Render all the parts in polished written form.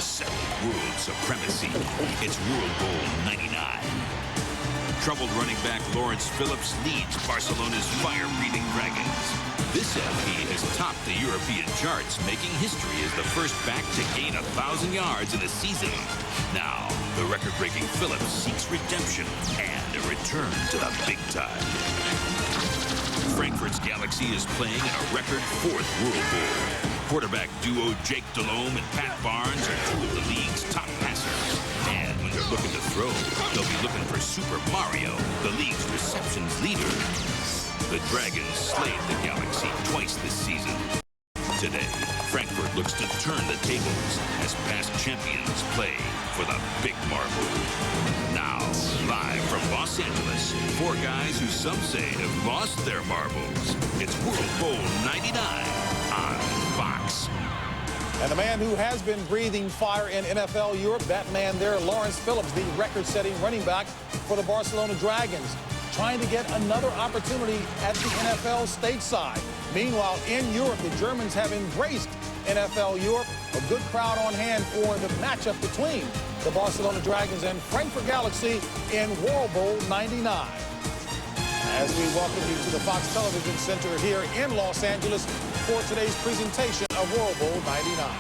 settle world supremacy. It's World Bowl 99. Troubled running back Lawrence Phillips leads Barcelona's fire-breathing Dragons. This LP has topped the European charts, making history as the first back to gain 1,000 yards in a season. Now, the record-breaking Phillips seeks redemption and a return to the big time. Frankfurt's Galaxy is playing in a record 4th World Bowl. Quarterback duo Jake Delhomme and Pat Barnes are 2 of the league's top passers. And when they're looking to throw, they'll be looking for Super Mario, the league's receptions leader. The Dragons slayed the Galaxy twice this season. Today, Frankfurt looks to turn the tables as past champions play for the big marble. Now, live from Los Angeles, 4 guys who some say have lost their marbles. It's World Bowl 99 on Fox. And the man who has been breathing fire in NFL Europe, that man there, Lawrence Phillips, the record-setting running back for the Barcelona Dragons, trying to get another opportunity at the NFL stateside. Meanwhile, in Europe, the Germans have embraced NFL Europe. A good crowd on hand for the matchup between the Barcelona Dragons and Frankfurt Galaxy in World Bowl 99. As we welcome you to the Fox Television Center here in Los Angeles for today's presentation of World Bowl 99.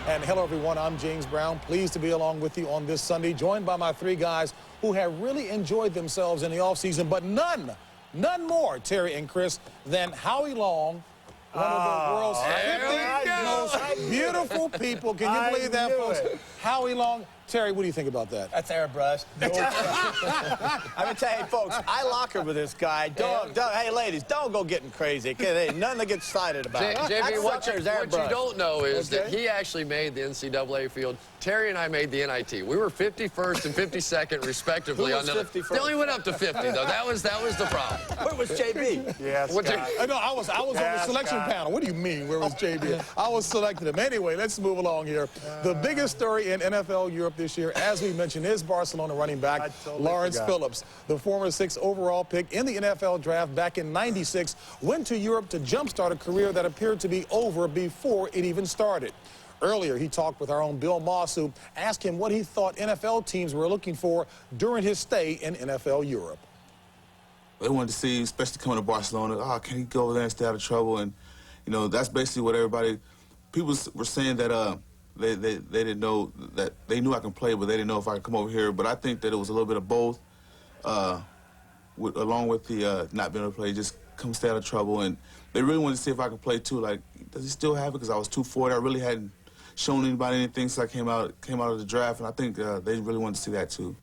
And hello, everyone. I'm James Brown. Pleased to be along with you on this Sunday, joined by my 3 guys who have really enjoyed themselves in the offseason, but none more, Terry and Chris, than Howie Long, one of the world's 50 most beautiful people. Can you believe that, folks? Howie Long. Terry, what do you think about that? That's airbrush. I'm going to tell you, folks, I locker with this guy. Hey, ladies, don't go getting crazy. There's nothing to get excited about. JB, what you don't know is that he actually made the NCAA field. Terry and I made the NIT. We were 51st and 52nd, respectively. Who was 51st? They only went up to 50, though. That was the problem. Where was JB? Yes, no, I was on the selection panel. What do you mean, where was JB? I was selecting him. Anyway, let's move along here. The biggest story in NFL Europe this year, as we mentioned, is Barcelona running back Lawrence Phillips. The former 6th overall pick in the NFL draft back in '96 went to Europe to jumpstart a career that appeared to be over before it even started. Earlier, he talked with our own Bill Moss, who asked him what he thought NFL teams were looking for during his stay in NFL Europe. They wanted to see, especially coming to Barcelona, can he go over there and stay out of trouble? And, you know, that's basically what people were saying that they didn't know that they knew I can play, but they didn't know if I could come over here. But I think that it was a little bit of both, along with the not being able to play, just come stay out of trouble. And they really wanted to see if I could play too. Like, does he still have it? Because I was 240. I really hadn't shown anybody anything since I came out of the draft, and I think they really wanted to see that too.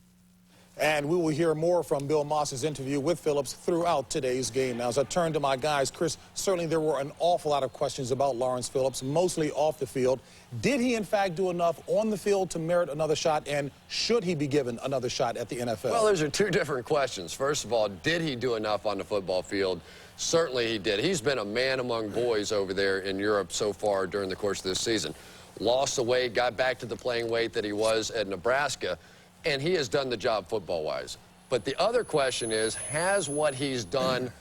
And we will hear more from Bill Moss's interview with Phillips throughout today's game. Now, as I turn to my guys, Chris, certainly there were an awful lot of questions about Lawrence Phillips, mostly off the field. Did he, in fact, do enough on the field to merit another shot, and should he be given another shot at the NFL? Well, those are 2 different questions. First of all, did he do enough on the football field? Certainly he did. He's been a man among boys over there in Europe so far during the course of this season. Lost the weight, got back to the playing weight that he was at Nebraska, and he has done the job football-wise. But the other question is, has what he's done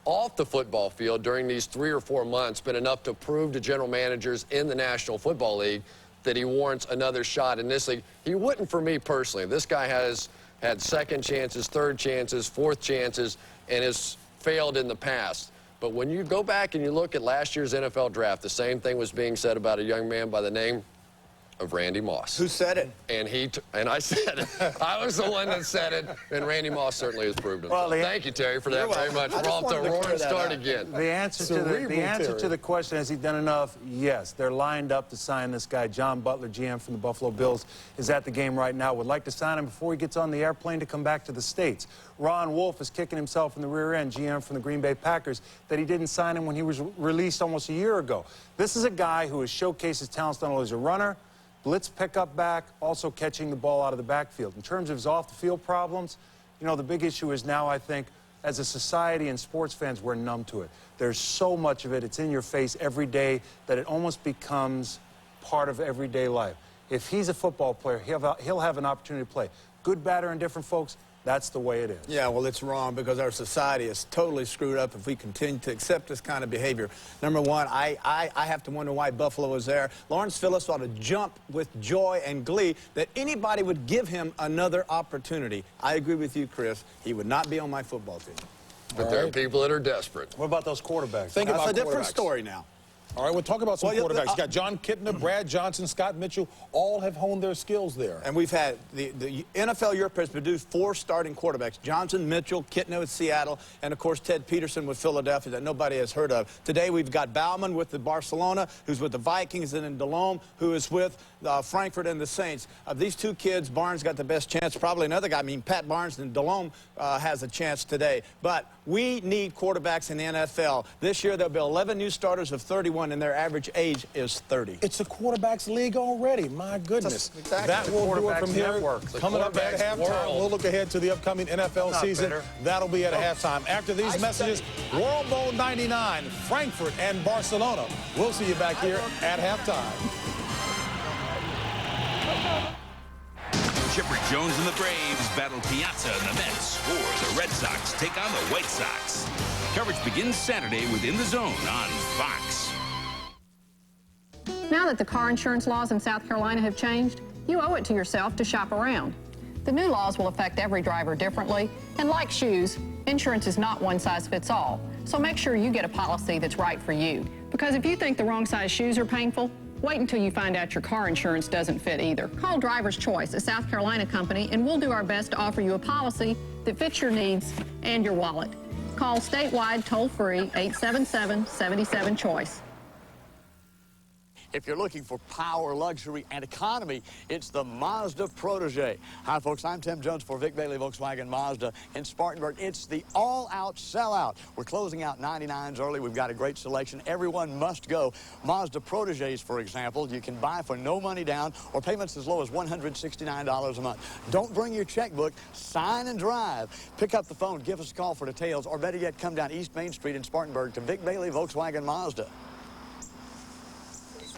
off the football field during these 3 or 4 months been enough to prove to general managers in the National Football League that he warrants another shot in this league? He wouldn't for me personally. This guy has had 2nd chances, 3rd chances, 4th chances, and has failed in the past. But when you go back and you look at last year's NFL draft, the same thing was being said about a young man by the name of Randy Moss. Who said it? And I said it. I was the one that said it, and Randy Moss certainly has proved it. Well, thank you, Terry, for that very much. We're off to a roaring start again. The answer to the question, has he done enough? Yes. They're lined up to sign this guy. John Butler, GM from the Buffalo Bills, is at the game right now. Would like to sign him before he gets on the airplane to come back to the States. Ron Wolf is kicking himself in the rear end, GM from the Green Bay Packers, that he didn't sign him when he was released almost a year ago. This is a guy who has showcased his talents not only as a runner, blitz pickup back, also catching the ball out of the backfield. In terms of his off-the-field problems, you know, the big issue is now, I think, as a society and sports fans, we're numb to it. There's so much of it. It's in your face every day that it almost becomes part of everyday life. If he's a football player, he'll have an opportunity to play. Good, bad, or indifferent, folks, That's the way it is. Yeah, well, it's wrong because our society is totally screwed up if we continue to accept this kind of behavior. Number one, I have to wonder why Buffalo is there. Lawrence Phillips ought to jump with joy and glee that anybody would give him another opportunity. I agree with you, Chris. He would not be on my football team. But there are people that are desperate. What about those quarterbacks? Think about That's a different quarterbacks. story now. All right, we'll talk about some Well, quarterbacks. You got John Kitna, Brad Johnson, Scott Mitchell, all have honed their skills there. And we've had the NFL Europe has produced 4 starting quarterbacks: Johnson, Mitchell, Kitna with Seattle, and of course Ted Peterson with Philadelphia that nobody has heard of. Today we've got Baumann with the Barcelona, who's with the Vikings, and then Delhomme, who is with Frankfurt and the Saints. Of these 2 kids, Barnes got the best chance. Probably another guy, Pat Barnes and Delhomme has a chance today. But we need quarterbacks in the NFL. This year there'll be 11 new starters of 31, and their average age is 30. It's a quarterbacks league already. My goodness. Exactly. That will do it from here. Network. Coming up at halftime, we'll look ahead to the upcoming NFL season. Better. That'll be at halftime. After these messages, World Bowl 99, Frankfurt and Barcelona. We'll see you back here at halftime. Chipper Jones and the Braves battle Piazza and the Mets, or the Red Sox take on the White Sox. Coverage begins Saturday with In the Zone on Fox. Now that the car insurance laws in South Carolina have changed, you owe it to yourself to shop around. The new laws will affect every driver differently, and like shoes, insurance is not one size fits all. So make sure you get a policy that's right for you. Because if you think the wrong size shoes are painful, wait until you find out your car insurance doesn't fit either. Call Driver's Choice, a South Carolina company, and we'll do our best to offer you a policy that fits your needs and your wallet. Call statewide toll-free 877-77-CHOICE. If you're looking for power, luxury, and economy, it's the Mazda Protege. Hi, folks. I'm Tim Jones for Vic Bailey Volkswagen Mazda in Spartanburg. It's the all-out sellout. We're closing out 99s early. We've got a great selection. Everyone must go. Mazda Proteges, for example, you can buy for no money down or payments as low as $169 a month. Don't bring your checkbook. Sign and drive. Pick up the phone. Give us a call for details, or better yet, come down East Main Street in Spartanburg to Vic Bailey Volkswagen Mazda.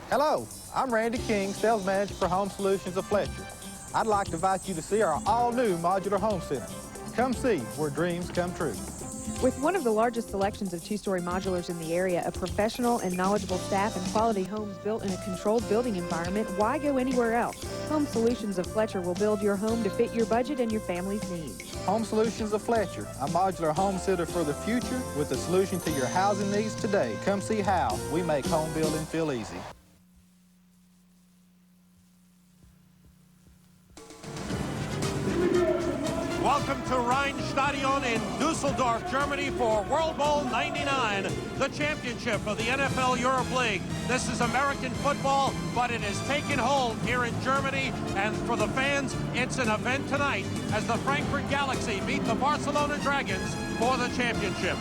Hello, I'm Randy King, Sales Manager for Home Solutions of Fletcher. I'd like to invite you to see our all-new modular home center. Come see where dreams come true. With one of the largest selections of 2-story modulars in the area, a professional and knowledgeable staff, and quality homes built in a controlled building environment, why go anywhere else? Home Solutions of Fletcher will build your home to fit your budget and your family's needs. Home Solutions of Fletcher, a modular home center for the future with a solution to your housing needs today. Come see how we make home building feel easy. Welcome to Rheinstadion in Dusseldorf, Germany for World Bowl 99, the championship of the NFL Europe League. This is American football, but it has taken hold here in Germany, and for the fans, it's an event tonight as the Frankfurt Galaxy meet the Barcelona Dragons for the championship.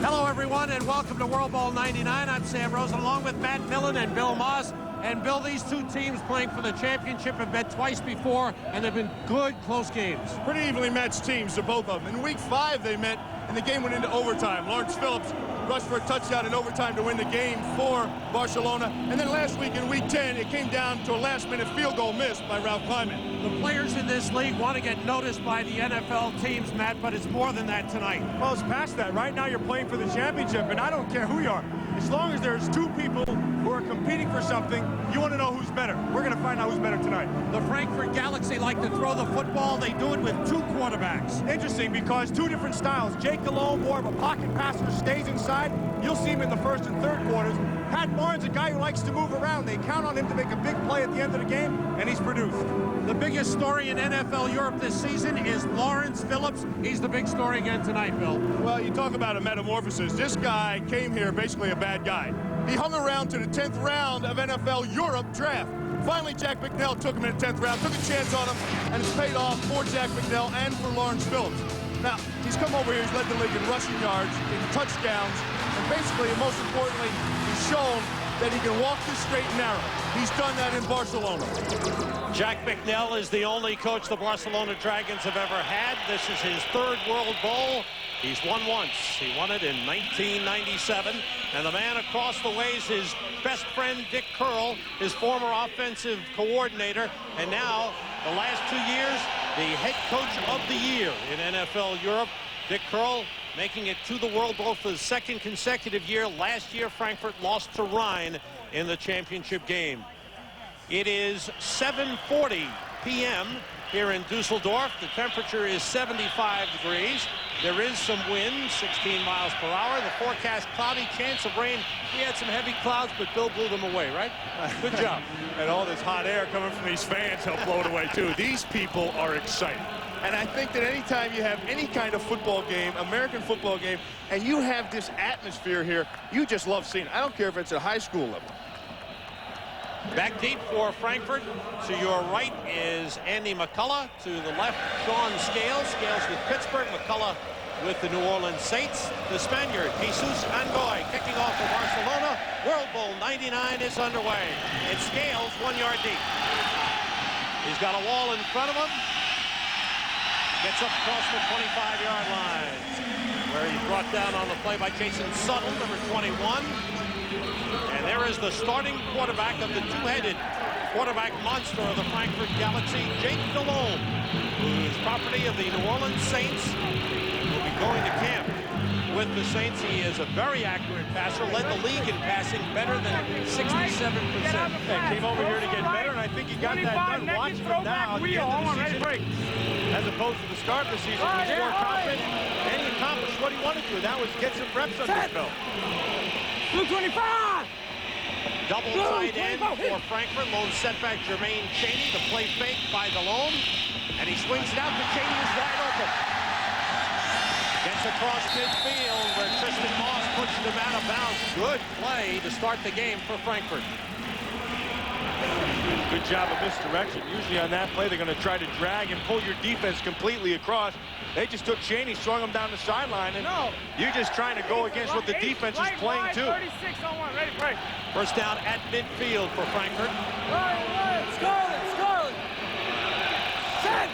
Hello, everyone, and welcome to World Bowl 99. I'm Sam Rosen, along with Matt Millen and Bill Moss. And, Bill, these 2 teams playing for the championship have met twice before, and they've been good, close games. Pretty evenly matched teams, to both of them. In Week 5, they met, and the game went into overtime. Lawrence Phillips rushed for a touchdown in overtime to win the game for Barcelona. And then last week in Week 10, it came down to a last-minute field goal missed by Ralph Kleiman. The players in this league want to get noticed by the NFL teams, Matt, but it's more than that tonight. Well, it's past that. Right now, you're playing for the championship, and I don't care who you are. As long as there's 2 people who are competing for something, you want to know who's better. We're going to find out who's better tonight. The Frankfurt Galaxy like to throw the football. They do it with 2 quarterbacks. Interesting, because 2 different styles. Jake Delhomme, more of a pocket passer, stays inside. You'll see him in the first and third quarters. Pat Barnes, a guy who likes to move around. They count on him to make a big play at the end of the game, and he's produced. The biggest story in NFL Europe this season is Lawrence Phillips. He's the big story again tonight, Bill. Well, you talk about a metamorphosis. This guy came here basically a bad guy. He hung around to the 10th round of NFL Europe draft. Finally, Jack McNell took him in the 10th round, took a chance on him, and it's paid off for Jack McNell and for Lawrence Phillips. Now, he's come over here, he's led the league in rushing yards, in touchdowns, and basically, and most importantly, he's shown that he can walk this straight and narrow. He's done that in Barcelona. Jack McNell is the only coach the Barcelona Dragons have ever had. This is his 3rd World Bowl. He's won once. He won it in 1997. And the man across the way is his best friend, Dick Curl, his former offensive coordinator. And now, the last 2 years, the head coach of the year in NFL Europe. Dick Curl making it to the World Bowl for the second consecutive year. Last year, Frankfurt lost to Rhein in the championship game. It is 7:40 p.m. here in Dusseldorf. The temperature is 75 degrees. There is some wind, 16 miles per hour. The forecast, cloudy, chance of rain. We had some heavy clouds, but Bill blew them away, right? Good job. And all this hot air coming from these fans helped blow it away, too. These people are excited. And I think that anytime you have any kind of football game, American football game, and you have this atmosphere here, you just love seeing it. I don't care if it's at high school level. Back deep for Frankfurt. To your right is Andy McCullough. To the left, Sean Scales. Scales with Pittsburgh. McCullough with the New Orleans Saints. The Spaniard, Jesus Angoy, kicking off for Barcelona. World Bowl 99 is underway. It's Scales, 1 yard deep. He's got a wall in front of him. Gets up across the 25-yard line, where he's brought down on the play by Jason Suttle, number 21. And there is the starting quarterback of the two-headed quarterback monster of the Frankfurt Galaxy, Jake Delhomme, who is property of the New Orleans Saints. Will be going to camp with the Saints. He is a very accurate passer, led the league in passing better than 67%. Came over here to get better, and I think he got that done. Watching him now at the end of the season, as opposed to the start of the season, he was more confident, and he accomplished what he wanted to. That was get some reps under his belt. 225! Double tight end for Frankfurt. Lone setback, Jermaine Chaney. The play fake by Delhomme. And he swings it out to Chaney, who's wide open. Gets across midfield where Tristan Moss pushes him out of bounds. Good play to start the game for Frankfurt. Good job of misdirection. Usually on that play, they're going to try to drag and pull your defense completely across. They just took Chaney, swung him down the sideline, and you're just trying to go against what the defense is playing too. 36 on 1, ready, break. First down at midfield for Frankfurt. Scarlet. Set.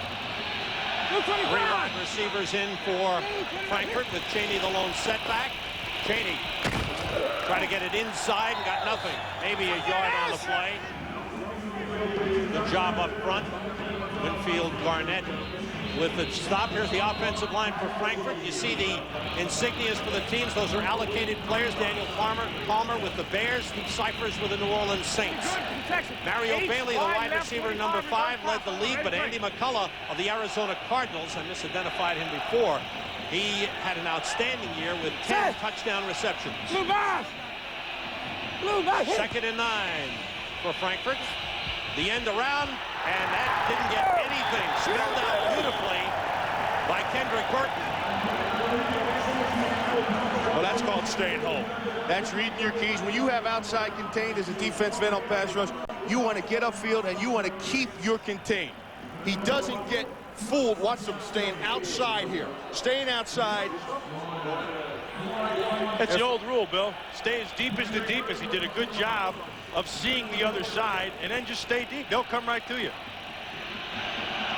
3 wide receivers in for Frankfurt with Chaney the lone setback. Chaney trying to get it inside and got nothing. Maybe a yard on the play. Good job up front. Winfield Garnett with the stop. Here's the offensive line for Frankfurt. You see the insignias for the teams. Those are allocated players. Daniel Palmer with the Bears. Steve Cyphers with the New Orleans Saints. Mario Bailey, the wide receiver, number 5, led the league, but Andy McCullough of the Arizona Cardinals, I misidentified him before. He had an outstanding year with 10 touchdown receptions. Second and 9 for Frankfurt. The end around, and that didn't get anything. Spelled out beautifully by Kendrick Burton. Well, that's called staying home. That's reading your keys. When you have outside contained as a defensive end on pass rush, you want to get upfield and you want to keep your contained. He doesn't get fooled. Watch him staying outside here. Staying outside. That's the old rule, Bill. Stay as deep as the deepest. He did a good job of seeing the other side, and then just stay deep. They'll come right to you.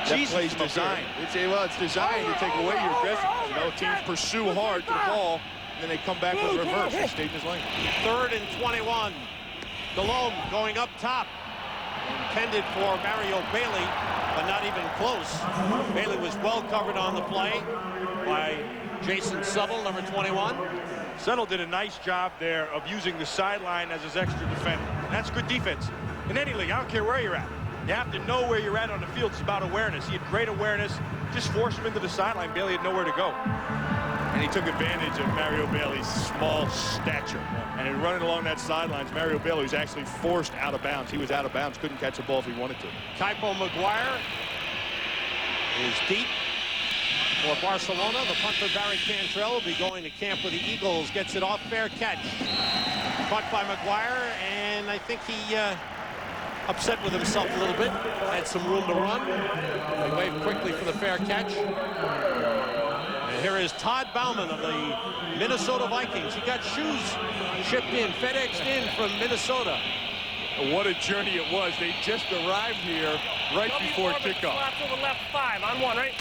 That play's designed. It's designed to take away your aggressiveness. You know, teams pursue hard to the ball, and then they come back with a reverse. He stayed in his lane. 3rd and 21. Delhomme going up top. Intended for Mario Bailey, but not even close. Bailey was well covered on the play by Jason Suttle, number 21. Suttle did a nice job there of using the sideline as his extra defender. That's good defense. In any league, I don't care where you're at. You have to know where you're at on the field. It's about awareness. He had great awareness. Just forced him into the sideline. Bailey had nowhere to go. And he took advantage of Mario Bailey's small stature. And in running along that sidelines, Mario Bailey was actually forced out of bounds. He was out of bounds, couldn't catch the ball if he wanted to. Kaipo McGuire is deep for Barcelona. The punter Barry Cantrell will be going to camp with the Eagles. Gets it off, fair catch. Caught by McGuire, and I think he upset with himself a little bit. Had some room to run. He waved quickly for the fair catch. And here is Todd Bauman of the Minnesota Vikings. He got shoes shipped in, FedExed in from Minnesota. What a journey it was. They just arrived here right before kickoff. To the left 5 on 1, right?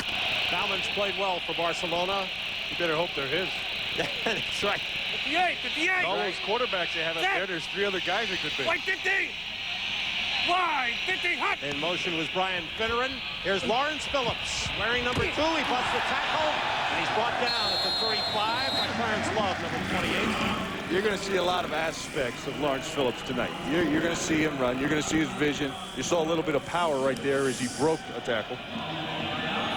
Bauman's played well for Barcelona. You better hope they're his. That's right. 58. All those quarterbacks they have up there, there's 3 other guys that could be. White 15. Wide, 50, hot. In motion was Brian Finneran. Here's Lawrence Phillips wearing number 2. He busts the tackle, and he's brought down at the 35 by Clarence Love, number 28. You're going to see a lot of aspects of Lawrence Phillips tonight. You're going to see him run. You're going to see his vision. You saw a little bit of power right there as he broke a tackle.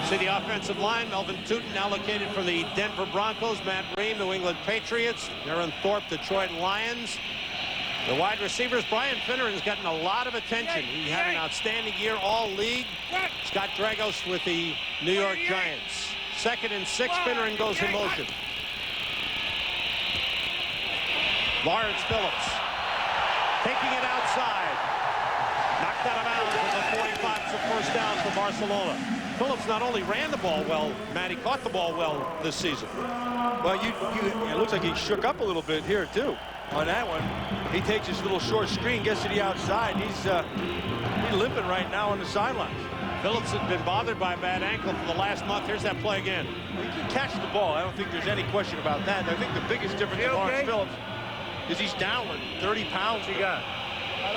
See the offensive line. Melvin Tootin allocated for the Denver Broncos. Matt Ream, New England Patriots. Darren Thorpe, Detroit Lions. The wide receivers, Brian Finneran's gotten a lot of attention. He had an outstanding year all-league. Scott Dragos with the New York Giants. 2nd and 6, Finneran goes in motion. Lawrence Phillips taking it outside. Knocked out of bounds at the 45. It's a first down for Barcelona. Phillips not only ran the ball well, Matt, he caught the ball well this season. Well, it looks like he shook up a little bit here, too. On that one, he takes his little short screen, gets to the outside. He's limping right now on the sidelines. Phillips had been bothered by a bad ankle for the last month. Here's that play again. He can catch the ball. I don't think there's any question about that. I think the biggest difference in Lawrence Phillips is he's down with 30 pounds. He got.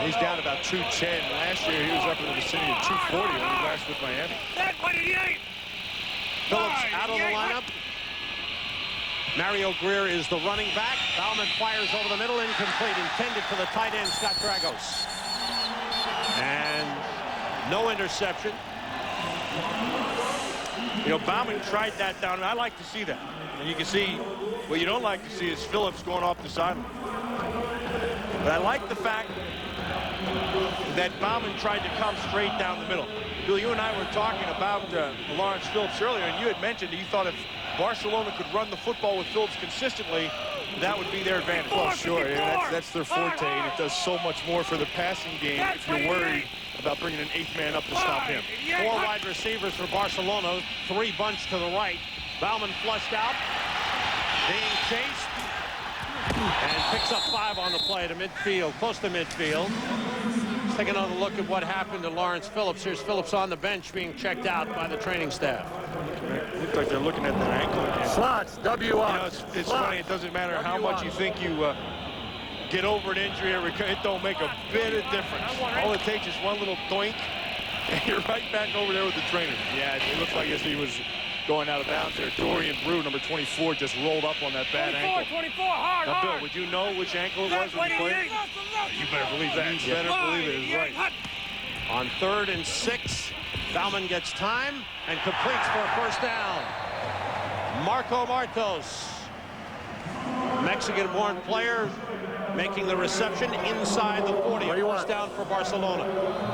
He's down about 210. Last year, he was up in the vicinity of 240 when he was last with Miami. Phillips out of the lineup. Mario Greer is the running back. Bauman fires over the middle, incomplete, intended for the tight end, Scott Dragos. And no interception. You know, Bauman tried that down, and I like to see that. And you can see, what you don't like to see is Phillips going off the sideline. But I like the fact that Bauman tried to come straight down the middle. Bill, you and I were talking about Lawrence Phillips earlier, and you had mentioned that you thought if Barcelona could run the football with Phillips consistently, that would be their advantage. Well, sure, yeah, that's their forte, and it does so much more for the passing game if you're worried about bringing an 8th man up to stop him. 4 wide receivers for Barcelona, 3 bunched to the right. Bauman flushed out, being chased, and picks up 5 on the play to midfield, close to midfield. Let's take another look at what happened to Lawrence Phillips. Here's Phillips on the bench being checked out by the training staff. Looks like they're looking at that ankle again. Slots, W up. You know, it's funny. It doesn't matter how much you think you get over an injury or it don't make a bit of difference. All it takes is one little doink, and you're right back over there with the trainer. Yeah, it looks like as he was going out of bounds there. Dorian Brew, number 24, just rolled up on that bad ankle. 24, hard, now, Bill, would you know which ankle it was when you played? You better believe that. You better believe it is right. On 3rd and 6, Bauman gets time and completes for a first down. Marco Martos, Mexican-born player, making the reception inside the 40. First down for Barcelona.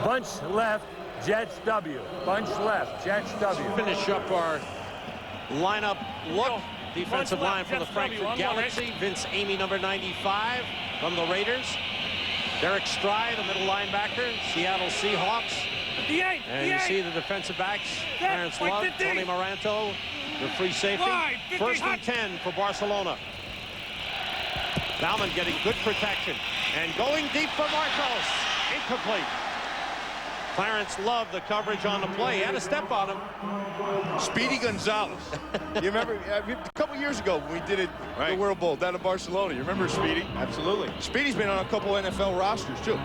Bunch left, Jets W. Bunch left, Jets W. Finish up our lineup look. Defensive line from the Frankfurt Galaxy. Vince Amy, number 95 from the Raiders. Derek Stride, the middle linebacker, Seattle Seahawks. And you see the defensive backs, Clarence Love, Tony Moranto, the free safety. 1st and 10 for Barcelona. Bauman getting good protection. And going deep for Marcos. Incomplete. Clarence Love, the coverage on the play. He had a step on him. Speedy Gonzalez. You remember a couple years ago when we did it, the World Bowl down in Barcelona. You remember Speedy? Absolutely. Speedy's been on a couple NFL rosters, too.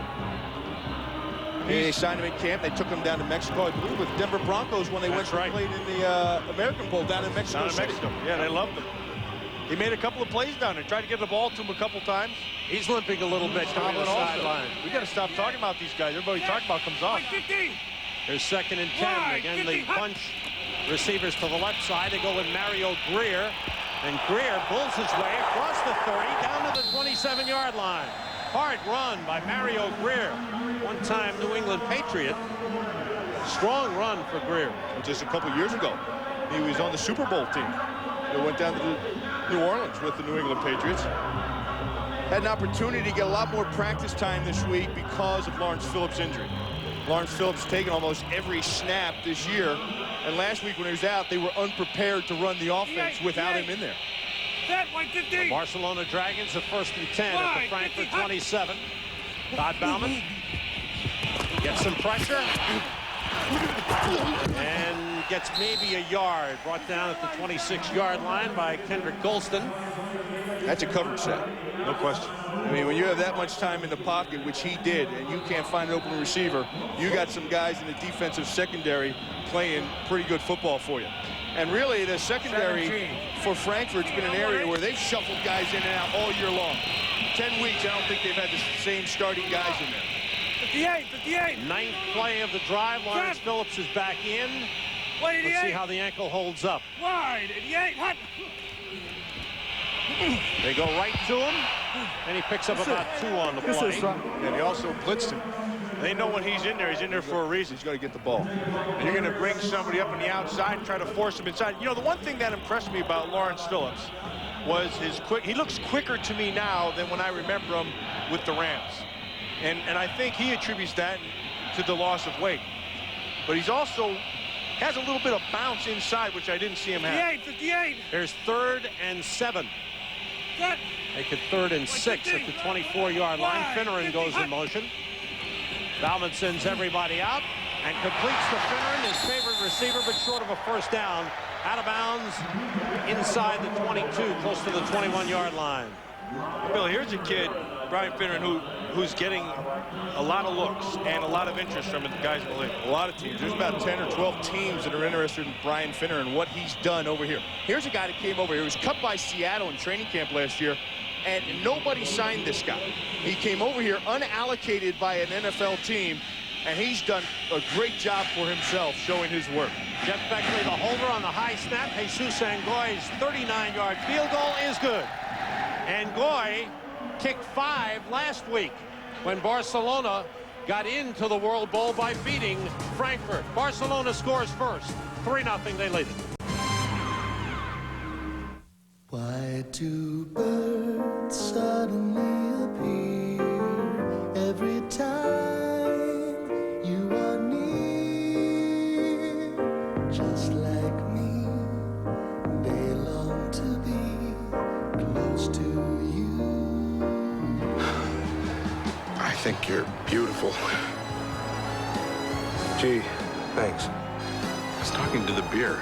They signed him in camp. They took him down to Mexico, I believe, with Denver Broncos when they went and played in the American Bowl down in Mexico City. Yeah, they loved him. He made a couple of plays down there. Tried to get the ball to him a couple times. He's limping a little bit down the sideline. We got to stop talking about these guys. Everybody talking about comes off. Here's 2nd and 10. Again, the bunch receivers to the left side. They go with Mario Greer. And Greer pulls his way across the 30 down to the 27-yard line. Hard run by Mario Greer. One-time New England Patriot. Strong run for Greer. Just a couple years ago, he was on the Super Bowl team. He went down to New Orleans with the New England Patriots. Had an opportunity to get a lot more practice time this week because of Lawrence Phillips' injury. Lawrence Phillips taken almost every snap this year. And last week when he was out, they were unprepared to run the offense without him in there. The Barcelona Dragons, the 1st and 10 at the Frankfurt 27. Todd Bauman gets some pressure. And gets maybe a yard. Brought down at the 26-yard line by Kendrick Golston. That's a coverage sack, no question. I mean, when you have that much time in the pocket, which he did, and you can't find an open receiver, you got some guys in the defensive secondary playing pretty good football for you. And really, the secondary for Frankfurt's been an area where they've shuffled guys in and out all year long. 10 weeks, I don't think they've had the same starting guys in there. 58. Ninth play of the drive. Lawrence Phillips is back in. Let's see how the ankle holds up. Wide, 88, hot. They go right to him, and he picks up about 2 on the play. And he also blitzed him. They know when he's in there for a reason. He's got to get the ball. And you're going to bring somebody up on the outside and try to force him inside. You know, the one thing that impressed me about Lawrence Phillips was his quick. He looks quicker to me now than when I remember him with the Rams. And I think he attributes that to the loss of weight. But he's also has a little bit of bounce inside, which I didn't see him have. 58. There's 3rd and 7. Make it 3rd and 6 at the 24-yard line. Finneran goes in motion. Bauman sends everybody out and completes to Finneran, his favorite receiver, but short of a first down. Out of bounds inside the 22, close to the 21-yard line. Bill, here's a kid, Brian Finneran, who's getting a lot of looks and a lot of interest from the guys in the league. A lot of teams. There's about 10 or 12 teams that are interested in Brian Finneran and what he's done over here. Here's a guy that came over here. He was cut by Seattle in training camp last year, and nobody signed this guy. He came over here unallocated by an NFL team, and he's done a great job for himself showing his work. Jeff Beckley, the holder on the high snap. Jesus Angoy's 39-yard field goal is good. Angoy kicked 5 last week when Barcelona got into the World Bowl by beating Frankfurt. Barcelona scores first. 3-0, they lead it. Why do birds suddenly appear every time you are near? Just like me, they long to be close to you. I think you're beautiful. Gee, thanks. I was talking to the beer.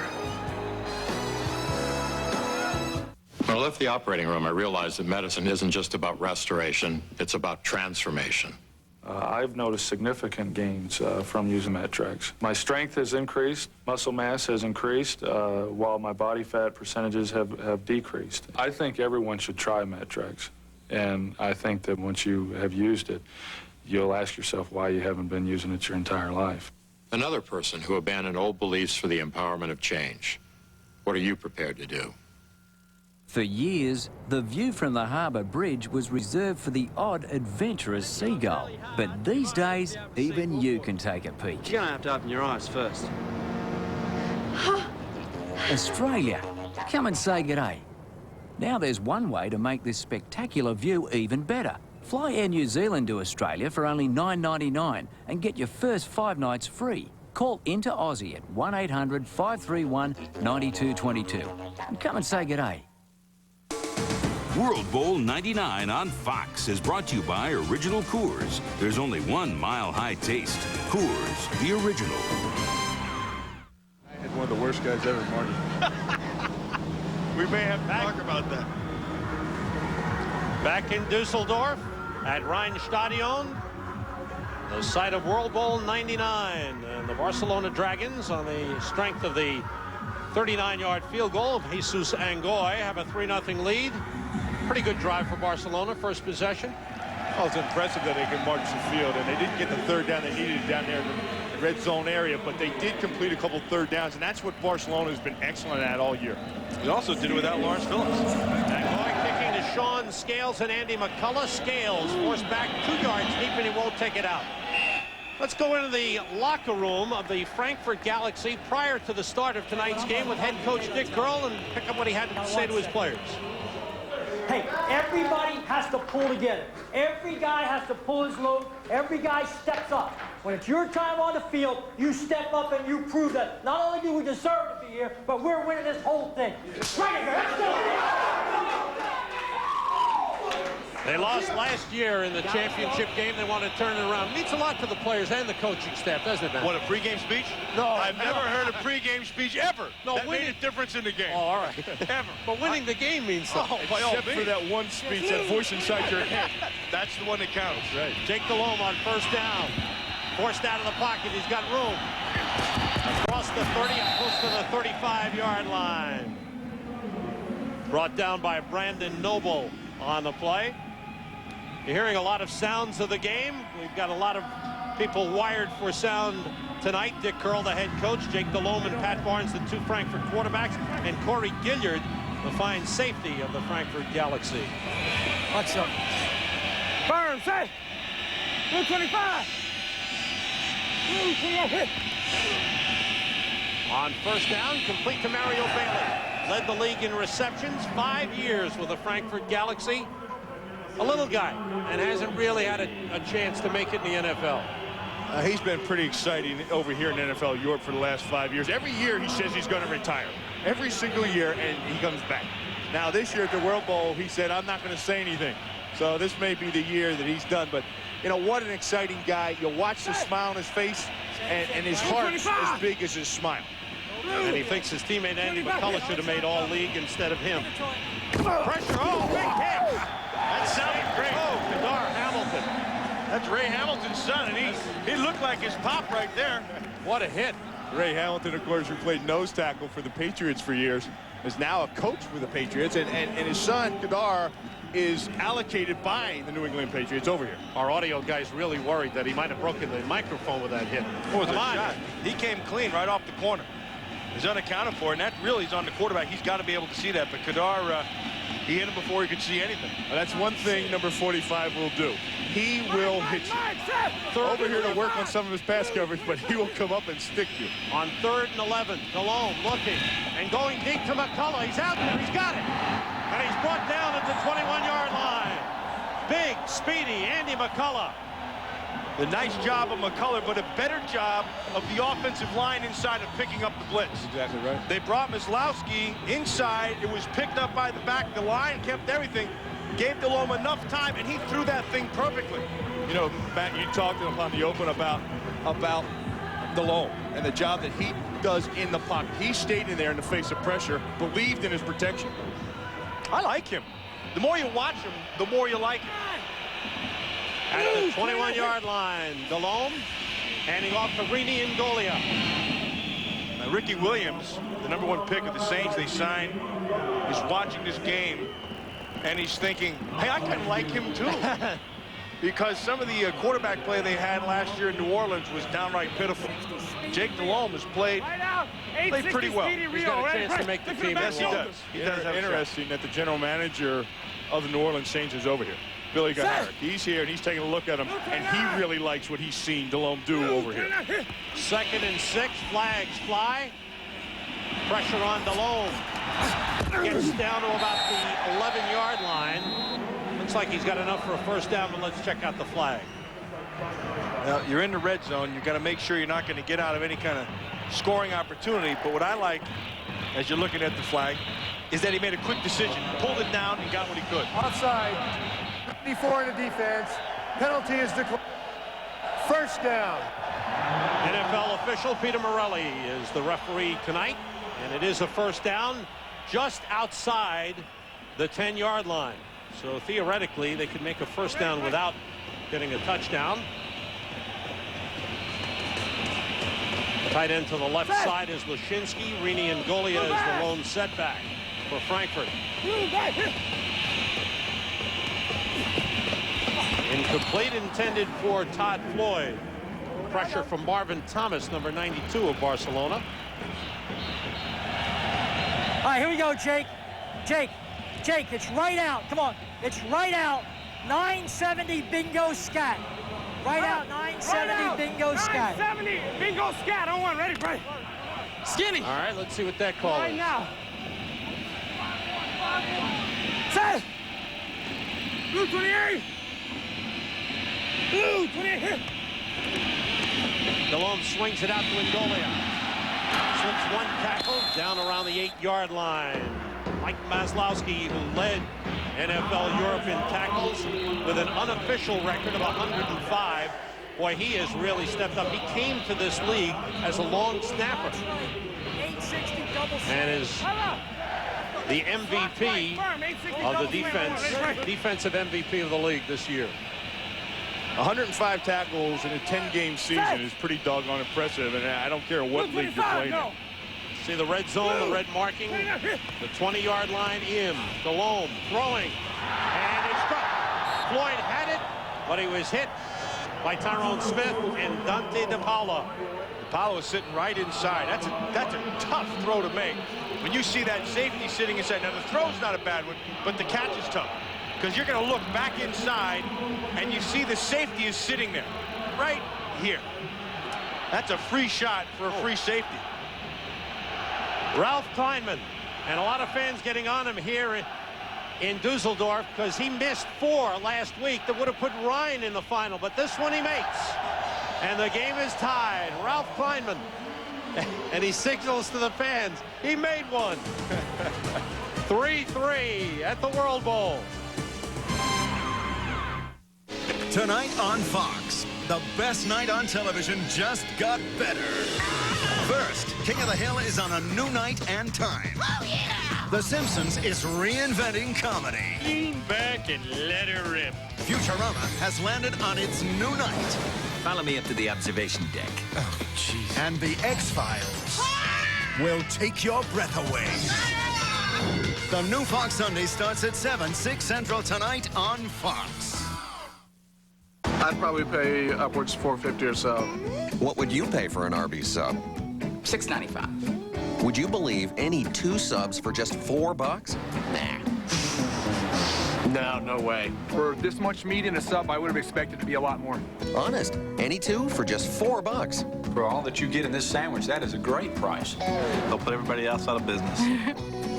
When I left the operating room, I realized that medicine isn't just about restoration, it's about transformation. I've noticed significant gains from using Medtrex. My strength has increased, muscle mass has increased, while my body fat percentages have decreased. I think everyone should try Medtrex, and I think that once you have used it, you'll ask yourself why you haven't been using it your entire life. Another person who abandoned old beliefs for the empowerment of change. What are you prepared to do? For years, the view from the harbour bridge was reserved for the odd, adventurous seagull. But these days, even you can take a peek. You're gonna have to open your eyes first. Australia, come and say g'day. Now there's one way to make this spectacular view even better. Fly Air New Zealand to Australia for only $9.99 and get your first 5 nights free. Call into Aussie at 1800 531 9222 and come and say g'day. World Bowl 99 on Fox is brought to you by Original Coors. There's only one mile-high taste. Coors, the original. I had one of the worst guys ever, Marty. We may have to talk about that. Back in Dusseldorf at Rheinstadion, the site of World Bowl 99. And the Barcelona Dragons, on the strength of the 39-yard field goal of Jesus Angoy, have a 3-0 lead. Pretty good drive for Barcelona, first possession. Oh, it's impressive that they can march the field, and they didn't get the third down they needed down there in the red zone area, but they did complete a couple third downs, and that's what Barcelona has been excellent at all year. He also did it without Lawrence Phillips. Angoy kicking to Sean Scales and Andy McCullough. Scales forced back 2 yards deep, and he won't take it out. Let's go into the locker room of the Frankfurt Galaxy prior to the start of tonight's game with head coach Dick Curl and pick up what he had to say to his players. Hey, everybody has to pull together. Every guy has to pull his load. Every guy steps up. When it's your time on the field, you step up and you prove that not only do we deserve to be here, but we're winning this whole thing. Right here, let's go! They lost last year in the championship game. They want to turn it around. It means a lot to the players and the coaching staff, doesn't it, man? What, a pregame speech? No. I've never heard a pregame speech ever. No, that made a difference in the game. Oh, all right. Ever. But winning the game means something. Oh, by all means. Except for that one speech, that voice inside your head. That's the one that counts. Right. Jake Delhomme on first down. Forced out of the pocket. He's got room. Across the 30 and close to the 35-yard line. Brought down by Brandon Noble on the play. You're hearing a lot of sounds of the game. We've got a lot of people wired for sound tonight. Dick Curl, the head coach, Jake Delhomme and Pat Barnes, the two Frankfurt quarterbacks, and Corey Gilliard, the fine safety of the Frankfurt Galaxy. Watch up. Burns, hey! Blue 25! Blue 28! On first down, complete to Mario Bailey. Led the league in receptions, 5 years with the Frankfurt Galaxy. A little guy, and hasn't really had a chance to make it in the NFL. He's been pretty exciting over here in NFL Europe for the last 5 years. Every year he says he's going to retire. Every single year, and he comes back. Now this year at the World Bowl, he said, I'm not going to say anything. So this may be the year that he's done. But, you know, what an exciting guy. You'll watch the smile on his face, and his heart's as big as his smile. And he thinks his teammate Andy McCullough should have made all-league instead of him. Pressure, oh, big hit. That sounded great. Oh, Kadar Hamilton. That's Ray Hamilton's son, and he looked like his pop right there. What a hit. Ray Hamilton, of course, who played nose tackle for the Patriots for years, is now a coach for the Patriots, and his son, Kadar, is allocated by the New England Patriots over here. Our audio guy's really worried that he might have broken the microphone with that hit. What was the shot? He came clean right off the corner. He's unaccounted for, and that really is on the quarterback. He's got to be able to see that, but Kadar, he hit him before he could see anything. Well, that's one thing number 45 will do. He will hit you. Over here to work on some of his pass coverage, but he will come up and stick you. On 3rd and 11, Delhomme looking and going deep to McCullough. He's out there. He's got it. And he's brought down at the 21-yard line. Big, speedy Andy McCullough. The nice job of McCullough, but a better job of the offensive line inside of picking up the blitz. Exactly right. They brought Myslowski inside. It was picked up by the back. The line kept everything. Gave Delhomme enough time, and he threw that thing perfectly. You know, Matt, you talked on the open about Delhomme and the job that he does in the pocket. He stayed in there in the face of pressure, believed in his protection. I like him. The more you watch him, the more you like him. At the 21-yard line, Delhomme handing off to Rini Ngolia. Now, Ricky Williams, the #1 pick of the Saints they signed, is watching this game, and he's thinking, hey, I kind of like him too. Because some of the quarterback play they had last year in New Orleans was downright pitiful. Jake Delhomme has played pretty well. He's got a chance to make the team. Yes, he does. He does have interesting that the general manager of the New Orleans Saints is over here. Billy Garrett. He's here, and he's taking a look at him, and he really likes what he's seen Delhomme do over here. 2nd and 6, flags fly. Pressure on Delhomme. Gets down to about the 11-yard line. Looks like he's got enough for a first down, but let's check out the flag. Now, you're in the red zone. You've got to make sure you're not going to get out of any kind of scoring opportunity. But what I like, as you're looking at the flag, is that he made a quick decision, pulled it down, and got what he could. Offside. 54 in the defense. Penalty is declared. First down. NFL official Peter Morelli is the referee tonight, and it is a first down just outside the 10-yard line. So theoretically, they could make a first down without getting a touchdown. Tight end to the left side is Lashinsky. Rini Ngolia is the lone setback for Frankfurt. Incomplete, intended for Todd Floyd. Pressure from Marvin Thomas, number 92 of Barcelona. All right, here we go, Jake. Jake, it's right out. Come on, it's right out. 970 bingo scat. Right out, 970 bingo scat. 970 bingo scat. On one, ready, Brady. Skinny. All right, let's see what that call Right is. now. Set. Blue 28. Blue 28. Delhomme swings it out to Ngolia. Slips one tackle down around the 8-yard line. Mike Myslowski, who led NFL Europe in tackles with an unofficial record of 105. Boy, he has really stepped up. He came to this league as a long snapper and is the MVP of the defensive MVP of the league this year. 105 tackles in a 10-game season is pretty doggone impressive, and I don't care what league you're playing in. See the red zone, the red marking, the 20-yard line. Delhomme throwing, and it's struck. Floyd had it, but he was hit by Tyrone Smith and Dante DePaula. DePaula is sitting right inside. That's a tough throw to make. When you see that safety sitting inside, now the throw's not a bad one, but the catch is tough. Because you're going to look back inside, and you see the safety is sitting there, right here. That's a free shot for a free safety. Ralph Kleinman, and a lot of fans getting on him here in Dusseldorf because he missed 4 last week that would have put Ryan in the final, but this one he makes. And the game is tied. Ralph Kleinman, and he signals to the fans. He made one. 3-3 at the World Bowl. Tonight on Fox, the best night on television just got better. First, King of the Hill is on a new night and time. Oh, yeah! The Simpsons is reinventing comedy. Lean back and let her rip. Futurama has landed on its new night. Follow me up to the observation deck. Oh, jeez. And the X-Files will take your breath away. The new Fox Sunday starts at 7, 6 Central tonight on Fox. I'd probably pay upwards $4.50 or so. What would you pay for an Arby's sub? $6.95. Would you believe any 2 subs for just $4? Nah. No way. For this much meat in a sub, I would have expected to be a lot more. Honest, any 2 for just $4. For all that you get in this sandwich, that is a great price. They'll put everybody else out of business.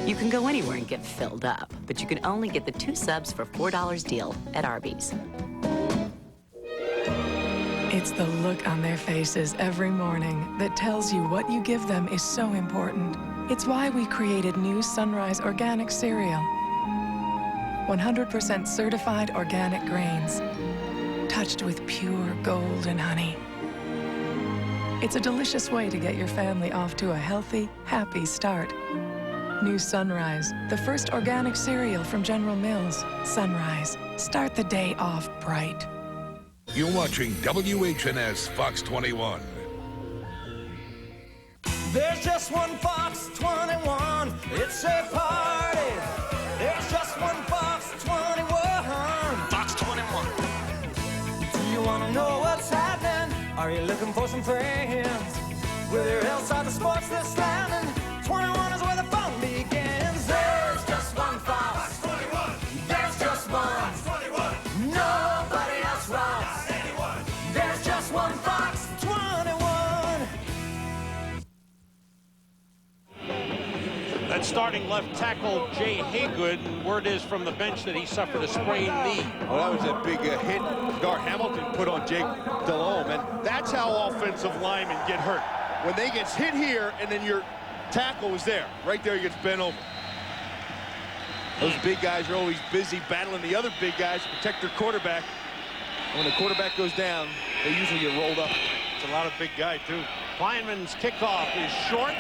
You can go anywhere and get filled up, but you can only get the 2 subs for $4 deal at Arby's. It's the look on their faces every morning that tells you what you give them is so important. It's why we created new Sunrise Organic Cereal. 100% certified organic grains, touched with pure golden honey. It's a delicious way to get your family off to a healthy, happy start. New Sunrise, the first organic cereal from General Mills. Sunrise, start the day off bright. You're watching WHNS Fox 21. There's just one Fox 21. It's a party. There's just one Fox 21. Fox 21. Do you want to know what's happening? Are you looking for some friends? Whether outside the sports that's landing, 21 is where the fun begins. There's just one Fox 21. There's just one Fox 21. Nobody else rocks. There's just one Fox 21. That starting left tackle, Jay Haygood, word is from the bench that he suffered a sprained knee. Well, that was a big hit Gar Hamilton put on Jake Delhomme, and that's how offensive linemen get hurt. When they get hit here, and then your tackle is there. Right there, he gets bent over. Those big guys are always busy battling the other big guys to protect their quarterback. When the quarterback goes down, they usually get rolled up. It's a lot of big guy, too. Kleinman's kickoff is short,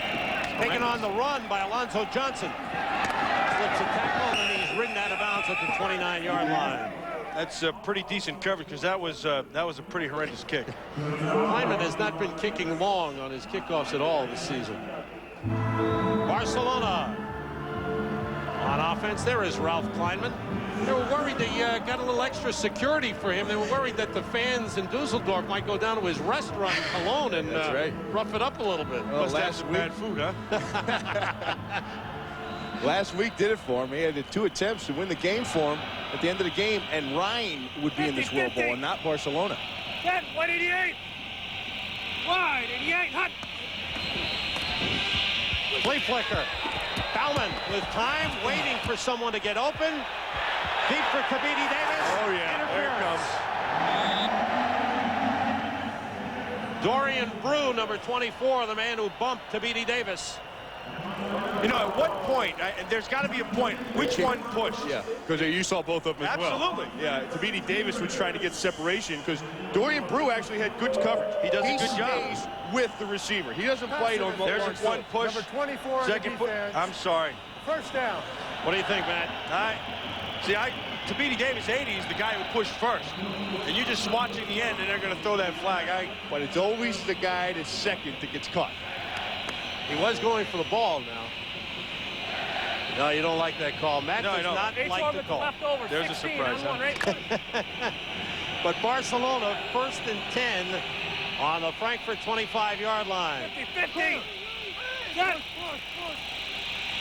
taken on the run by Alonzo Johnson. Slips a tackle, and then he's ridden out of bounds at the 29-yard line. That's a pretty decent coverage because that was a pretty horrendous kick. Kleinman has not been kicking long on his kickoffs at all this season. Barcelona on offense. There is Ralph Kleinman. They were worried they got a little extra security for him. They were worried that the fans in Dusseldorf might go down to his restaurant in Cologne and rough it up a little bit. Well, last week, bad food, huh? Last week did it for him. He had 2 attempts to win the game for him at the end of the game, and Ryan would be in this World Bowl and not Barcelona. 188. Wide, 88, hot. Flea flicker. Bauman with time, waiting for someone to get open. Deep for Kabidi Davis. Oh, yeah, there it comes. Dorian Brew, number 24, the man who bumped Kabidi Davis. You know, at what point, there's got to be a point, which one pushed? Yeah, because you saw both of them as well. Absolutely. Yeah, Tabiti Davis was trying to get separation because Dorian Brew actually had good coverage. He does a good job. He stays with the receiver. He doesn't play it on There's one push. Number 24 Second push. I'm sorry. First down. What do you think, Matt? Tabiti Davis, 80, is the guy who pushed first. And you're just watching the end, and they're going to throw that flag. But it's always the guy that's second that gets caught. He was going for the ball now. No, you don't like that call. Matt does not like the call. There's a surprise. But Barcelona, 1st and 10 on the Frankfurt 25-yard line. 50.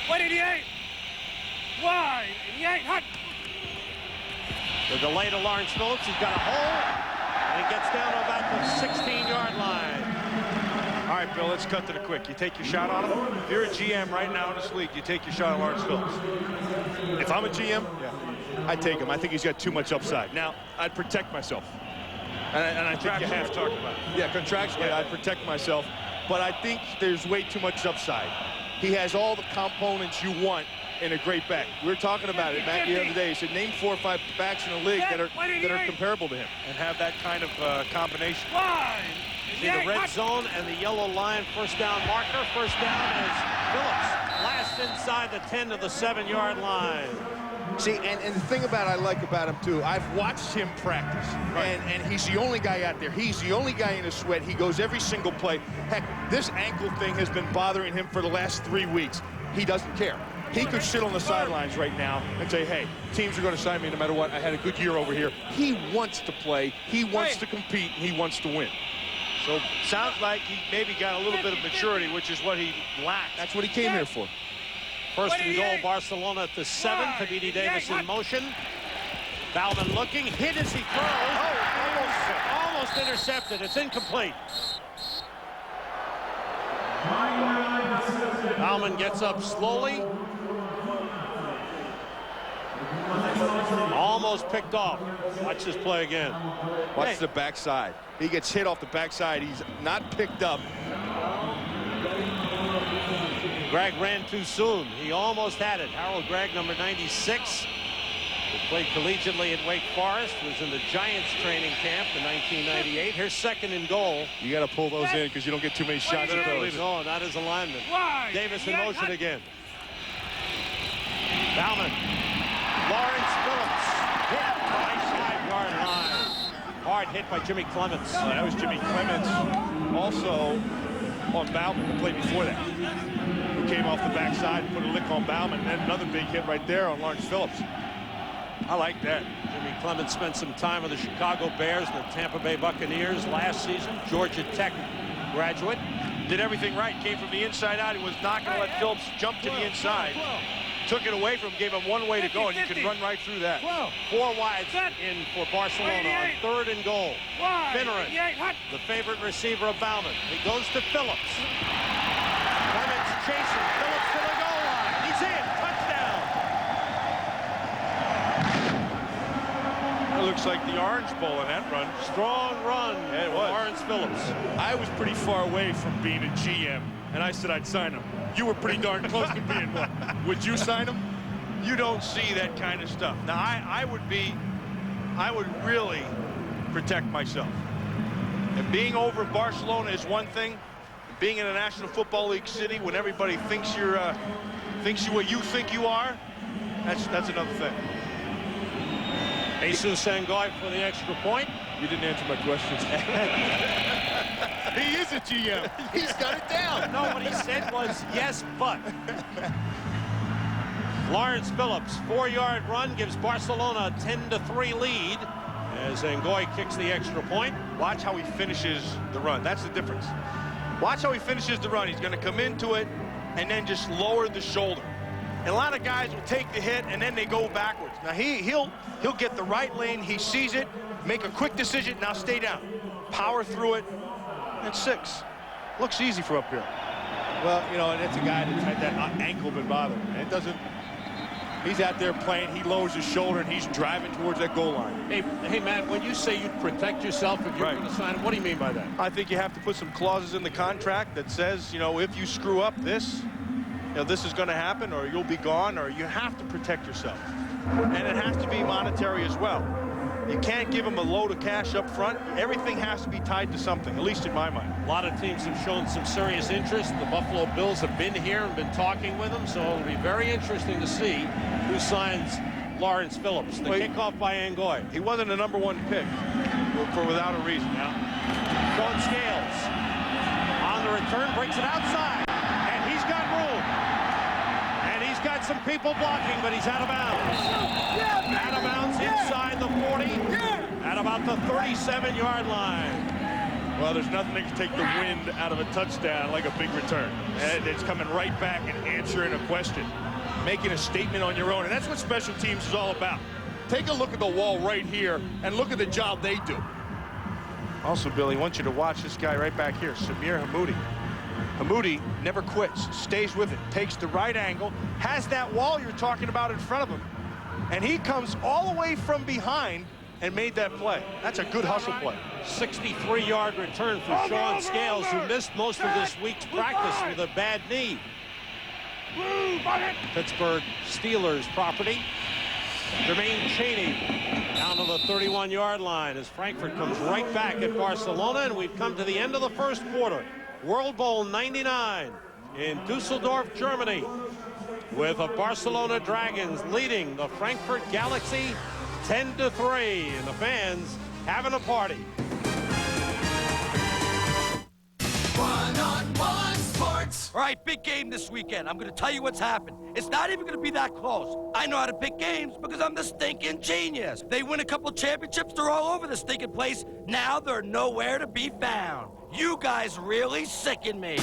188. Wide. 88. Hot. The delay to Lawrence Phillips. He's got a hole, and he gets down to about the 16-yard line. All right, Bill, let's cut to the quick. You take your shot on him. If you're a GM right now in this league, you take your shot on Lawrence Phillips. If I'm a GM, I'd take him. I think he's got too much upside. Now, I'd protect myself. And I think you have to talk about it. Yeah, contractually, I'd protect myself. But I think there's way too much upside. He has all the components you want in a great back. We were talking about it, Matt, the other day. He said, name 4 or 5 backs in the league that are comparable to him. And have that kind of combination. See the red zone and the yellow line, first down marker. First down is Phillips. Last inside the 10 to the 7-yard line. See, and the thing I like about him, too, I've watched him practice, and he's the only guy out there. He's the only guy in a sweat. He goes every single play. Heck, this ankle thing has been bothering him for the last 3 weeks. He doesn't care. He could sit on the sidelines right now and say, hey, teams are going to sign me no matter what. I had a good year over here. He wants to play. He wants to compete. And he wants to win. So sounds like he maybe got a little bit of maturity, which is what he lacked. That's what he came here for. First and goal, Barcelona at the 7. Tabiti Davis in motion. Bauman looking, hit as he throws. Almost intercepted. It's incomplete. Bauman gets up slowly. Almost picked off. Watch this play again. Watch the backside. He gets hit off the backside. He's not picked up. Gregg ran too soon. He almost had it. Harold Gregg, number 96. He played collegiately at Wake Forest. Was in the Giants training camp in 1998. Here's second and goal. You got to pull those in because you don't get too many shots at those. No, not his alignment. Davis in motion again. Bauman. Lawrence Phillips hit by 5-yard line. Hard hit by Jimmy Clements. That was Jimmy Clements also on Bauman, the play before that. Who came off the backside and put a lick on Bauman, and then another big hit right there on Lawrence Phillips. I like that. Jimmy Clements spent some time with the Chicago Bears and the Tampa Bay Buccaneers last season. Georgia Tech graduate. Did everything right. Came from the inside out. He was not going to let Phillips jump to the inside. Took it away from him, gave him one way to go, and you can run right through that. 4 wides in for Barcelona on 3rd and goal. Finneran, the favorite receiver of Bauman. He goes to Phillips. Clements chasing. Phillips to the goal line. He's in. Touchdown. That looks like the Orange Bowl in that run. Strong run. Yeah, it was. Lawrence Phillips. I was pretty far away from being a GM, and I said I'd sign him. You were pretty darn close to being one. Would you sign him? You don't see that kind of stuff. Now, I would really protect myself. And being over in Barcelona is one thing. Being in a National Football League city when everybody thinks you're what you think you are, that's another thing. Jesus Sangoy for the extra point. You didn't answer my question. He is a GM. He's got it down. No, what he said was, yes, but. Lawrence Phillips, 4-yard run, gives Barcelona a 10-3 lead as Sangoy kicks the extra point. Watch how he finishes the run. That's the difference. Watch how he finishes the run. He's going to come into it and then just lower the shoulder. And a lot of guys will take the hit and then they go backwards. Now he'll get the right lane. He sees it, make a quick decision. Now stay down, power through it, and 6. Looks easy for up here. Well, you know, and it's a guy that's had that ankle been bothering him. It doesn't. He's out there playing. He lowers his shoulder and he's driving towards that goal line. Hey, Matt, when you say you'd protect yourself if you're going to sign him, what do you mean by that? I think you have to put some clauses in the contract that says, you know, if you screw up this, you know, this is going to happen or you'll be gone, or you have to protect yourself. And it has to be monetary as well. You can't give them a load of cash up front. Everything has to be tied to something, at least in my mind. A lot of teams have shown some serious interest. The Buffalo Bills have been here and been talking with them, so it'll be very interesting to see who signs Lawrence Phillips. The kickoff by Angoy. He wasn't a #1 pick for without a reason. Yeah. Sean Scales on the return, breaks it outside, and he's got room. And he's got some people blocking, but he's out of bounds. Out of bounds inside the 40 at about the 37-yard line. Well, there's nothing that can take the wind out of a touchdown like a big return. And it's coming right back and answering a question, making a statement on your own. And that's what special teams is all about. Take a look at the wall right here and look at the job they do. Also, Billy, I want you to watch this guy right back here, Samir Hammoudi. Hammoudi never quits, stays with it, takes the right angle, has that wall you're talking about in front of him, and he comes all the way from behind and made that play. That's a good hustle play. 63-yard return for Sean Scales, who missed most of this week's practice with a bad knee. Pittsburgh Steelers property. Jermaine Chaney down to the 31-yard line as Frankfurt comes right back at Barcelona, and we've come to the end of the first quarter. World Bowl 99 in Dusseldorf, Germany, with the Barcelona Dragons leading the Frankfurt Galaxy 10-3, and the fans having a party. One-on-one sports. All right, big game this weekend. I'm going to tell you what's happened. It's not even going to be that close. I know how to pick games because I'm the stinking genius. They win a couple championships, they're all over the stinking place. Now they're nowhere to be found. You guys really sicken me.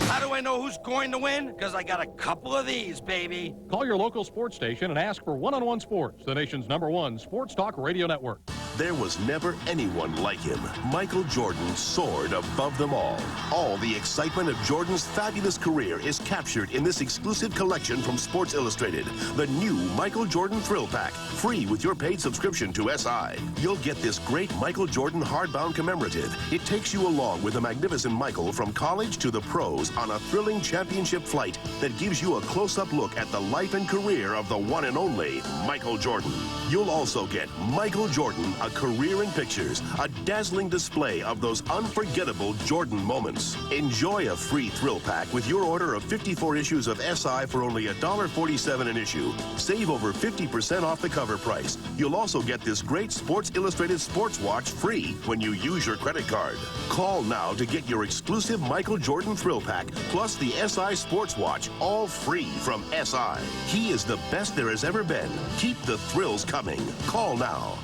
How do I know who's going to win? Because I got a couple of these, baby. Call your local sports station and ask for One-on-One Sports, the nation's #1 sports talk radio network. There was never anyone like him. Michael Jordan soared above them all. All the excitement of Jordan's fabulous career is captured in this exclusive collection from Sports Illustrated. The new Michael Jordan Thrill Pack, free with your paid subscription to SI. You'll get this great Michael Jordan hardbound commemorative. It takes you along with the magnificent Michael from college to the pros on a thrilling championship flight that gives you a close-up look at the life and career of the one and only Michael Jordan. You'll also get Michael Jordan, A Career in Pictures, a dazzling display of those unforgettable Jordan moments. Enjoy a free thrill pack with your order of 54 issues of SI for only $1.47 an issue. Save over 50% off the cover price. You'll also get this great Sports Illustrated sports watch free when you use your credit card. Call now to get your exclusive Michael Jordan Thrill Pack, plus the SI Sports Watch, all free from SI. He is the best there has ever been. Keep the thrills coming. Call now.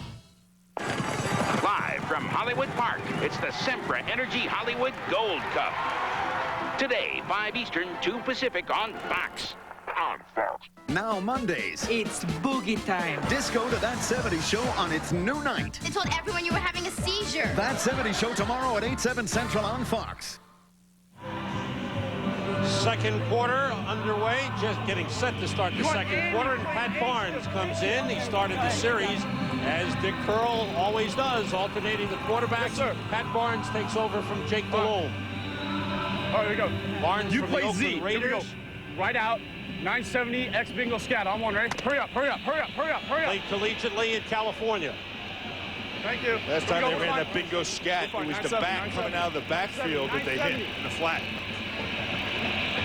Live from Hollywood Park, it's the Sempra Energy Hollywood Gold Cup. Today, 5 Eastern, 2 Pacific on Fox. On Fox. Now Mondays. It's boogie time. Disco to That 70s Show on its new night. They told everyone you were having a seizure. That 70s Show tomorrow at 8/7 Central on Fox. Second quarter underway, just getting set to start the second quarter, and Pat Barnes comes in. He started the series, as Dick Curl always does, alternating the quarterbacks. Yes, Pat Barnes takes over from Jake Delhomme. All right, here we go. Barnes you from play the Z. Oakland Raiders. Here we go. Right out. 970 X bingo scat. I'm on, ready? Hurry up, hurry up, hurry up, hurry up, hurry up. Played collegiately in California. Thank you. Last time they ran that bingo scat, it was the back coming out of the backfield that they hit in the flat.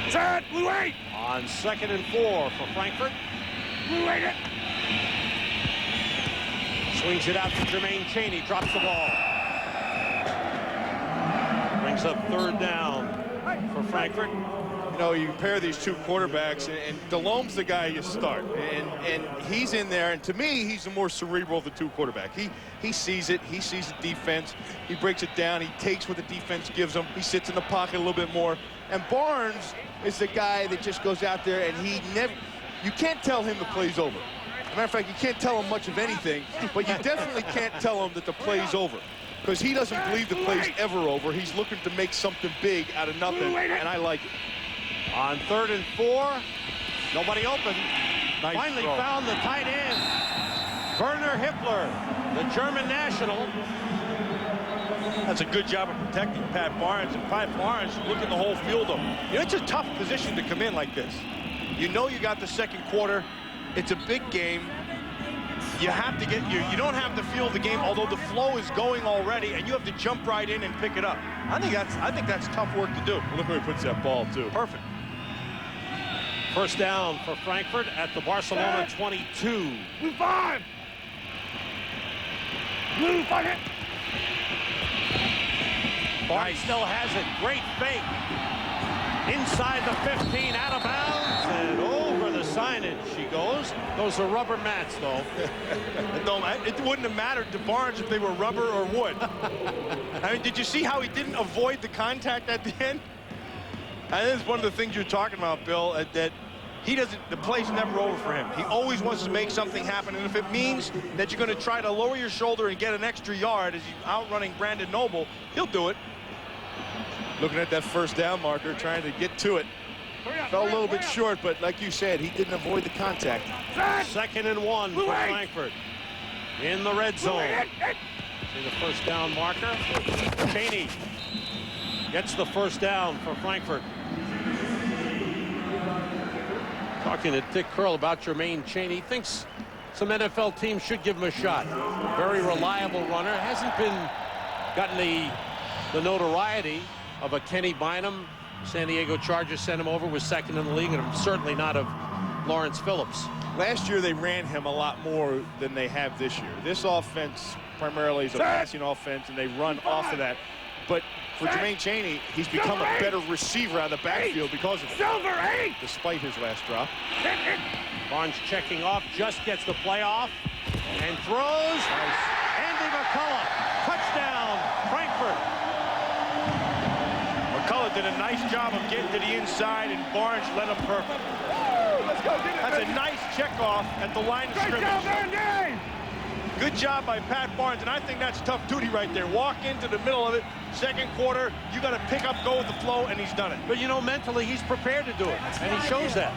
Set, Blue 8. On 2nd and 4 for Frankfurt. Blue 8 it. Swings it out to Jermaine Chaney, drops the ball. Brings up 3rd down for Frankfurt. You know, you compare these two quarterbacks, and Delhomme's the guy you start, and he's in there, and to me, he's the more cerebral of the two quarterbacks. He sees it, he sees the defense, he breaks it down, he takes what the defense gives him, he sits in the pocket a little bit more, and Barnes is the guy that just goes out there, and you can't tell him the play's over. As a matter of fact, you can't tell him much of anything, but you definitely can't tell him that the play's over, because he doesn't believe the play's ever over. He's looking to make something big out of nothing, and I like it. On 3rd and 4, nobody open. Nice Finally throw. found the tight end, Werner Hippler, the German national. That's a good job of protecting Pat Barnes. And Pat Barnes looking the whole field up. You know, it's a tough position to come in like this. You know you got the second quarter. It's a big game. You have to get you don't have the feel of the game, although the flow is going already, and you have to jump right in and pick it up. I think that's tough work to do. Look where he puts that ball too. Perfect. First down for Frankfurt at the Barcelona 22. Blue 5. Blue 5 hit. Barnes still has it. Great fake. Inside the 15, out of bounds, and over the signage she goes. Those are rubber mats, though. No, it wouldn't have mattered to Barnes if they were rubber or wood. I mean, did you see how he didn't avoid the contact at the end? I think it's one of the things you're talking about, Bill, that he doesn't, the play's never over for him. He always wants to make something happen, and if it means that you're going to try to lower your shoulder and get an extra yard as you're outrunning Brandon Noble, he'll do it. Looking at that first down marker, trying to get to it. Fell a little bit short, but like you said, he didn't avoid the contact. 2nd and 1 for Frankfurt. In the red zone. See the first down marker. Cheney gets the first down for Frankfurt. Talking to Dick Curl about Jermaine Cheney. Thinks some NFL teams should give him a shot. Very reliable runner. Hasn't gotten the notoriety of a Kenny Bynum. San Diego Chargers sent him over, was 2nd in the league, and certainly not of Lawrence Phillips. Last year they ran him a lot more than they have this year. This offense primarily is a passing offense, and they run off of that. But for Jermaine Cheney, he's become a better receiver out of the backfield because of it, despite his last drop. Barnes checking off, just gets the play off, and throws. Andy McCullough, touchdown, Frankfurt. McCullough did a nice job of getting to the inside, and Barnes led him perfect. That's a nice checkoff at the line of scrimmage. Good job by Pat Barnes, and I think that's tough duty right there. Walk into the middle of it, second quarter, you got to pick up, go with the flow, and he's done it. But you know, mentally, he's prepared to do it, and he shows that.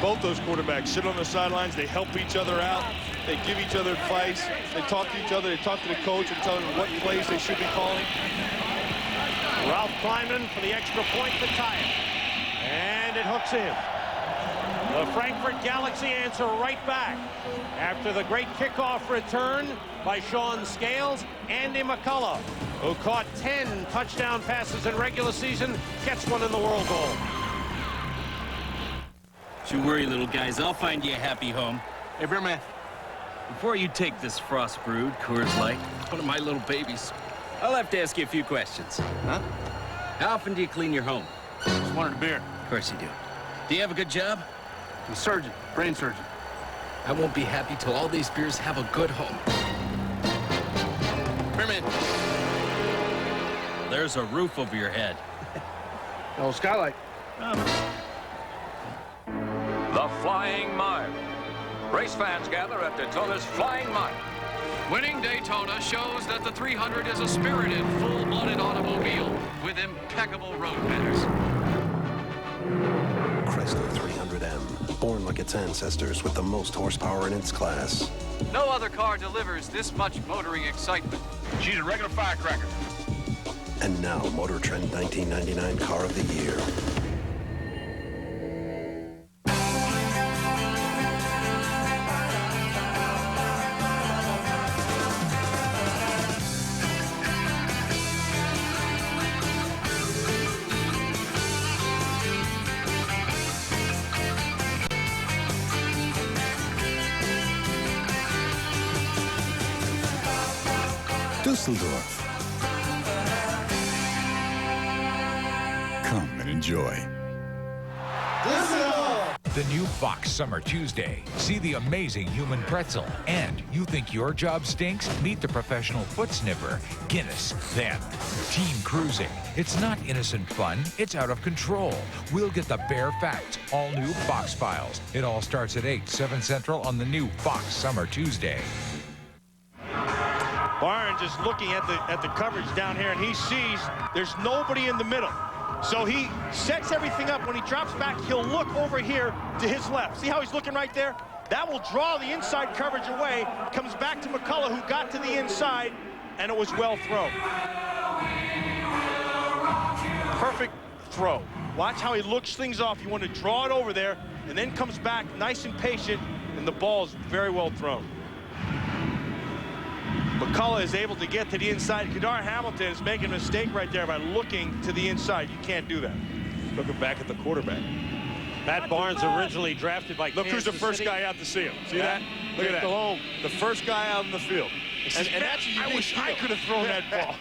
Both those quarterbacks sit on the sidelines, they help each other out, they give each other advice, they talk to each other, they talk to the coach and tell them what plays they should be calling. Ralph Kleinman for the extra point to tie it. And it hooks in. The Frankfurt Galaxy answer right back. After the great kickoff return by Sean Scales, Andy McCullough, who caught 10 touchdown passes in regular season, gets one in the World Bowl. Don't you worry, little guys. I'll find you a happy home. Hey, Bearman, before you take this Frost Brewed Coors Light, one of my little babies, I'll have to ask you a few questions. Huh? How often do you clean your home? Just wanted a beer. Of course you do. Do you have a good job? I'm a surgeon, brain surgeon. I won't be happy till all these beers have a good home. Bearman, there's a roof over your head. Oh, skylight. The Flying Mile. Race fans gather at Daytona's Flying Mile. Winning Daytona shows that the 300 is a spirited, full-blooded automobile with impeccable road manners. Chrysler 300M, born like its ancestors with the most horsepower in its class. No other car delivers this much motoring excitement. She's a regular firecracker. And now, Motor Trend 1999 Car of the Year. Dusseldorf. Come and enjoy. The new Fox Summer Tuesday. See the amazing human pretzel. And you think your job stinks? Meet the professional foot sniffer, Guinness. Then, Team Cruising. It's not innocent fun, it's out of control. We'll get the bare facts. All new Fox Files. It all starts at 8, 7 Central on the new Fox Summer Tuesday. Barnes is looking at the coverage down here, and he sees there's nobody in the middle. So he sets everything up. When he drops back, he'll look over here to his left. See how he's looking right there? That will draw the inside coverage away. Comes back to McCullough, who got to the inside, and it was well thrown. Perfect throw. Watch how he looks things off. You want to draw it over there, and then comes back nice and patient, and the ball is very well thrown. McCullough is able to get to the inside. Kadar Hamilton is making a mistake right there by looking to the inside. You can't do that. Looking back at the quarterback. Matt Barnes originally drafted by Look who's the first guy out to see him. See that? Look at that. Home. The first guy out on the field. And that's a unique I wish I could have thrown that ball.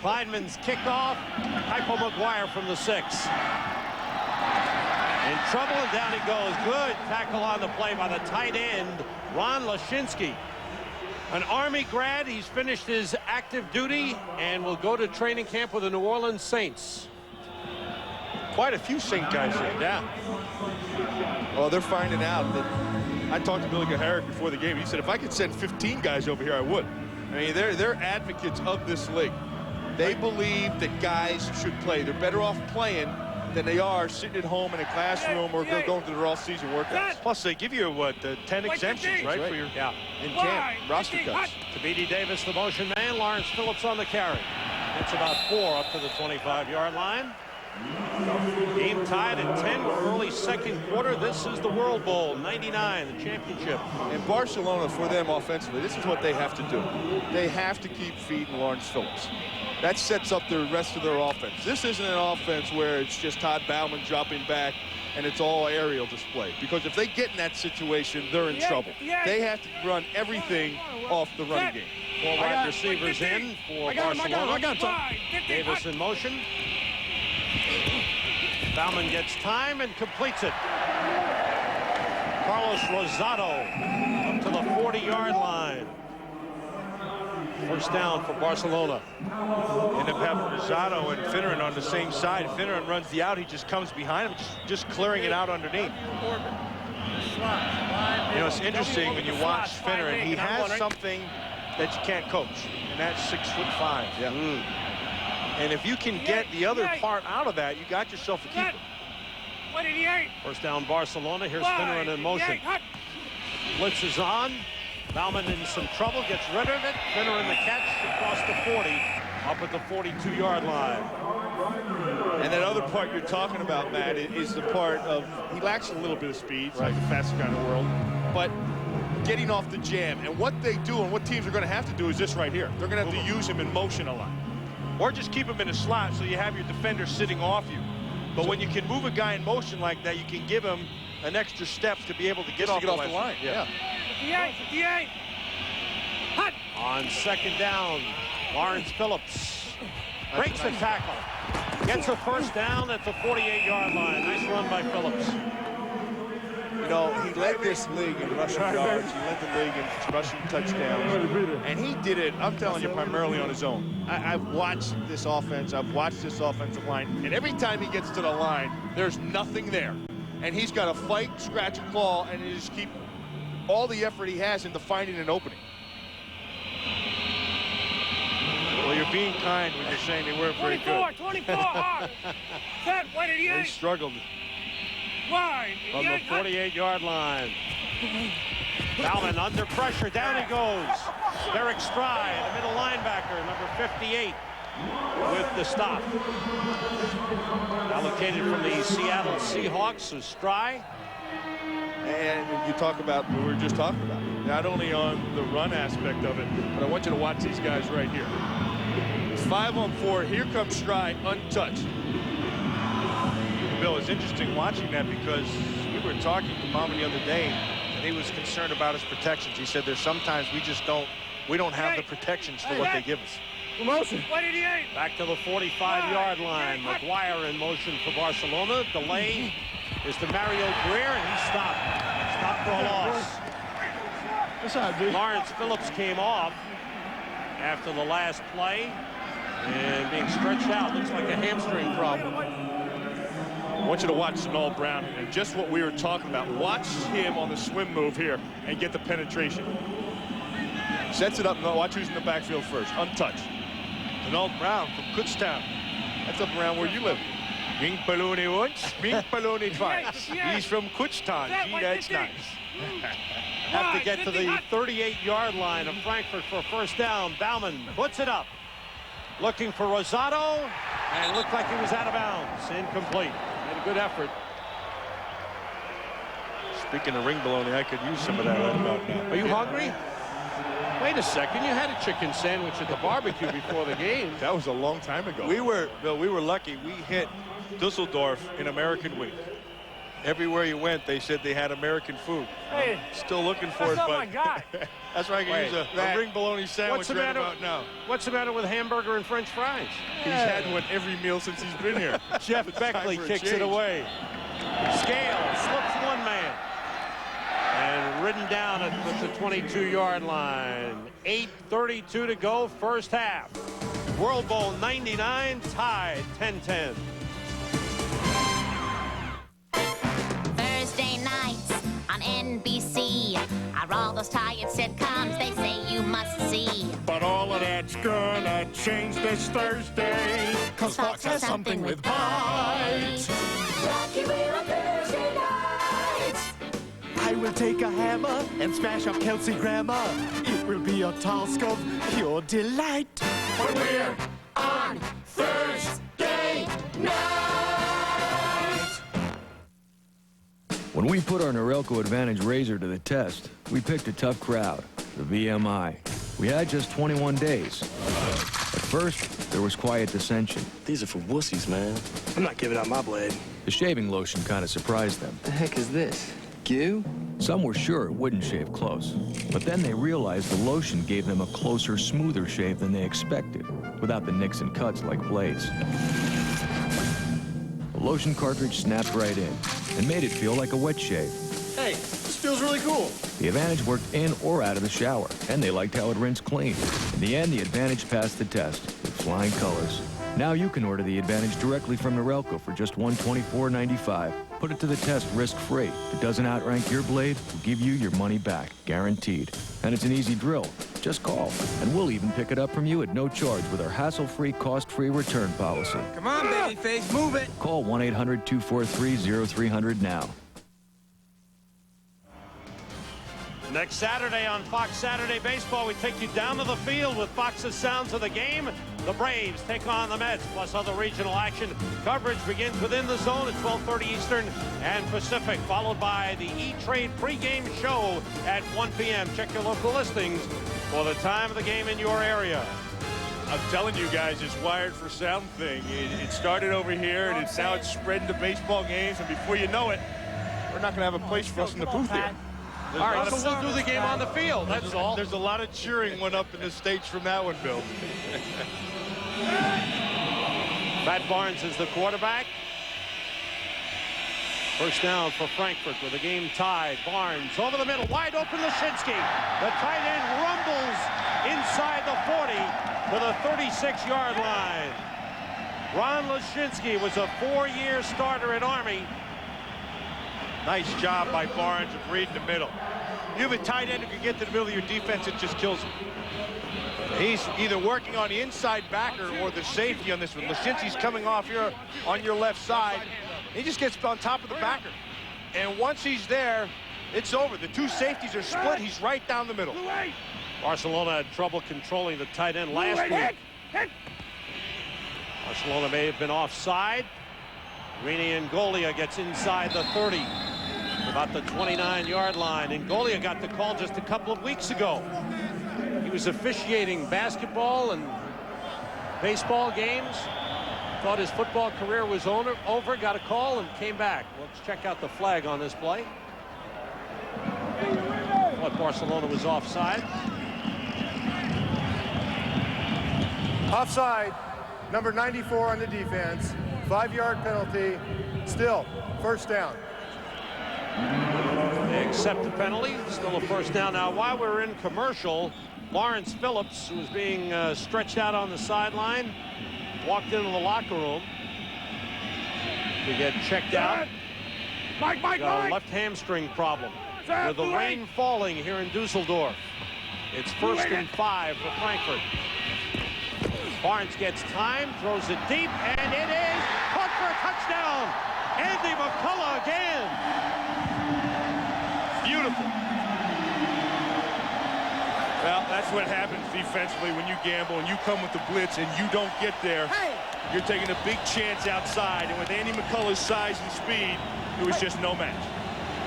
Kleinman's kickoff. Hypo McGuire from the 6. In trouble, and down he goes. Good tackle on the play by the tight end, Ron Lashinsky. An Army grad. He's finished his active duty and will go to training camp with the New Orleans Saints. Quite a few Saint guys here. Yeah. Well, they're finding out that I talked to Billy Gaharick before the game. He said, if I could send 15 guys over here, I would. I mean, they're advocates of this league. They believe that guys should play. They're better off playing than they are sitting at home in a classroom or going to their all-season workouts. Plus, they give you, what, 10 exemptions, right? For your, in camp, roster cuts. Tabidi Davis, the motion man. Lawrence Phillips on the carry. It's about 4 up to the 25-yard line. Game tied at 10 with early second quarter. This is the World Bowl, 99, the championship. And Barcelona, for them offensively, this is what they have to do. They have to keep feeding Lawrence Phillips. That sets up the rest of their offense. This isn't an offense where it's just Todd Bauman dropping back and it's all aerial display. Because if they get in that situation, they're in trouble. They have to run everything off the running game. 4 wide receivers in for Barcelona. Davis in motion. Bauman gets time and completes it. Carlos Rosado up to the 40-yard line. First down for Barcelona. End up having Rosado and Finneran on the same side. Finneran runs the out. He just comes behind him, just clearing it out underneath. You know, it's interesting when you watch Finneran. He has something that you can't coach, and that's 6'5". Yeah. And if you can get the other part out of that, you got yourself a keeper. First down Barcelona. Here's Finneran in motion. Blitz is on. Bauman in some trouble, gets rid of it. Finneran the catch across the 40, up at the 42-yard line. And that other part you're talking about, Matt, is the part of he lacks a little bit of speed. It's like the fastest guy in the world. But getting off the jam. And what they do and what teams are going to have to do is this right here. They're going to have to use him in motion a lot. Or just keep him in a slot so you have your defender sitting off you. But when you can move a guy in motion like that, you can give him an extra step to be able to get off the line. Yeah. On second down, Lawrence Phillips breaks the tackle. Gets a first down at the 48-yard line. Nice run by Phillips. You know, he led this league in rushing yards. He led the league in rushing touchdowns. And he did it, I'm telling you, primarily on his own. I've watched this offense. I've watched this offensive line. And every time he gets to the line, there's nothing there. And he's got to fight, scratch, and claw, and just keep all the effort he has into finding an opening. Well, you're being kind when you're saying they weren't very good. 24, hard. Set, what did he They struggled. Wide. From the 48-yard line. Bauman under pressure. Down he goes. Derek Stride, a middle linebacker, number 58, with the stop. Allocated from the Seattle Seahawks is Stride. And you talk about what we were just talking about. Not only on the run aspect of it, but I want you to watch these guys right here. It's 5-on-4. Here comes Stride, untouched. Bill, it's interesting watching that because we were talking to Bauman the other day, and he was concerned about his protections. He said there's sometimes we don't have the protections for what they give us. Promotion. Back to the 45-yard line. McGuire in motion for Barcelona. Delay is to Mario Greer, and he stopped. Stopped for a loss. Lawrence Phillips came off after the last play and being stretched out. Looks like a hamstring problem. I want you to watch Sanal Brown and just what we were talking about. Watch him on the swim move here and get the penetration. Sets it up. No, watch who's in the backfield first. Untouched. Sanal Brown from Kutztown. That's up around where you live. Mink baloney once, mink baloney twice. He's from Kutztown. Gee, that's nice. have to get to the 38-yard line of Frankfurt for a first down. Bauman puts it up. Looking for Rosado, and it looked like he was out of bounds. Incomplete. Made a good effort. Speaking of ring bologna, I could use some of that right about now. Are you hungry? Wait a second, you had a chicken sandwich at the barbecue before the game. That was a long time ago. Bill, we were lucky. We hit Dusseldorf in American Week. Everywhere you went, they said they had American food. Hey, still looking for that's it, not but my guy. that's why I can use a ring bologna sandwich right about now. What's the matter with hamburger and French fries? He's had one every meal since he's been here. Jeff Beckley kicks it away. Scale slips one man. And ridden down at the 22-yard line. 8:32 to go, first half. World Bowl 99 tied 10-10. Thursday nights on NBC are all those tired sitcoms they say you must see. But all of that's gonna change this Thursday. 'Cause Fox has something with bite. Rocky Wheel on Thursday nights. I will take a hammer and smash up Kelsey Grammer. It will be a task of pure delight. But we're on Thursday night. When we put our Norelco Advantage Razor to the test, we picked a tough crowd, the VMI. We had just 21 days. At first, there was quiet dissension. These are for wussies, man. I'm not giving out my blade. The shaving lotion kind of surprised them. The heck is this? Goo? Some were sure it wouldn't shave close, but then they realized the lotion gave them a closer, smoother shave than they expected, without the nicks and cuts like blades. The lotion cartridge snapped right in and made it feel like a wet shave. Hey, this feels really cool. The Advantage worked in or out of the shower, and they liked how it rinsed clean. In the end, the Advantage passed the test with flying colors. Now you can order the Advantage directly from Norelco for just $124.95. Put it to the test risk-free. If it doesn't outrank your blade, we'll give you your money back, guaranteed. And it's an easy drill. Just call, and we'll even pick it up from you at no charge with our hassle-free, cost-free return policy. Come on, babyface, move it. Call 1-800-243-0300 now. Next Saturday on Fox Saturday Baseball, we take you down to the field with Fox's Sounds of the Game. The Braves take on the Mets, plus other regional action. Coverage begins within the zone at 12:30 Eastern and Pacific, followed by the E-Trade pregame show at 1 p.m. Check your local listings for the time of the game in your area. I'm telling you guys, this Wired for Sound thing, it started over here, and now it's spreading to baseball games, and before you know it, we're not going to have a place for us in the booth here. All right, so we'll do the game on the field, that's all. There's a lot of cheering went up in the States from that one, Bill. Matt Barnes is the quarterback. First down for Frankfurt with the game tied. Barnes over the middle, wide open Lashinsky. The tight end rumbles inside the 40 to the 36-yard line. Ron Lashinsky was a 4-year starter at Army. Nice job by Barnes of reading the middle. You have a tight end who can get to the middle of your defense, it just kills him. He's either working on the inside backer or the safety on this one. Lashinsky's coming off here on your left side. He just gets on top of the backer. And once he's there, it's over. The two safeties are split. He's right down the middle. Barcelona had trouble controlling the tight end last week. Barcelona may have been offside. Rini Ngolia gets inside the 30, about the 29-yard line. Ngolia got the call just a couple of weeks ago. He was officiating basketball and baseball games. Thought his football career was over, got a call, and came back. Let's check out the flag on this play. Thought Barcelona was offside. Offside, number 94 on the defense. 5-yard penalty. Still, first down. They accept the penalty. Still a first down. Now, while we're in commercial, Lawrence Phillips, who was being stretched out on the sideline, walked into the locker room to get checked out. Got a left hamstring problem with the rain falling here in Dusseldorf. It's 1st and 5 for Frankfurt. Barnes gets time, throws it deep, and it is caught for a touchdown. Andy McCullough again. Beautiful. Well, that's what happens defensively when you gamble and you come with the blitz and you don't get there. You're taking a big chance outside, and with Andy McCullough's size and speed, it was just no match.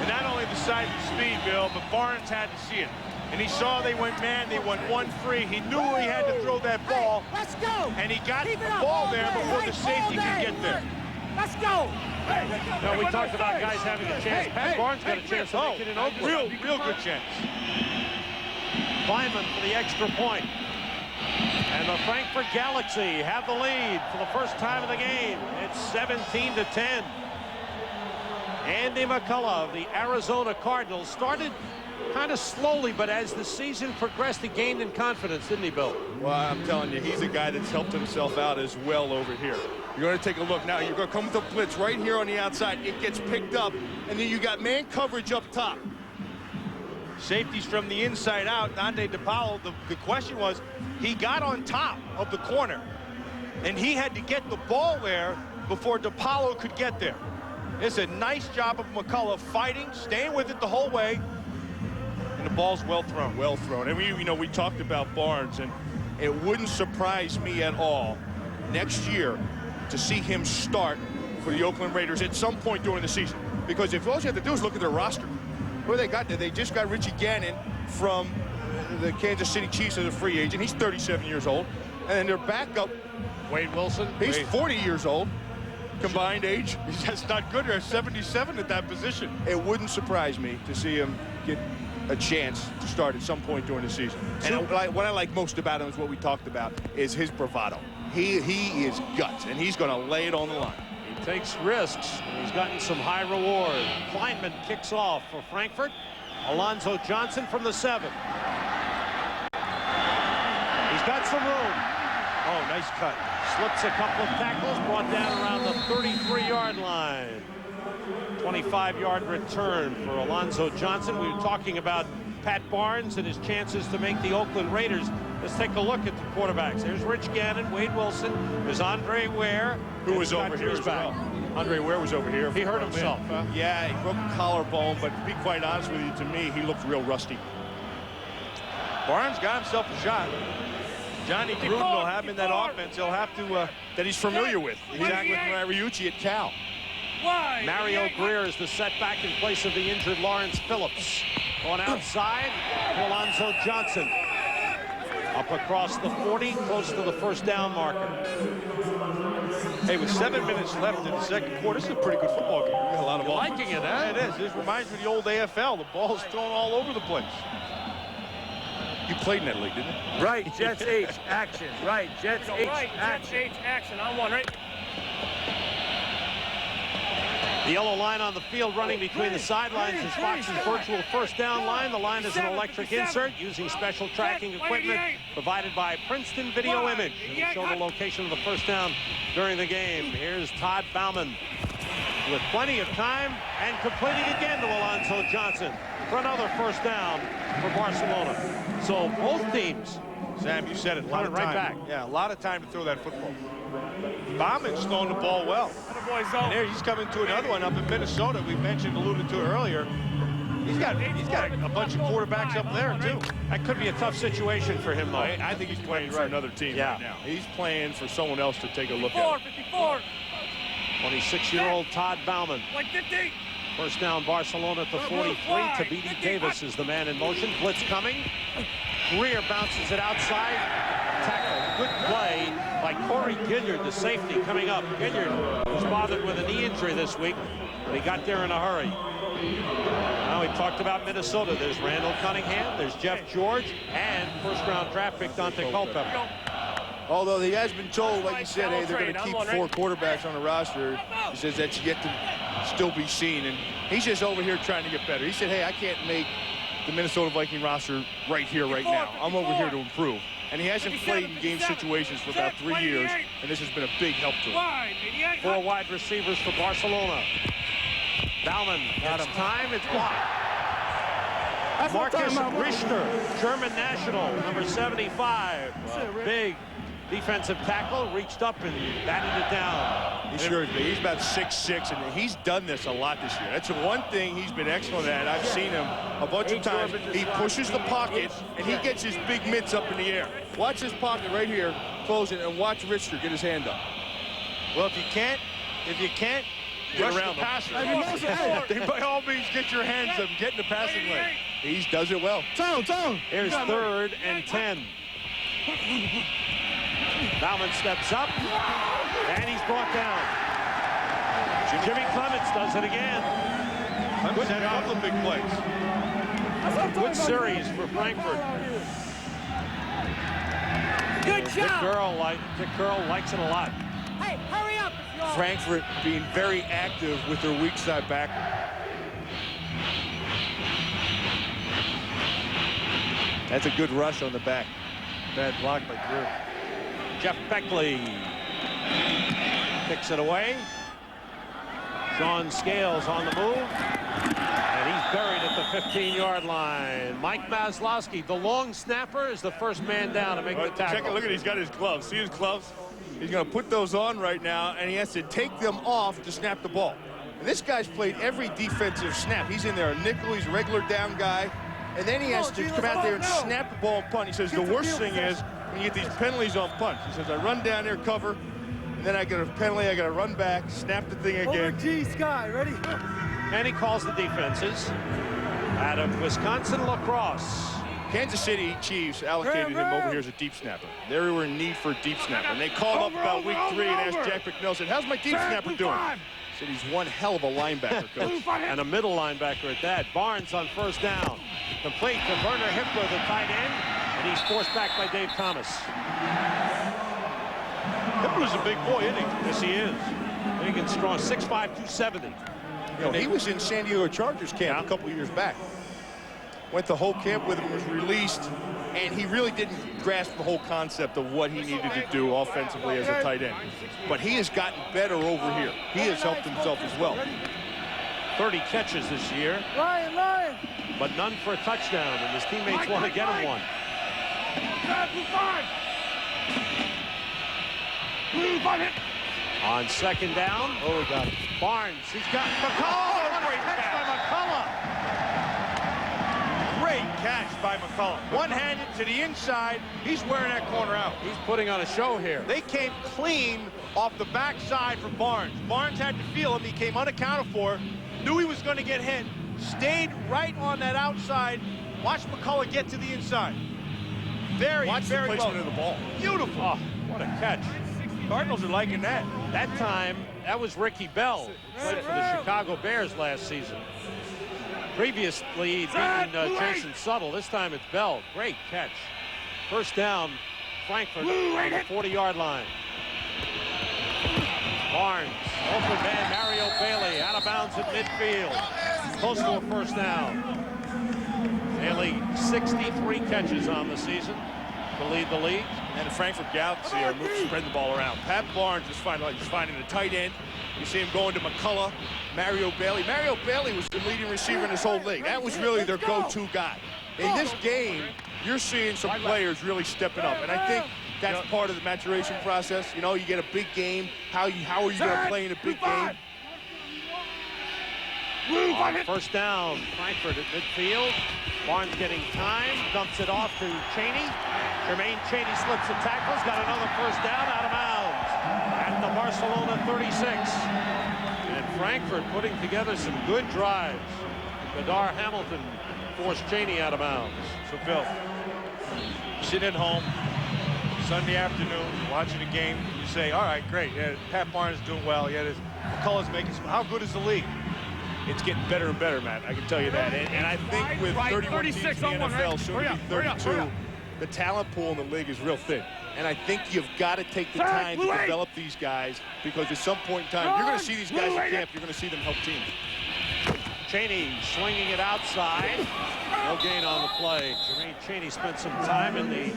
And not only the size and speed, Bill, but Barnes had to see it. And he saw they went man, they went 1-3. He knew he had to throw that ball. Let's go. And he got the ball there before the safety could get there. Let's go. Now, we talked about guys having a chance. Pat Barnes got a chance to make it in Oakland. Real good chance. Kleinman for the extra point. And the Frankfurt Galaxy have the lead for the first time in the game. It's 17-10. Andy McCullough of the Arizona Cardinals started kind of slowly, but as the season progressed, he gained in confidence, didn't he, Bill? Well, I'm telling you, he's a guy that's helped himself out as well over here. You're going to take a look now. You're going to come with the blitz right here on the outside. It gets picked up, and then you got man coverage up top. Safeties from the inside out. Dante DePaulo, the question was, he got on top of the corner, and he had to get the ball there before DePaulo could get there. It's a nice job of McCullough fighting, staying with it the whole way, and the ball's well thrown. Well thrown. And we talked about Barnes, and it wouldn't surprise me at all next year to see him start for the Oakland Raiders at some point during the season. Because if all you have to do is look at their roster, what they got there, they just got Richie Gannon from the Kansas City Chiefs as a free agent. He's 37 years old. And then their backup, Wade Wilson. He's 40 years old. Combined age. He's just not good. They're 77 at that position. It wouldn't surprise me to see him get a chance to start at some point during the season. And what I like most about him is what we talked about, is his bravado. He is guts, and he's going to lay it on the line. He takes risks, and he's gotten some high reward. Kleinman kicks off for Frankfurt. Alonzo Johnson from the 7. He's got some room. Oh, nice cut. Slips a couple of tackles, brought down around the 33-yard line. 25-yard return for Alonzo Johnson. We were talking about Pat Barnes and his chances to make the Oakland Raiders. Let's take a look at the quarterbacks. There's Rich Gannon, Wade Wilson. There's Andre Ware, who was over here as well. Andre Ware was over here. He hurt himself. Yeah, he broke a collarbone, but to be quite honest with you, to me, he looked real rusty. Barnes got himself a shot. Johnny Gruden will have him in that offense. He'll have to that he's familiar with. He's back with Mariucci at Cal. Mario Greer is the setback in place of the injured Lawrence Phillips. On outside, Alonzo Johnson. Up across the 40, close to the first down marker. Hey, with 7 minutes left in the second quarter, this is a pretty good football game. A lot of You're liking it, huh? Yeah, it is. This reminds me of the old AFL. The ball's thrown all over the place. You played in that league, didn't you? Right, Jets H, action. Right, Jets H, action. Jets H, action. On one, right? The yellow line on the field running between the sidelines is Fox's virtual first down line. The line is an electric insert using special tracking equipment provided by Princeton Video Image. It'll show the location of the first down during the game. Here's Todd Bauman with plenty of time and completing again to Alonzo Johnson for another first down for Barcelona. So both teams, Sam, you said it. A lot of right time. back. Yeah, a lot of time to throw that football. Bauman's throwing the ball well. And there he's coming to another one up in Minnesota. We alluded to it earlier. He's got a bunch of quarterbacks up there too. That could be a tough situation for him, though. I think he's playing for another team right now. He's playing for someone else to take a look at. 54. 26-year-old Todd Bauman. 150. First down, Barcelona at the 43. Tabiti Davis is the man in motion. Blitz coming. Greer bounces it outside. Tackle. Good play by Corey Gilliard, the safety, coming up. Gilliard was bothered with a knee injury this week, but he got there in a hurry. Now we talked about Minnesota. There's Randall Cunningham. There's Jeff George. And first-round draft pick Dante Culpepper. Although he has been told, like you said, hey, they're going to keep 4 quarterbacks on the roster. He says that's yet to still be seen. And he's just over here trying to get better. He said, hey, I can't make the Minnesota Viking roster right here, right now. I'm over here to improve. And he hasn't played in game situations for about 3 years, and this has been a big help to him. 4 wide receivers for Barcelona. Bauman got him time. It's blocked. Marcus Richter, German national, number 75. Big Defensive tackle reached up and batted it down. He sure is. He's about 6'6", and he's done this a lot this year. That's the one thing he's been excellent at. I've seen him a bunch of times. He pushes the pocket, and he gets his big mitts up in the air. Watch this pocket right here, closing, and watch Richter get his hand up. Well, if you can't Get rush around the him. passer, then by all means get your hands up, get in the passing lane. He does it well. Here's 3rd and 10. Bauman steps up, and he's brought down. Jimmy Clements does it again. Clements had a couple of big plays. Good series for Frankfurt. Good job. Dick Curl likes it a lot. Hey, hurry up. Frankfurt being very active with their weak side back. That's a good rush on the back. Bad block by Drew. Jeff Beckley kicks it away. Sean Scales on the move. And he's buried at the 15-yard line. Mike Maslowski, the long snapper, is the first man down to make the tackle. Check it. Look at, he's got his gloves. See his gloves? He's going to put those on right now, and he has to take them off to snap the ball. And this guy's played every defensive snap. He's in there a nickel. He's a regular down guy. And then he has to come out there and snap the ball and punt. He says the worst thing is when you get these penalties on punts. He says I run down there, cover, and then I get a penalty. I got to run back, snap the thing again. G, Sky, ready? And he calls the defenses out of Wisconsin lacrosse. Kansas City Chiefs allocated him over here as a deep snapper. They were in need for a deep snapper. And they called up about week 3 and asked Jack McNeil, said, how's my deep snapper doing? Said he's one hell of a linebacker, coach. And a middle linebacker at that. Barnes on first down. Complete to Werner Hippler, the tight end. And he's forced back by Dave Thomas. Hippler's a big boy, isn't he? Yes, he is. Big and strong. 6'5", 270. You know, he was in San Diego Chargers camp a couple years back. Went the whole camp with him, was released, and he really didn't grasp the whole concept of what he needed to do offensively as a tight end. But he has gotten better over here. He has helped himself as well. 30 catches this year, Lion. but none for a touchdown, and his teammates want to get him one. On second down, got Barnes. He's got McCullough. What a great catch by McCullough. Great catch by McCullough. One-handed to the inside. He's wearing that corner out. He's putting on a show here. They came clean off the backside for Barnes. Barnes had to feel him. He came unaccounted for. Knew he was going to get hit. Stayed right on that outside. Watch McCullough get to the inside. Very well. Watch the placement of the ball. Beautiful. Oh, what a catch. Cardinals are liking that. That time, that was Ricky Bell. Played for the Chicago Bears last season. Previously, he'd beaten Jason Suttle. This time it's Bell. Great catch. First down, Frankfurt on the 40-yard line. Barnes, open man, Mario Bailey, out of bounds at midfield. Close to a first down. Bailey, 63 catches on the season to lead the league. And the Frankfurt Galaxy are spreading the ball around. Pat Barnes is finding a tight end. You see him going to McCullough, Mario Bailey. Mario Bailey was the leading receiver in this whole league. That was really their go-to guy. In this game, you're seeing some players really stepping up. And I think that's part of the maturation process. You know, you get a big game. How are you going to play in a big game? On first down, Frankfurt at midfield. Barnes getting time, dumps it off to Chaney. Jermaine Chaney slips the tackles, got another first down, out of bounds at the Barcelona 36. And Frankfurt putting together some good drives. Badar Hamilton forced Chaney out of bounds. So, Bill, sitting at home, Sunday afternoon, watching a game, you say, all right, great. Yeah, Pat Barnes is doing well. Yeah, McCullough's making some. How good is the league? It's getting better and better, Matt. I can tell you that. And I think with 31 teams in the NFL, soon to be 32, the talent pool in the league is real thin. And I think you've got to take the time to develop these guys, because at some point in time, you're going to see these guys in camp. You're going to see them help teams. Chaney swinging it outside. No gain on the play. Jermaine Chaney spent some time in the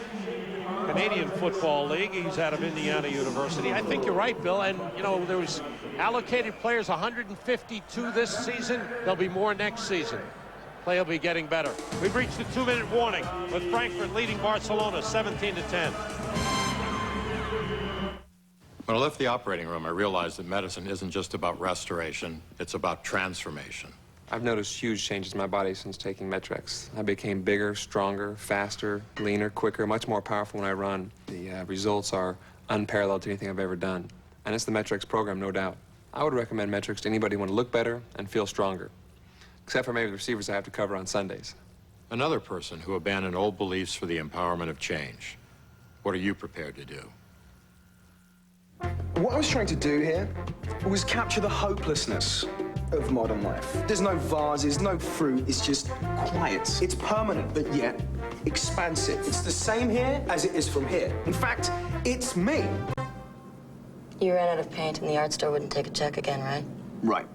Canadian Football League. He's out of Indiana University. I think you're right, Bill. And, you know, there was allocated players 152 this season. There'll be more next season. Play will be getting better. We've reached the 2-minute warning with Frankfurt leading Barcelona 17-10. When I left the operating room, I realized that medicine isn't just about restoration, it's about transformation. I've noticed huge changes in my body since taking Metrex. I became bigger, stronger, faster, leaner, quicker, much more powerful when I run. The results are unparalleled to anything I've ever done. And it's the Metrex program, no doubt. I would recommend Metrex to anybody who want to look better and feel stronger. Except for maybe the receivers I have to cover on Sundays. Another person who abandoned old beliefs for the empowerment of change. What are you prepared to do? What I was trying to do here was capture the hopelessness of modern life. There's no vases, no fruit, it's just quiet. It's permanent, but yet expansive. It's the same here as it is from here. In fact, it's me. You ran out of paint and the art store wouldn't take a check again, right? Right.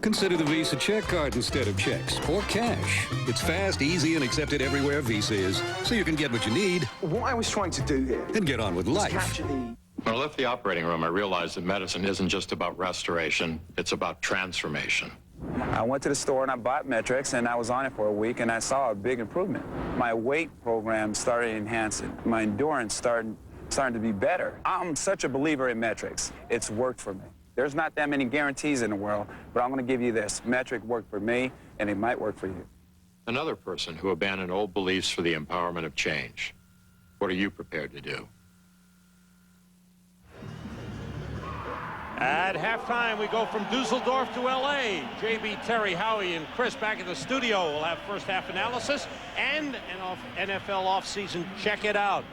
Consider the Visa check card instead of checks or cash. It's fast, easy, and accepted everywhere Visa is, so you can get what you need. What I was trying to do here and get on with life. Capture the... When I left the operating room, I realized that medicine isn't just about restoration, it's about transformation. I went to the store and I bought Metrex, and I was on it for a week, and I saw a big improvement. My weight program started enhancing. My endurance starting to be better. I'm such a believer in Metrex. It's worked for me. There's not that many guarantees in the world, but I'm going to give you this. Metrex worked for me, and it might work for you. Another person who abandoned old beliefs for the empowerment of change. What are you prepared to do? At halftime, we go from Dusseldorf to L.A. JB, Terry, Howie, and Chris back in the studio. We'll have first half analysis and an NFL offseason. Check it out.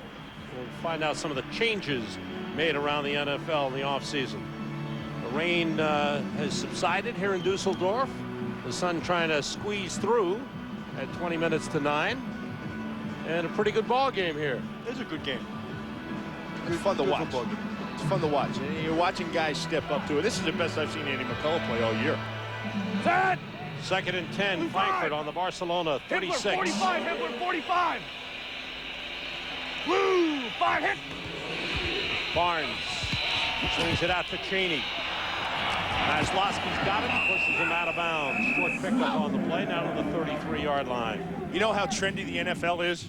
We'll find out some of the changes made around the NFL in the offseason. The rain has subsided here in Dusseldorf. The sun trying to squeeze through at 20 minutes to 9. And a pretty good ball game here. It's a good game. It's fun to watch. It's fun to watch. And you're watching guys step up to it. This is the best I've seen Andy McCullough play all year. Set! Second and 10, Frankfurt on the Barcelona 36. Hitler 45, Hitler 45. Woo! 5 hit. Barnes swings it out to Cheney. Maslowski's got it, pushes him out of bounds. Short pickup on the play, now to the 33-yard line. You know how trendy the NFL is?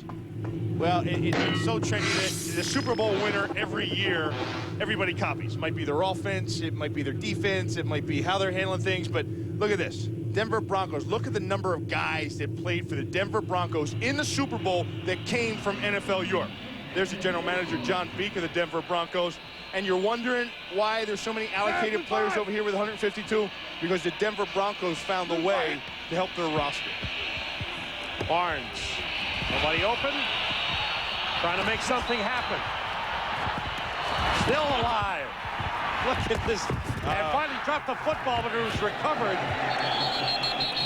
Well, it's so trendy that the Super Bowl winner every year, everybody copies. It might be their offense, it might be their defense, it might be how they're handling things, but look at this. Denver Broncos, look at the number of guys that played for the Denver Broncos in the Super Bowl that came from NFL Europe. There's the general manager, John Beek of the Denver Broncos. And you're wondering why there's so many allocated players over here with 152? Because the Denver Broncos found a way to help their roster. Barnes, nobody open. Trying to make something happen. Still alive. Look at this. And finally dropped the football, but it was recovered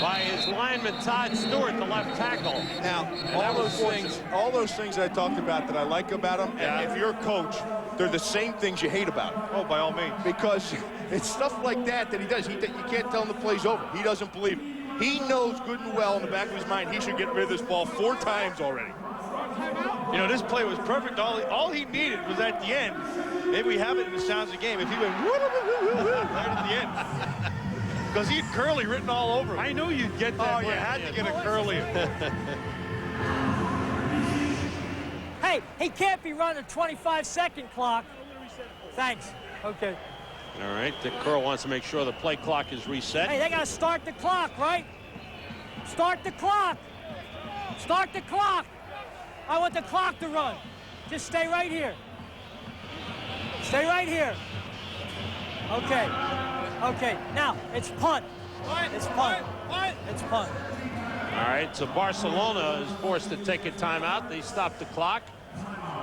by his lineman, Todd Stewart, the left tackle. Now, all those things I talked about that I like about him, and if you're a coach, they're the same things you hate about him. Oh, by all means. Because it's stuff like that he does. You can't tell him the play's over. He doesn't believe it. He knows good and well in the back of his mind he should get rid of this ball 4 times already. You know, this play was perfect. All he needed was at the end. Maybe we have it in the sounds of the game. If he went right at the end. Because he had curly written all over him. I knew you'd get that. Oh, you had to get a curly. Hey, he can't be running a 25-second clock. Thanks. Okay. All right, Dick Curl wants to make sure the play clock is reset. Hey, they got to start the clock, right? Start the clock. Start the clock. I want the clock to run. Just stay right here. Stay right here. Okay. Okay. Now, it's punt. It's punt. It's punt. All right, so Barcelona is forced to take a timeout. They stopped the clock.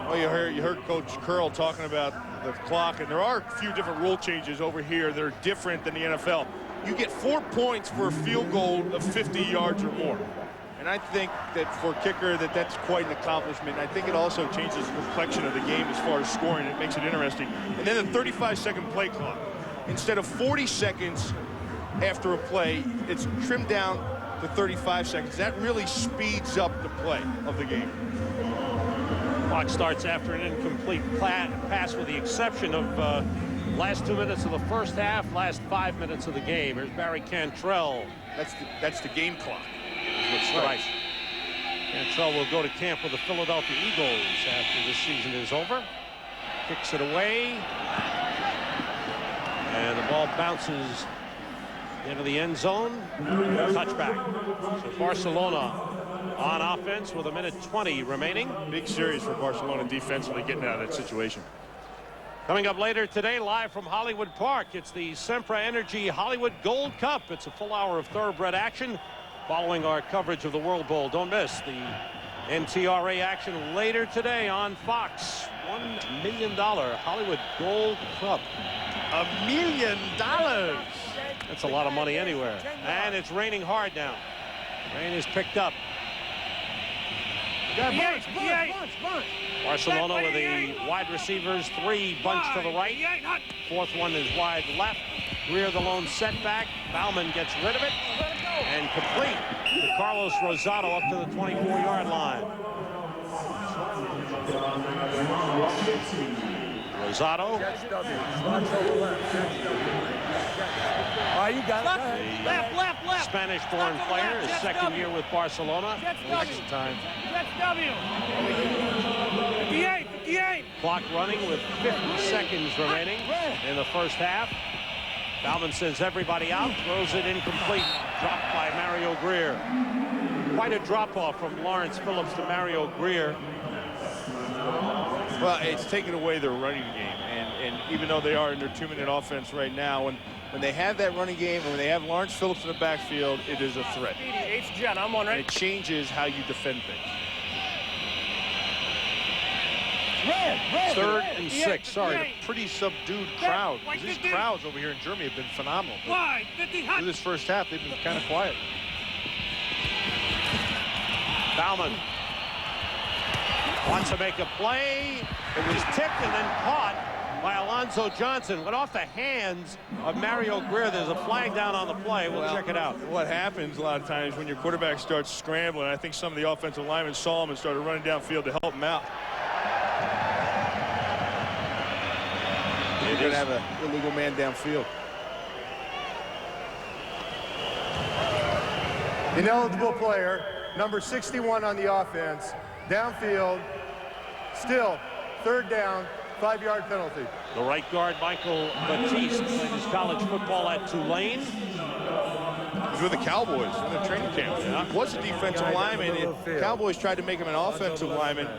Well, you heard Coach Curl talking about the clock, and there are a few different rule changes over here that are different than the NFL. You get 4 points for a field goal of 50 yards or more. And I think that for a kicker that's quite an accomplishment. I think it also changes the complexion of the game as far as scoring. It makes it interesting. And then the 35-second play clock. Instead of 40 seconds after a play, it's trimmed down to 35 seconds. That really speeds up the play of the game. Clock starts after an incomplete pass with the exception of last 2 minutes of the first half, last 5 minutes of the game. Here's Barry Cantrell. That's the game clock. That's right. Cantrell will go to camp with the Philadelphia Eagles after this season is over. kicks it away. And the ball bounces into the end zone. Touchback. So Barcelona on offense with 1:20 remaining. Big series for Barcelona defensively getting out of that situation. Coming up later today, live from Hollywood Park, it's the Sempra Energy Hollywood Gold Cup. It's a full hour of thoroughbred action following our coverage of the World Bowl. Don't miss the NTRA action later today on Fox. $1 million Hollywood Gold Cup. $1 million. That's a lot of money anywhere. And it's raining hard now. Rain is picked up. Barcelona with the wide receivers, 3 bunched to the right. 4th one is wide left. Greer the lone setback. Bauman gets rid of it. And complete to Carlos Rosado up to the 24-yard line. Rosado. You got it. Left. Spanish-born player, his second year with Barcelona. Next time. W. 58. Clock running with 50 seconds remaining in the first half. Bauman sends everybody out, throws it incomplete, dropped by Mario Greer. Quite a drop-off from Lawrence Phillips to Mario Greer. Well, it's taken away their running game, and even though they are in their 2-minute offense right now, when they have that running game and when they have Lawrence Phillips in the backfield, it is a threat. Jen, I'm on right. And it changes how you defend things. Red. 3rd and 6. Sorry, A pretty subdued crowd. These crowds over here in Germany have been phenomenal. Through this first half, they've been kind of quiet. Bauman wants to make a play. It was tipped and then caught by Alonzo Johnson. Went off the hands of Mario Greer. There's a flag down on the play. We'll check it out. What happens a lot of times when your quarterback starts scrambling, I think some of the offensive linemen saw him and started running downfield to help him out. You're going to have an illegal man downfield. Ineligible player, number 61 on the offense, downfield, still, 3rd down, 5-yard penalty. The right guard, Michael Batiste, played his college football at Tulane. He's with the Cowboys in the training camp. Yeah. He was a defensive lineman. The Cowboys tried to make him an offensive lineman.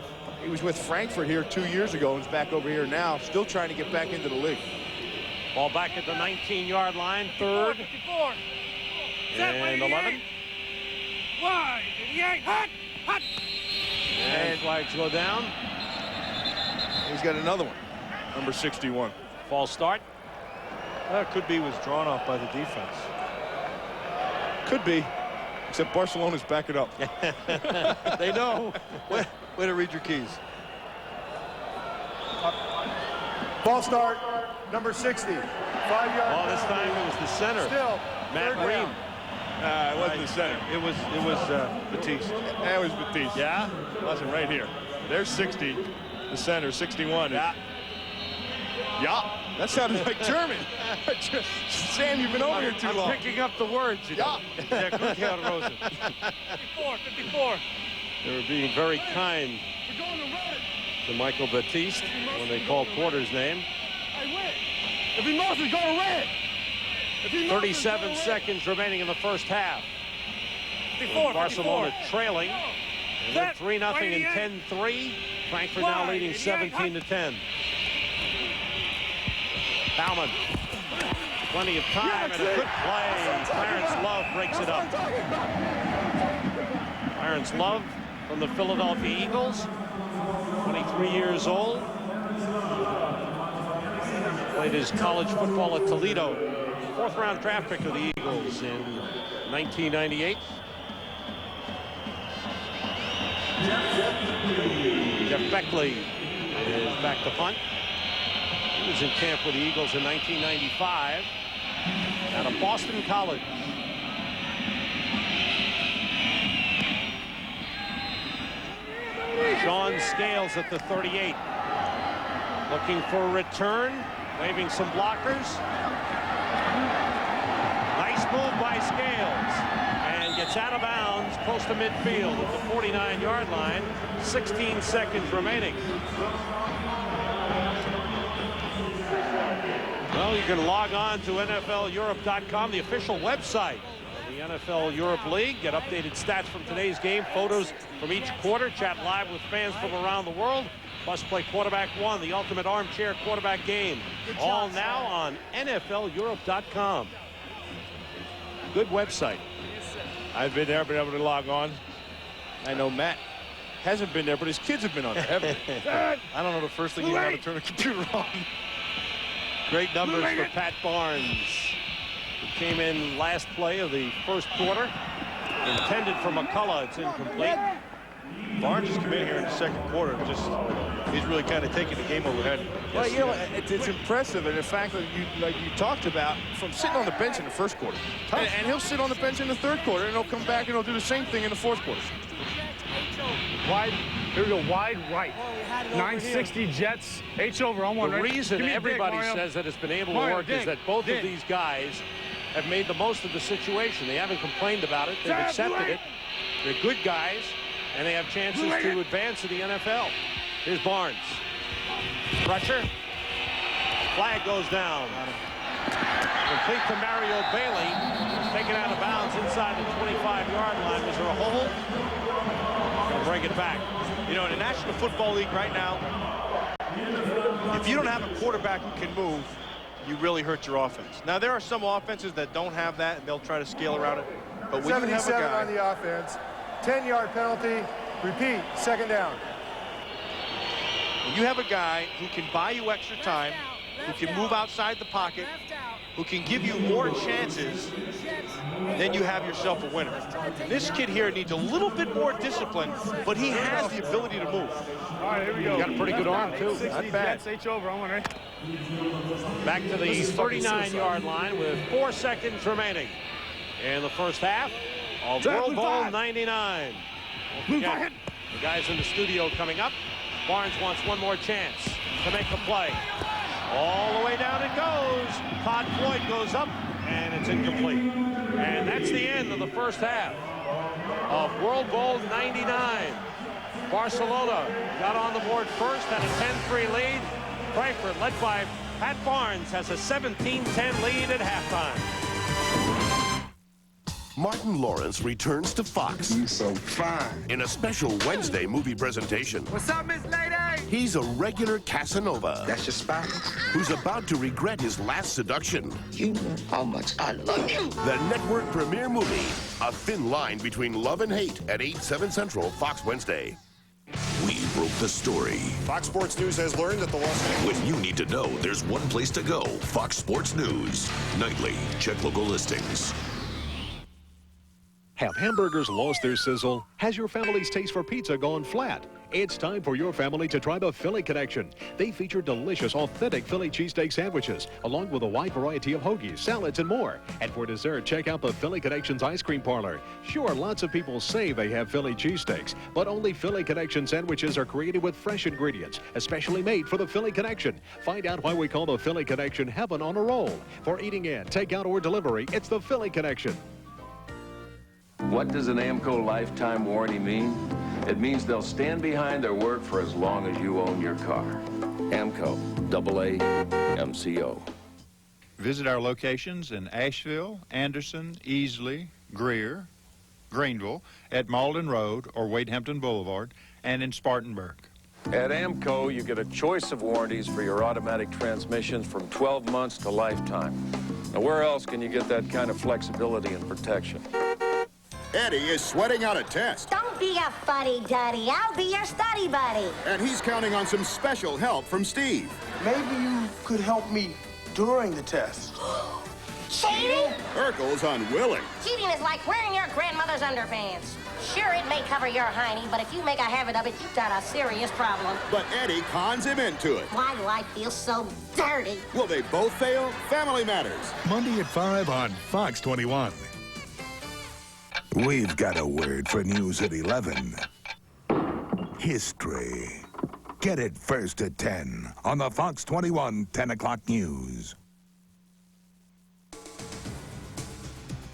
He was with Frankfurt here 2 years ago and is back over here now, still trying to get back into the league. Ball back at the 19-yard line, 3rd 54. and 11. Wide. 88. Hot. And flags go down. He's got another one. Number 61. False start. That could be was drawn off by the defense. Could be. Except Barcelona's back it up. They know. Way to read your keys. Ball start, number 60, 5-yard. Oh, this time it was the center. Still, Matt Ream. It wasn't the center. It was Batiste. That was Batiste. Yeah? It wasn't right here. There's 60. The center, 61. Yeah. Yeah. That sounded like German. Sam, you've been over here too long. I'm picking up the words. You know. Yeah, good count, Rosen. 54. They were being very kind to Michael Batiste when they called Porter's name. If he misses, go to red. 37 seconds remaining in the first half. Barcelona trailing. And then 3-0 and 10-3. Frankfurt now leading 17-10. Bauman. Plenty of time and a good play. Clarence Love breaks it up. Clarence Love from the Philadelphia Eagles. 23 years old. Played his college football at Toledo. 4th-round draft pick of the Eagles in 1998. Jeff Beckley is back to punt. He was in camp with the Eagles in 1995 out of Boston College. Sean Scales at the 38. Looking for a return, waving some blockers. Nice move by Scales. And gets out of bounds close to midfield at the 49-yard line. 16 seconds remaining. can log on to NFLEurope.com, the official website of the NFL Europe League. Get updated stats from today's game, photos from each quarter, chat live with fans from around the world, plus play Quarterback One, the ultimate armchair quarterback game. All now on NFLEurope.com. Good website. I've been there, been able to log on. I know Matt hasn't been there, but his kids have been on there. I don't know the first thing you know how to turn a computer on. Great numbers for Pat Barnes, who came in last play of the first quarter. Intended for McCullough, it's incomplete. Barnes has come in here in the second quarter. He's really kind of taking the game overhead. Well, you know, it's impressive, and the fact that you talked about from sitting on the bench in the first quarter, and he'll sit on the bench in the third quarter, and he'll come back and he'll do the same thing in the fourth quarter. Wide. Here we go. Wide right. 960 Jets. H over on one. The right. reason everybody Mario. says that it's been able to Mario, work is that both of these guys have made the most of the situation. They haven't complained about it. They've accepted it. They're good guys, and they have chances to advance to the NFL. Here's Barnes. Pressure. Flag goes down. Complete to Mario Bailey. Taken out of bounds inside the 25-yard line. Was there a hold? They'll bring it back. You know, in the National Football League right now, if you don't have a quarterback who can move, you really hurt your offense. Now, there are some offenses that don't have that, and they'll try to scale around it. But when you have a 77 guy on the offense, 10-yard penalty, repeat, second down. When you have a guy who can buy you extra time, who can move outside the pocket, who can give you more chances, then you have yourself a winner. This kid here needs a little bit more discipline, but he has the ability to move. All right, here we go. He's got a pretty good arm, too. Not bad. Jets, H over on one, right? Back to the 39-yard line with 4 seconds remaining in the first half of World Bowl 99. Don't forget, the guys in the studio coming up. Barnes wants one more chance to make the play. All the way down it goes. Todd Floyd goes up, and it's incomplete. And that's the end of the first half of World Bowl 99. Barcelona got on the board first, had a 10-3 lead. Frankfurt, led by Pat Barnes, has a 17-10 lead at halftime. Martin Lawrence returns to Fox. He's so fine. In a special Wednesday movie presentation. What's up, Miss Lady? He's a regular Casanova. That's your spot? Who's about to regret his last seduction. You know how much I love you. The network premiere movie, A Thin Line Between Love and Hate, at 8, 7 Central, Fox Wednesday. We broke the story. Fox Sports News has learned that the Los Angeles... When you need to know, there's one place to go. Fox Sports News. Nightly. Check local listings. Have hamburgers lost their sizzle? Has your family's taste for pizza gone flat? It's time for your family to try the Philly Connection. They feature delicious, authentic Philly cheesesteak sandwiches, along with a wide variety of hoagies, salads, and more. And for dessert, check out the Philly Connection's ice cream parlor. Sure, lots of people say they have Philly cheesesteaks, but only Philly Connection sandwiches are created with fresh ingredients, especially made for the Philly Connection. Find out why we call the Philly Connection heaven on a roll. For eating in, takeout, or delivery, it's the Philly Connection. What does an AMCO lifetime warranty mean? It means they'll stand behind their work for as long as you own your car. AMCO, AA, MCO. Visit our locations in Asheville, Anderson, Easley, Greer, Greenville, at Malden Road or Wadehampton Boulevard, and in Spartanburg. At AMCO, you get a choice of warranties for your automatic transmissions from 12 months to lifetime. Now, where else can you get that kind of flexibility and protection? Eddie is sweating out a test. Don't be a fuddy-duddy. I'll be your study buddy. And he's counting on some special help from Steve. Maybe you could help me during the test. Cheating? Urkel's unwilling. Cheating is like wearing your grandmother's underpants. Sure, it may cover your hiney, but if you make a habit of it, you've got a serious problem. But Eddie cons him into it. Why do I feel so dirty? Will they both fail? Family Matters. Monday at 5 on Fox 21. We've got a word for news at 11. History. Get it first at 10 on the Fox 21 10 o'clock news.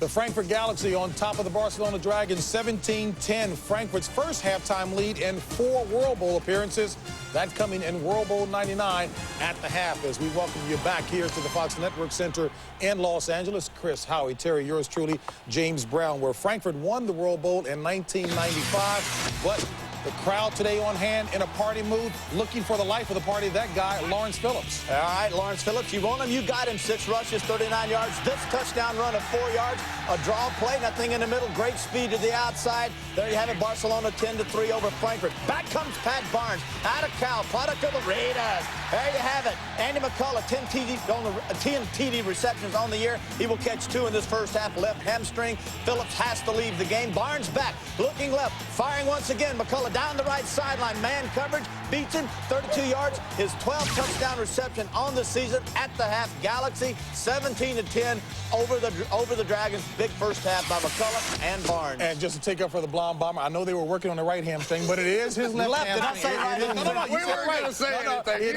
The Frankfurt Galaxy on top of the Barcelona Dragons, 17-10. Frankfurt's first halftime lead in 4 World Bowl appearances. That coming in World Bowl 99 at the half. As we welcome you back here to the Fox Network Center in Los Angeles. Chris, Howie, Terry, yours truly, James Brown, where Frankfurt won the World Bowl in 1995. But the crowd today on hand in a party mood, looking for the life of the party, that guy, Lawrence Phillips. All right, Lawrence Phillips, you want him, you got him. 6 rushes, 39 yards. This touchdown run of 4 yards, a draw play, nothing in the middle, great speed to the outside. There you have it, Barcelona 10-3 over Frankfurt. Back comes Pat Barnes, out of Cal, product of the Raiders. There you have it. Andy McCullough, 10 TD receptions on the year. He will catch 2 in this first half, left hamstring. Phillips has to leave the game. Barnes back, looking left, firing once again. McCullough down the right sideline, man coverage, beats him, 32 yards, his 12th touchdown reception on the season at the half. Galaxy 17-10 over the Dragons. Big first half by McCullough and Barnes. And just to take up for the blonde bomber, I know they were working on the right hamstring, but it is his left hamstring. No, we weren't going to say anything. It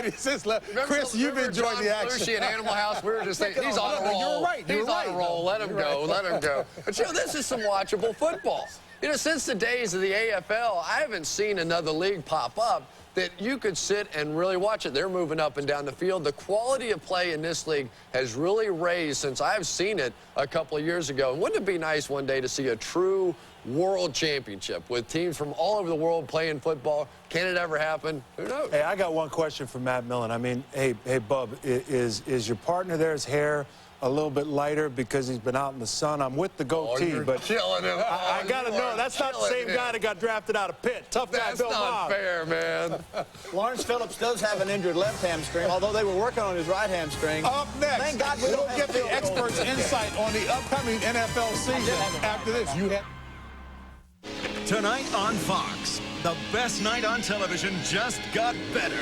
is his left. Chris, you've enjoyed the action. Belushi at Animal House, we were just saying, he's on a roll. You're right. He's on a roll. Let him go. Let him go. But, you know, this is some watchable football. You know, since the days of the AFL, I haven't seen another league pop up that you could sit and really watch it. They're moving up and down the field. The quality of play in this league has really raised since I've seen it a couple of years ago. And wouldn't it be nice one day to see a true world championship with teams from all over the world playing football? Can it ever happen? Who knows? Hey, I got one question for Matt Millen. I mean, hey, Bub, is your partner there's hair a little bit lighter because he's been out in the sun? I'm with the goatee, but killing him. I got to know, that's not the same guy that got drafted out of Pitt. Tough guy, Bill Bob. That's not fair, man. Lawrence Phillips does have an injured left hamstring, although they were working on his right hamstring. Up next, thank God we don't get the experts' insight on the upcoming NFL season. After this, you have... Tonight on Fox, the best night on television just got better.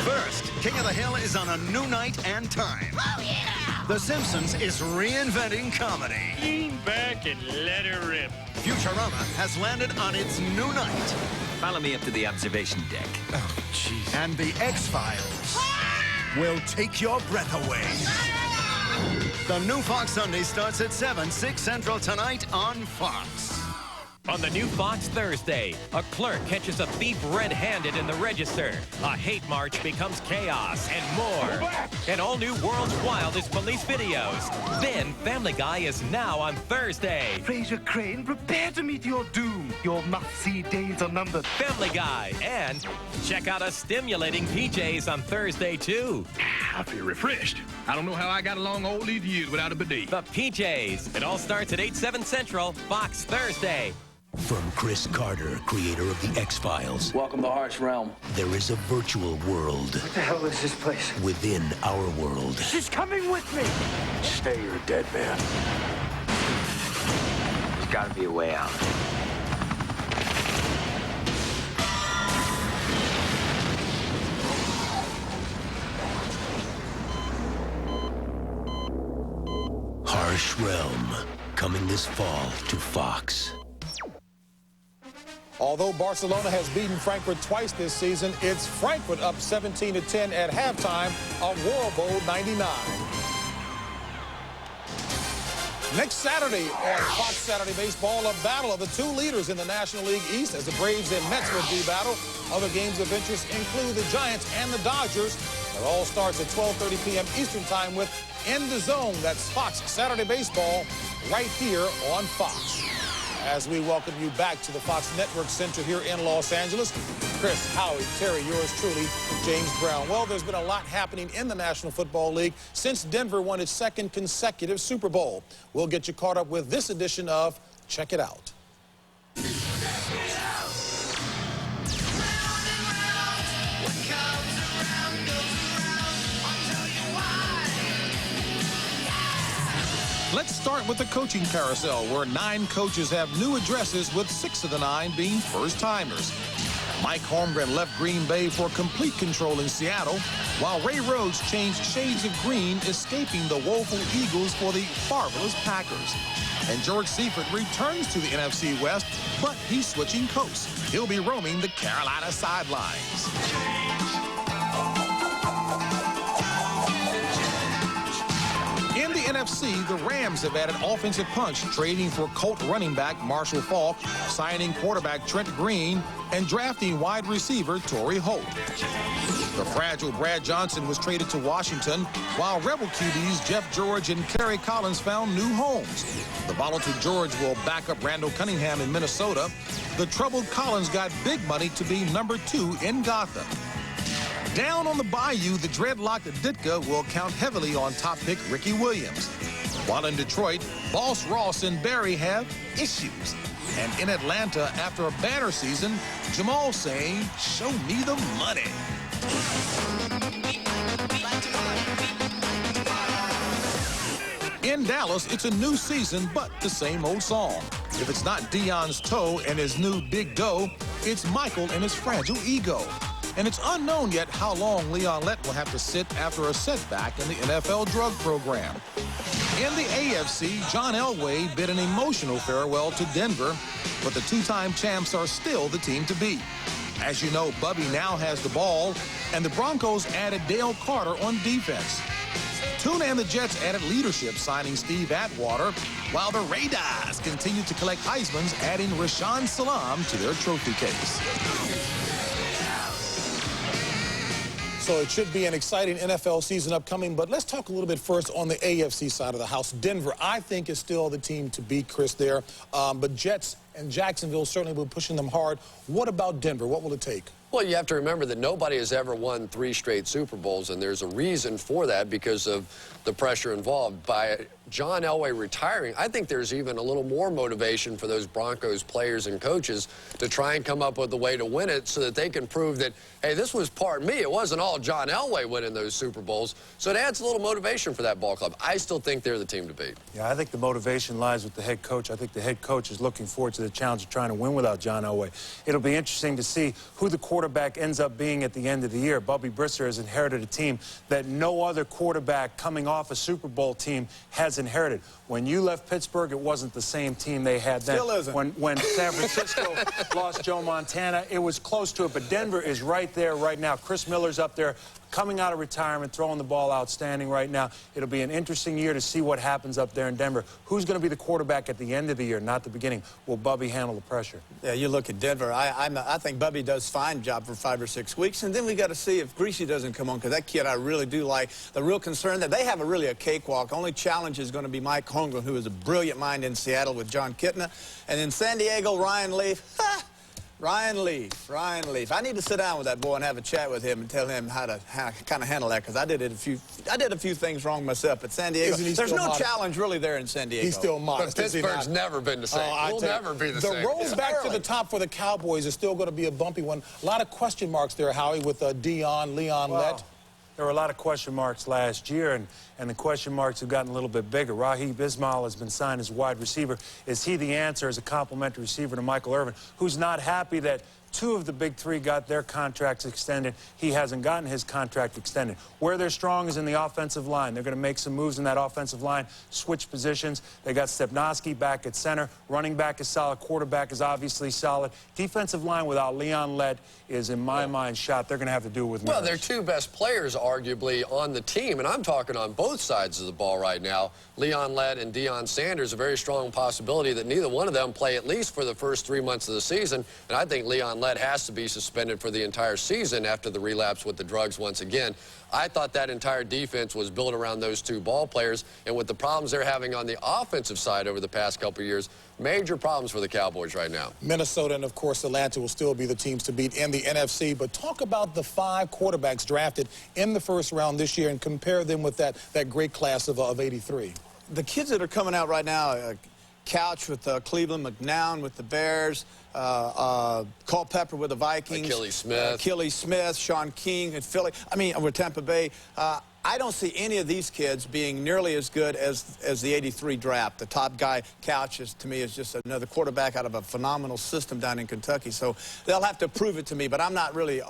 First, King of the Hill is on a new night and time. Oh, yeah! The Simpsons is reinventing comedy. Lean back and let her rip. Futurama has landed on its new night. Follow me up to the observation deck. Oh, jeez. And the X-Files will take your breath away. The new Fox Sunday starts at 7, 6 Central tonight on Fox. On the new Fox Thursday, a clerk catches a thief red-handed in the register. A hate march becomes chaos and more. An all-new World's Wildest police videos. Then Family Guy is now on Thursday. Fraser Crane, prepare to meet your doom. Your must-see days are numbered. Family Guy. And check out a stimulating PJs on Thursday, too. I feel refreshed. I don't know how I got along all these years without a bidet. The PJs. It all starts at 8, 7 Central, Fox Thursday. From Chris Carter, creator of The X-Files. Welcome to Harsh Realm. There is a virtual world. What the hell is this place? Within our world. She's coming with me. Stay, you're a dead man. There's got to be a way out. Harsh Realm, coming this fall to Fox. Although Barcelona has beaten Frankfurt twice this season, it's Frankfurt up 17-10 at halftime of World Bowl 99. Next Saturday on Fox Saturday Baseball, a battle of the 2 leaders in the National League East as the Braves and Mets will do battle. Other games of interest include the Giants and the Dodgers. It all starts at 12:30 p.m. Eastern Time with In the Zone. That's Fox Saturday Baseball right here on Fox. As we welcome you back to the Fox Network Center here in Los Angeles. Chris, Howie, Terry, yours truly, James Brown. Well, there's been a lot happening in the National Football League since Denver won its 2nd consecutive Super Bowl. We'll get you caught up with this edition of Check It Out. Let's start with the coaching carousel, where 9 coaches have new addresses, with 6 of the 9 being first-timers. Mike Holmgren left Green Bay for complete control in Seattle, while Ray Rhodes changed shades of green, escaping the woeful Eagles for the marvelous Packers. And George Seifert returns to the NFC West, but he's switching coasts. He'll be roaming the Carolina sidelines. In the NFC, the Rams have added offensive punch, trading for Colt running back Marshall Faulk, signing quarterback Trent Green, and drafting wide receiver Torrey Holt. The fragile Brad Johnson was traded to Washington, while Rebel QBs Jeff George and Kerry Collins found new homes. The volatile George will back up Randall Cunningham in Minnesota. The troubled Collins got big money to be number 2 in Gotham. Down on the bayou, the dreadlocked Ditka will count heavily on top pick Ricky Williams. While in Detroit, Boss Ross and Barry have issues. And in Atlanta, after a banner season, Jamal saying, "Show me the money." In Dallas, it's a new season, but the same old song. If it's not Deion's toe and his new big dough, it's Michael and his fragile ego. And it's unknown yet how long Leon Lett will have to sit after a setback in the NFL drug program. In the AFC, John Elway bid an emotional farewell to Denver, but the two-time champs are still the team to beat. As you know, Bubby now has the ball, and the Broncos added Dale Carter on defense. Tuna and the Jets added leadership, signing Steve Atwater, while the Raiders continue to collect Heismans, adding Rashaan Salam to their trophy case. So it should be an exciting NFL season upcoming, but let's talk a little bit first on the AFC side of the house. Denver, I think, is still the team to beat, Chris, there. But Jets and Jacksonville certainly will be pushing them hard. What about Denver? What will it take? Well, you have to remember that nobody has ever won 3 straight Super Bowls, and there's a reason for that because of the pressure involved. By John Elway retiring, I think there's even a little more motivation for those Broncos players and coaches to try and come up with a way to win it so that they can prove that, hey, this was part me. It wasn't all John Elway winning those Super Bowls. So it adds a little motivation for that ball club. I still think they're the team to beat. Yeah, I think the motivation lies with the head coach. I think the head coach is looking forward to the challenge of trying to win without John Elway. It'll be interesting to see who the quarterback ends up being at the end of the year. Bubby Brister has inherited a team that no other quarterback coming off a Super Bowl team has inherited. When you left Pittsburgh, it wasn't the same team they had then. Still isn't. When San Francisco lost Joe Montana, it was close to it, but Denver is right there right now. Chris Miller's up there coming out of retirement, throwing the ball outstanding right now. It'll be an interesting year to see what happens up there in Denver. Who's going to be the quarterback at the end of the year, not the beginning? Will Bubby handle the pressure? Yeah, you look at Denver. I think Bubby does fine job for 5 or 6 weeks, and then we got to see if Greasy doesn't come on, because that kid I really do like. The real concern that they have a cakewalk. Only challenge is going to be Mike Holmgren, who is a brilliant mind in Seattle with John Kitna, and in San Diego, Ryan Leaf. Ryan Leaf. I need to sit down with that boy and have a chat with him and tell him how to kind of handle that, because I did a few things wrong myself at San Diego. There's no challenge really there in San Diego. He's still modest. But Pittsburgh's never been the same. We'll never be the same. The road back to the top for the Cowboys is still going to be a bumpy one. A lot of question marks there, Howie, with Leon Lett. There were a lot of question marks last year, and the question marks have gotten a little bit bigger. Raheem Ismail has been signed as wide receiver. Is he the answer as a complementary receiver to Michael Irvin, who's not happy that 2 of the big 3 got their contracts extended? He hasn't gotten his contract extended. Where they're strong is in the offensive line. They're going to make some moves in that offensive line, switch positions. They got Stepnoski back at center. Running back is solid. Quarterback is obviously solid. Defensive line without Leon Lett is, in my mind, shot. They're going to have to do it with Well, their 2 best players, arguably, on the team, and I'm talking on both sides of the ball right now. Leon Lett and Deion Sanders, a very strong possibility that neither one of them play at least for the first 3 months of the season, and I think Leon Lett has to be suspended for the entire season after the relapse with the drugs once again. I thought that entire defense was built around those 2 ball players, and with the problems they're having on the offensive side over the past couple of years, major problems for the Cowboys right now. Minnesota and, of course, Atlanta will still be the teams to beat in the NFC. But talk about the 5 quarterbacks drafted in the first round this year and compare them with that great class of 83. The kids that are coming out right now, Couch with Cleveland, McNown with the Bears, Culpepper with the Vikings, Achilles Smith, Sean King at Philly. With Tampa Bay. I don't see any of these kids being nearly as good as the 83 draft. The top guy, Couch, to me, is just another quarterback out of a phenomenal system down in Kentucky. So they'll have to prove it to me, but I'm not really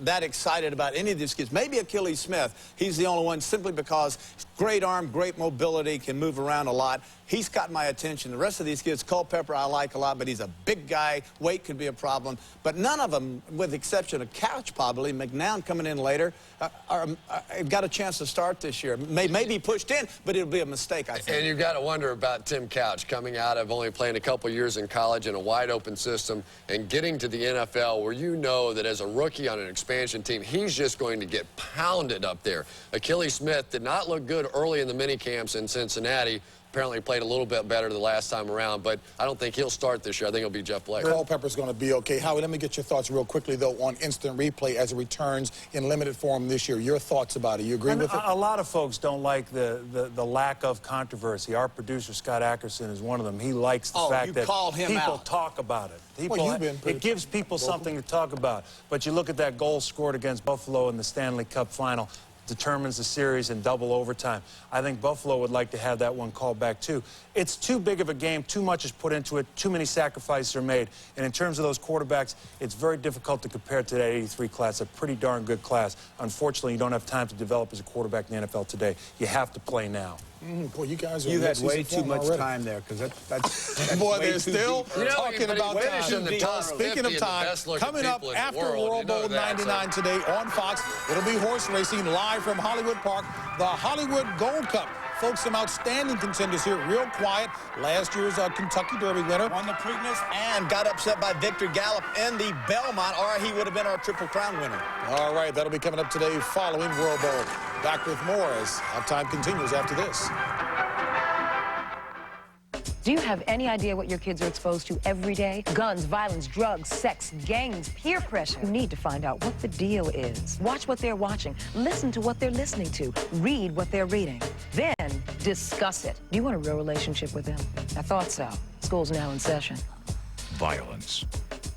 that excited about any of these kids. Maybe Achilles Smith. He's the only one simply because Great arm, great mobility, can move around a lot. He's got my attention. The rest of these kids, Culpepper I like a lot, but he's a big guy. Weight could be a problem. But none of them, with the exception of Couch probably, McNown coming in later, got a chance to start this year. May be pushed in, but it'll be a mistake, I think. And you've got to wonder about Tim Couch coming out of only playing a couple years in college in a wide-open system and getting to the NFL where you know that as a rookie on an expansion team, he's just going to get pounded up there. Achilles Smith did not look good early in the mini-camps in Cincinnati. Apparently played a little bit better the last time around, but I don't think he'll start this year. I think it'll be Jeff Blake. Culpepper's going to be okay. Howie, let me get your thoughts real quickly, though, on instant replay as it returns in limited form this year. Your thoughts about it. You agree with it? A lot of folks don't like the lack of controversy. Our producer, Scott Ackerson, is one of them. He likes the fact that people talk about it. It gives people something to talk about. But you look at that goal scored against Buffalo in the Stanley Cup final, determines the series in double overtime. I think Buffalo would like to have that one called back too. It's too big of a game, too much is put into it, too many sacrifices are made. And in terms of those quarterbacks, it's very difficult to compare to that 83 class, a pretty darn good class. Unfortunately, you don't have time to develop as a quarterback in the NFL today. You have to play now. Boy, you guys are You had way too much time there, because that's boy, they're still deep. talking about time. Speaking of time, coming up after World Bowl 99 today on Fox, it'll be horse racing live from Hollywood Park, the Hollywood Gold Cup. Folks, some outstanding contenders here, real quiet. Last year's Kentucky Derby winner. Won the Preakness and got upset by Victor Gallup in the Belmont, or he would have been our Triple Crown winner. All right, that'll be coming up today following World Bowl. Back with more as halftime continues after this. Do you have any idea what your kids are exposed to every day? Guns, violence, drugs, sex, gangs, peer pressure. You need to find out what the deal is. Watch what they're watching. Listen to what they're listening to. Read what they're reading. Then discuss it. Do you want a real relationship with them? I thought so. School's now in session. Violence.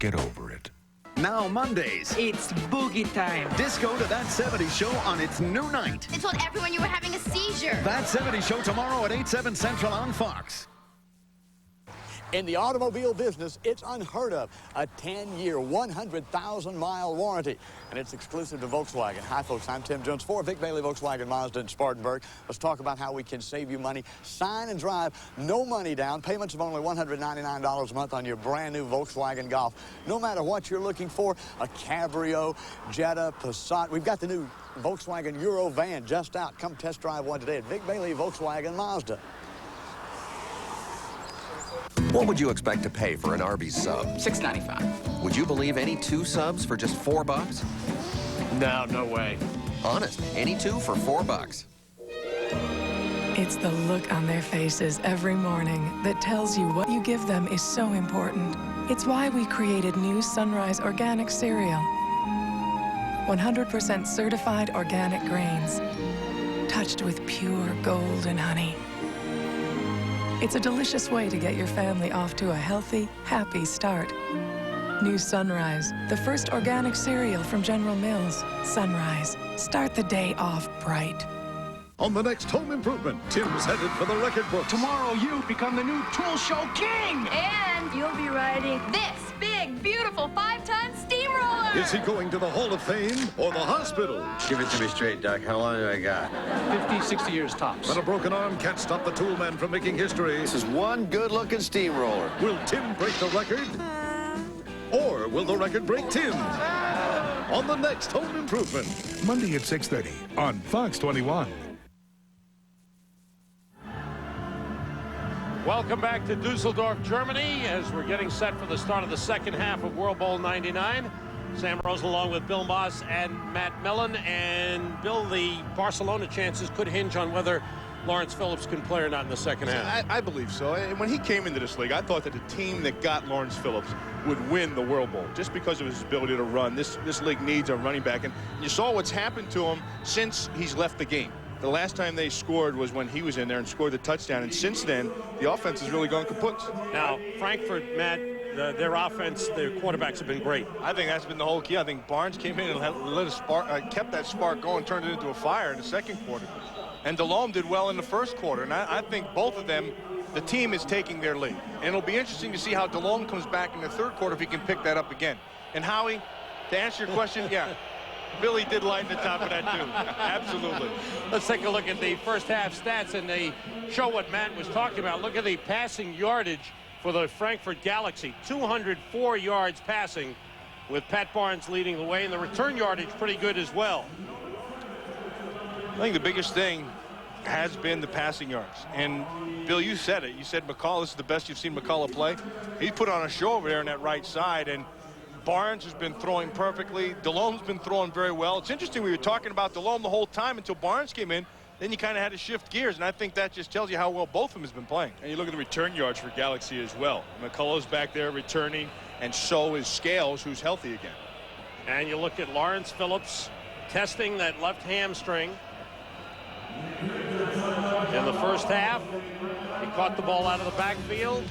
Get over it. Now Mondays. It's boogie time. Disco to That 70s Show on its new night. They told everyone you were having a seizure. That 70s Show tomorrow at 8, 7 Central on Fox. In the automobile business, it's unheard of. A 10-year, 100,000-mile warranty. And it's exclusive to Volkswagen. Hi, folks. I'm Tim Jones for Vic Bailey Volkswagen Mazda in Spartanburg. Let's talk about how we can save you money. Sign and drive. No money down. Payments of only $199 a month on your brand-new Volkswagen Golf. No matter what you're looking for, a Cabrio, Jetta, Passat. We've got the new Volkswagen Euro van just out. Come test drive one today at Vic Bailey Volkswagen Mazda. What would you expect to pay for an Arby's sub? $6.95. Would you believe any 2 subs for just $4? No way. Honest, any 2 for $4. It's the look on their faces every morning that tells you what you give them is so important. It's why we created new Sunrise Organic Cereal. 100% certified organic grains, touched with pure golden honey. It's a delicious way to get your family off to a healthy, happy start. New Sunrise, the first organic cereal from General Mills. Sunrise, start the day off bright. On the next Home Improvement, Tim's headed for the record book. Tomorrow you become the new tool show king! And you'll be riding this big, beautiful 5-ton steamroller! Is he going to the Hall of Fame or the hospital? Give it to me straight, Doc. How long do I got? 50, 60 years tops. But a broken arm can't stop the tool man from making history. This is one good-looking steamroller. Will Tim break the record? Or will the record break Tim? On the next Home Improvement. Monday at 6:30 on Fox 21. Welcome back to Dusseldorf, Germany, as we're getting set for the start of the second half of World Bowl 99. Sam Rosen along with Bill Moss and Matt Millen. And Bill, the Barcelona chances could hinge on whether Lawrence Phillips can play or not in the second half. I believe so. And when he came into this league, I thought that the team that got Lawrence Phillips would win the World Bowl just because of his ability to run. This league needs a running back. And you saw what's happened to him since he's left the game. The last time they scored was when he was in there and scored the touchdown. And since then, the offense has really gone kaput. Now, Frankfurt, Matt, their offense, their quarterbacks have been great. I think that's been the whole key. I think Barnes came in and let a spark, kept that spark going, turned it into a fire in the second quarter. And Delhomme did well in the first quarter. And I think both of them, the team is taking their lead. And it'll be interesting to see how Delhomme comes back in the third quarter if he can pick that up again. And Howie, to answer your question, yeah. Billy did lighten the top of that, too. Absolutely. Let's take a look at the first half stats, and they show what Matt was talking about. Look at the passing yardage for the Frankfurt Galaxy. 204 yards passing, with Pat Barnes leading the way, and the return yardage pretty good as well. I think the biggest thing has been the passing yards. And, Bill, you said it. You said McCullough, this is the best you've seen McCullough play. He's put on a show over there on that right side, and Barnes has been throwing perfectly. Delome's been throwing very well. It's interesting, we were talking about Delome the whole time until Barnes came in. Then you kind of had to shift gears, and I think that just tells you how well both of them has been playing. And you look at the return yards for Galaxy as well. McCullough's back there returning, and so is Scales, who's healthy again. And you look at Lawrence Phillips testing that left hamstring. In the first half, he caught the ball out of the backfield,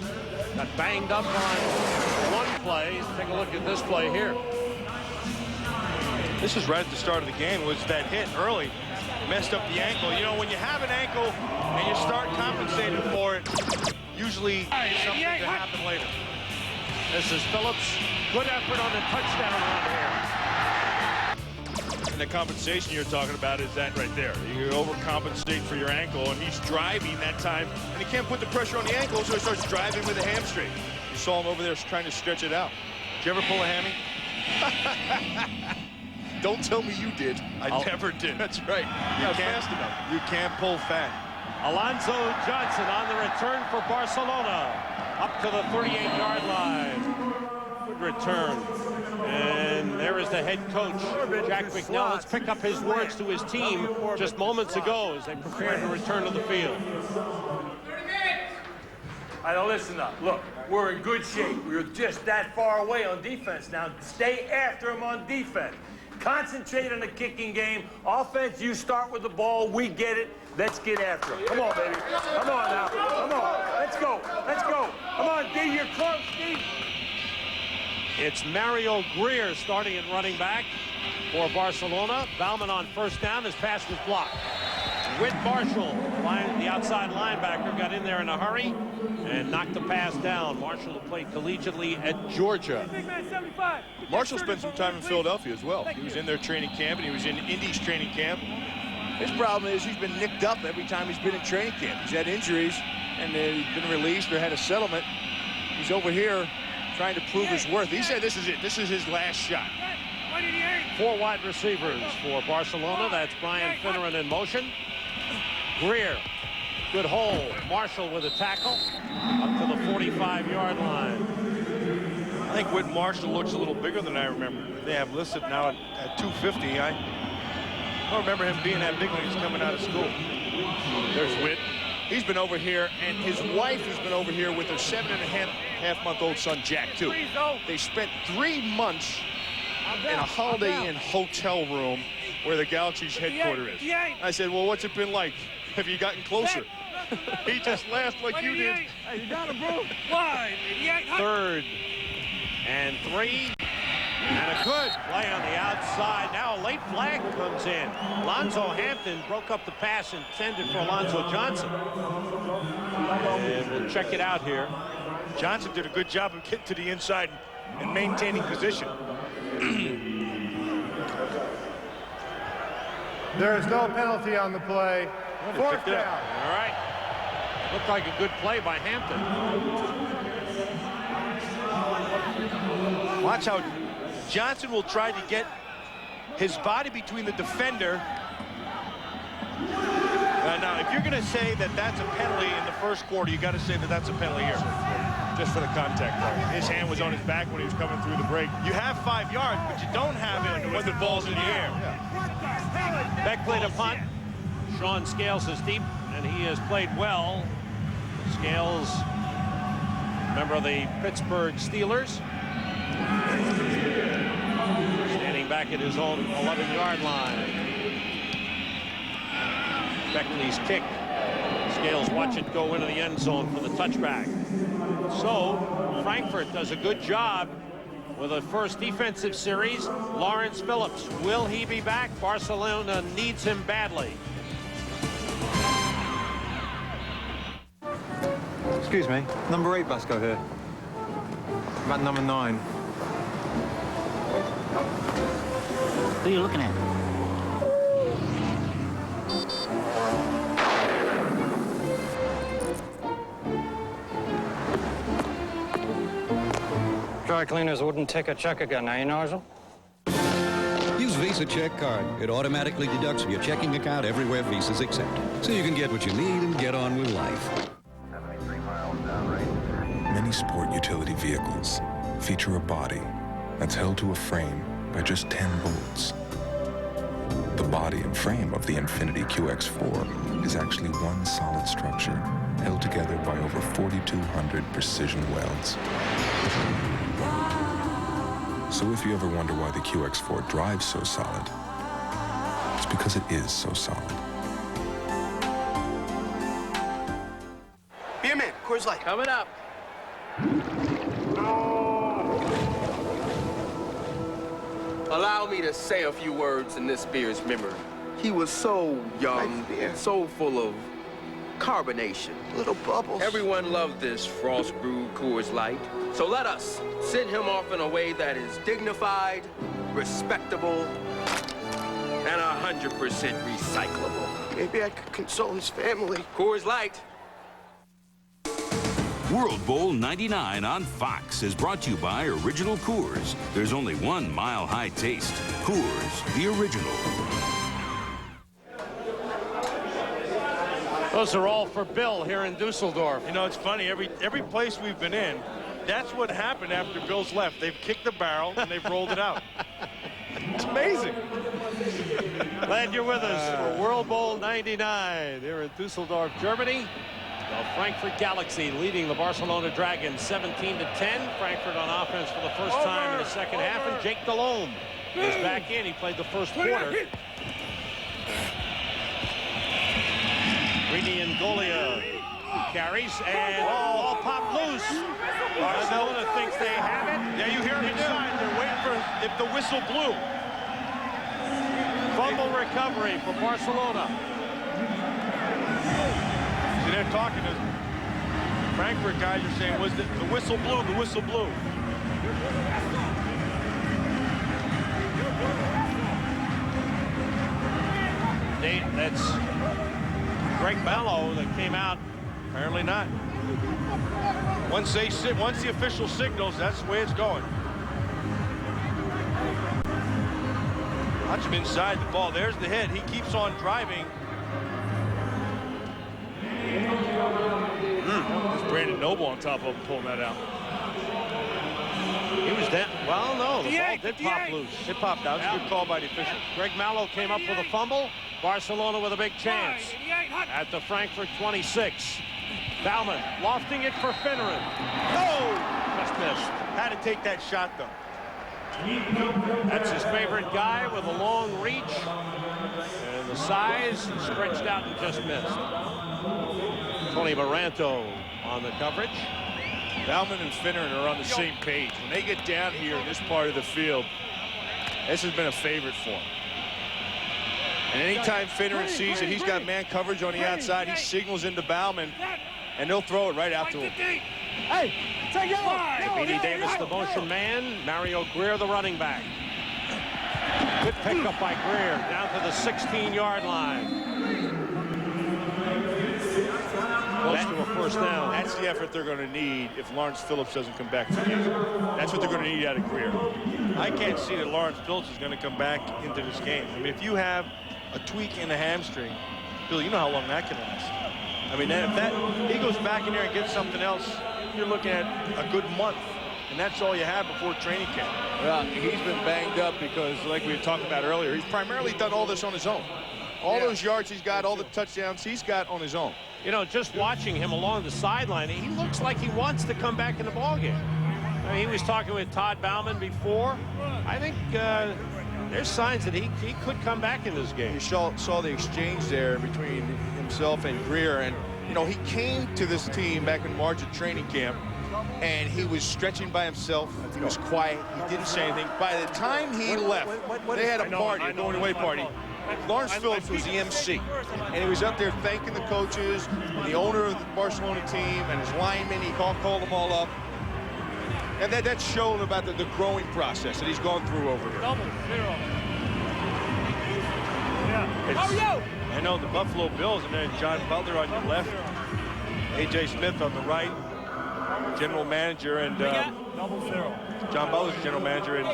got banged up on one play. Take a look at this play here. This is right at the start of the game, was that hit early. Messed up the ankle. You know, when you have an ankle and you start compensating for it, usually something to happen later. This is Phillips. Good effort on the touchdown run here. And the compensation you're talking about is that right there. You overcompensate for your ankle, and he's driving that time, and he can't put the pressure on the ankle, so he starts driving with a hamstring. You saw him over there trying to stretch it out. Did you ever pull a hammy? Don't tell me you did. I never did. That's right. You can't fast enough. You can't pull fat. Alonzo Johnson on the return for Barcelona. Up to the 38-yard line. Good return. And there is the head coach, Jack McNell. Let's pick up his words to his team just moments ago as they prepare to return to the field. Now listen up. Look, we're in good shape. We're just that far away on defense. Now stay after him on defense. Concentrate on the kicking game. Offense, you start with the ball. We get it. Let's get after him. Come on, baby. Come on now. Come on. Let's go. Let's go. Come on, D. You're close, D. It's Mario Greer starting at running back for Barcelona. Bauman on first down. His pass was blocked. Whit Marshall, the outside linebacker, got in there in a hurry and knocked the pass down. Marshall played collegiately at Georgia. Marshall spent some time in Philadelphia as well. He was in their training camp, and he was in Indy's training camp. His problem is he's been nicked up every time he's been in training camp. He's had injuries, and he's been released or had a settlement. He's over here trying to prove his worth. He said this is it. This is his last shot. 4 wide receivers for Barcelona. That's Brian Finneran in motion. Greer, good hole. Marshall with a tackle up to the 45-yard line. I think Whit Marshall looks a little bigger than I remember. They have listed now at 250. I don't remember him being that big when he was coming out of school. There's Whit. He's been over here, and his wife has been over here with her 7.5-month-old son, Jack, too. They spent 3 months in a Holiday Inn hotel room where the Galaxy's headquarters is. I said, well, what's it been like? Have you gotten closer? He just laughed like you did. You got him, bro. 3rd and 3. And a good play on the outside. Now a late flag comes in. Lonzo Hampton broke up the pass intended for Alonzo Johnson. And we'll check it out here. Johnson did a good job of getting to the inside and maintaining position. There is no penalty on the play. 4th down. All right. Looked like a good play by Hampton. Watch how Johnson will try to get his body between the defender. Now, if you're going to say that that's a penalty in the first quarter, you got to say that that's a penalty here. Just for the contact part. His hand was on his back when he was coming through the break. You have 5 yards, but you don't have it when the ball's in the air. Beck played a punt. Sean Scales is deep, and he has played well. Scales, member of the Pittsburgh Steelers. Standing back at his own 11-yard line. Beckley's kick. Scales watch it go into the end zone for the touchback. So Frankfurt does a good job with a first defensive series. Lawrence Phillips, will he be back? Barcelona needs him badly. Excuse me, number 8 bus go here. About number 9. Who are you looking at? Dry cleaners wouldn't take a check again, now you nozzle? Use Visa Check Card. It automatically deducts from your checking account everywhere Visa's accepted. So you can get what you need and get on with life. Many sport utility vehicles feature a body that's held to a frame by just 10 bolts. The body and frame of the Infiniti QX4 is actually one solid structure held together by over 4,200 precision welds. So if you ever wonder why the QX4 drives so solid, it's because it is so solid. Beer man, Coors Light. Coming up. Allow me to say a few words in this beer's memory. He was so young, so full of carbonation. Little bubbles. Everyone loved this frost-brewed Coors Light. So let us send him off in a way that is dignified, respectable, and 100% recyclable. Maybe I could console his family. Coors Light. World Bowl 99 on Fox is brought to you by Original Coors. There's only one mile-high taste. Coors, the original. Those are all for Bill here in Dusseldorf. You know, it's funny, every place we've been in, that's what happened after Bill's left. They've kicked the barrel and they've rolled it out. It's amazing. Glad you're with us for World Bowl 99 here in Dusseldorf, Germany. The Frankfurt Galaxy leading the Barcelona Dragons 17-10. Frankfurt on offense for the first time in the second half, and Jake Delhomme is back in. He played the first quarter. Rini and Golia carries, and all popped loose. Barcelona thinks they have it. Yeah, you hear them inside. They're waiting for if the whistle blew. Fumble recovery for Barcelona. See, they're talking to Frankfurt guys are saying, was the whistle blew, the whistle blew. That's Greg Mello that came out. Apparently not. Once the official signals, that's the way it's going. Watch him inside the ball. There's the hit. He keeps on driving. There's Brandon Noble on top of him pulling that out. He was down. Well, no, the ball did pop loose. It popped out. It's a good call by the official. Greg Mallow came up with a fumble. Barcelona with a big chance at the Frankfurt 26. Baumann lofting it for Finneran. Oh! Just missed. Had to take that shot, though. That's his favorite guy with a long reach. And the size stretched out and just missed. Tony Maranto on the coverage. Baumann and Finneran are on the same page. When they get down here in this part of the field, this has been a favorite for him. And anytime Finneran sees that he's got man coverage on the outside, he signals into Baumann, and they'll throw it right out to him. Hey, take it. Beanie Davis, the motion man. Mario Greer, the running back. Good pickup by Greer down to the 16-yard line. Close to a first down. That's the effort they're going to need if Lawrence Phillips doesn't come back from injury. That's what they're going to need out of Greer. I can't see that Lawrence Phillips is going to come back into this game. I mean, if you have a tweak in the hamstring, Bill, you know how long that can last. I mean, if he goes back in there and gets something else, you're looking at a good month. And that's all you have before training camp. Well, he's been banged up because, like we were talking about earlier, he's primarily done all this on his own. All those yards he's got, all the touchdowns he's got on his own. You know, just watching him along the sideline, he looks like he wants to come back in the ballgame. I mean, he was talking with Todd Baumann before. I think there's signs that he could come back in this game. You saw the exchange there between himself and Greer. And, you know, he came to this team back in March at training camp, and he was stretching by himself. He was quiet. He didn't say anything. By the time he left, they had a party, a going-away party. Lawrence Phillips was the MC, and he was up there thanking the coaches, and the owner of the Barcelona team, and his linemen. He called them all up. And that showed about the growing process that he's gone through over here. I know the Buffalo Bills, and then John Butler on your left, A.J. Smith on the right, general manager, and John Butler's general manager, and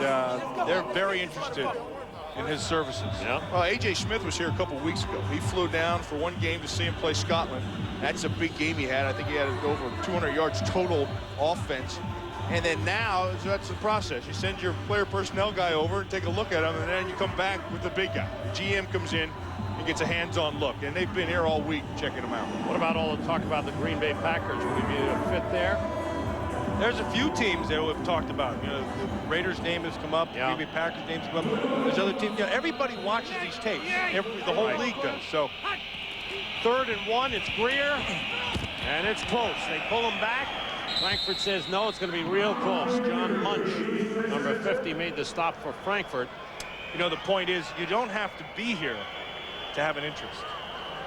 they're very interested in his services. Yeah. Well, A.J. Smith was here a couple weeks ago. He flew down for one game to see him play Scotland. That's a big game he had. I think he had over 200 yards total offense. And then now, that's the process. You send your player personnel guy over and take a look at him, and then you come back with the big guy. The GM comes in and gets a hands-on look. And they've been here all week checking him out. What about all the talk about the Green Bay Packers? Would he be a fit there? There's a few teams that we've talked about. You know, the Raiders' name has come up. Yeah. Maybe Packers' name's come up. There's other teams. You know, everybody watches these tapes. The whole league does. So, 3rd and 1. It's Greer, and it's close. They pull him back. Frankfurt says no. It's going to be real close. John Munch, number 50, made the stop for Frankfurt. You know, the point is, you don't have to be here to have an interest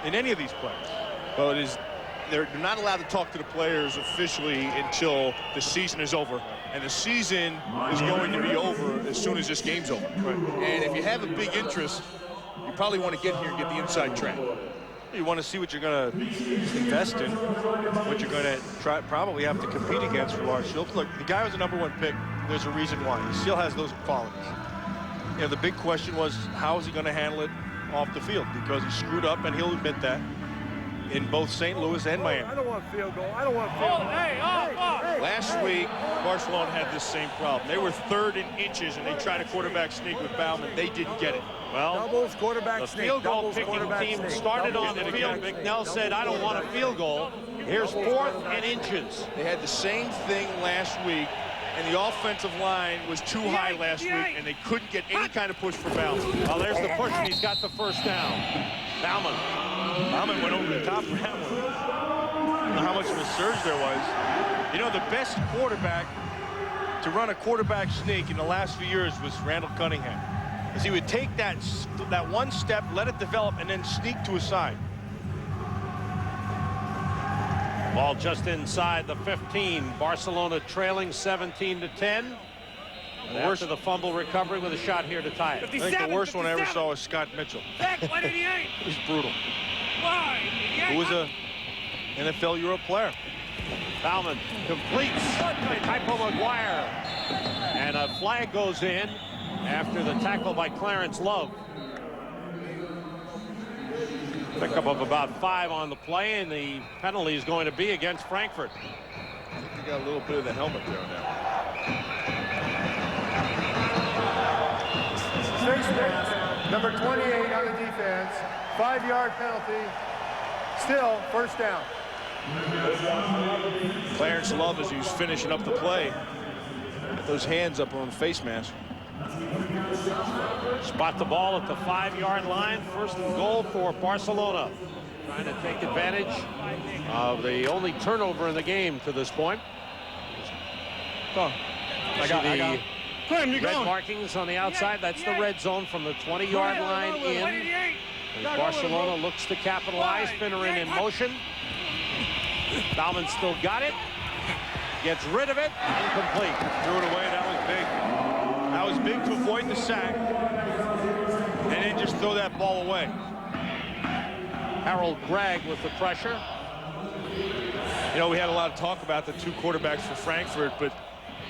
in any of these players. Well, it is. They're not allowed to talk to the players officially until the season is over. And the season is going to be over as soon as this game's over. Right. And if you have a big interest, you probably want to get here and get the inside track. You want to see what you're going to invest in, what you're going to probably have to compete against for large shields. Look, the guy was the #1 pick. There's a reason why. He still has those qualities. You know, the big question was, how is he going to handle it off the field? Because he screwed up, and he'll admit that, in both St. Louis and Miami. I don't want a field goal. I don't want a field goal. Last week, Barcelona had this same problem. They were 3rd in inches, and they tried a quarterback sneak with Bauman. They didn't get it. Well, doubles, quarterback the sneak, field goal doubles, picking team sneak. started Doubles, on the again. field. McNell said, I don't want a field goal. Here's 4th and inches. They had the same thing last week, and the offensive line was too high last week, and they couldn't get any kind of push for Bauman. Well, there's the push, and he's got the first down. Bauman went over the top of that one. I don't know how much of a surge there was. You know, the best quarterback to run a quarterback sneak in the last few years was Randall Cunningham. Because he would take that one step, let it develop, and then sneak to his side. Ball just inside the 15. Barcelona trailing 17-10. And after the fumble recovery with a shot here to tie it. I think the worst one I ever saw was Scott Mitchell. It was brutal. Who was a NFL Europe player. Bauman completes. Typo McGuire. And a flag goes in after the tackle by Clarence Love. Pickup of about 5 on the play, and the penalty is going to be against Frankfurt. I think they got a little bit of the helmet there now. Number 28 on the defense. 5-yard penalty. Still, first down. Clarence Love, as he was finishing up the play, got those hands up on the face mask. Spot the ball at the 5-yard line. 1st and goal for Barcelona. Trying to take advantage of the only turnover in the game to this point. I got the red markings on the outside. That's the red zone from the 20-yard line in. As Barcelona looks to capitalize. Finneran in motion. Bauman still got it. Gets rid of it. Incomplete. Threw it away. That was big. That was big to avoid the sack. And then just throw that ball away. Harold Gregg with the pressure. You know, we had a lot of talk about the 2 quarterbacks for Frankfurt, but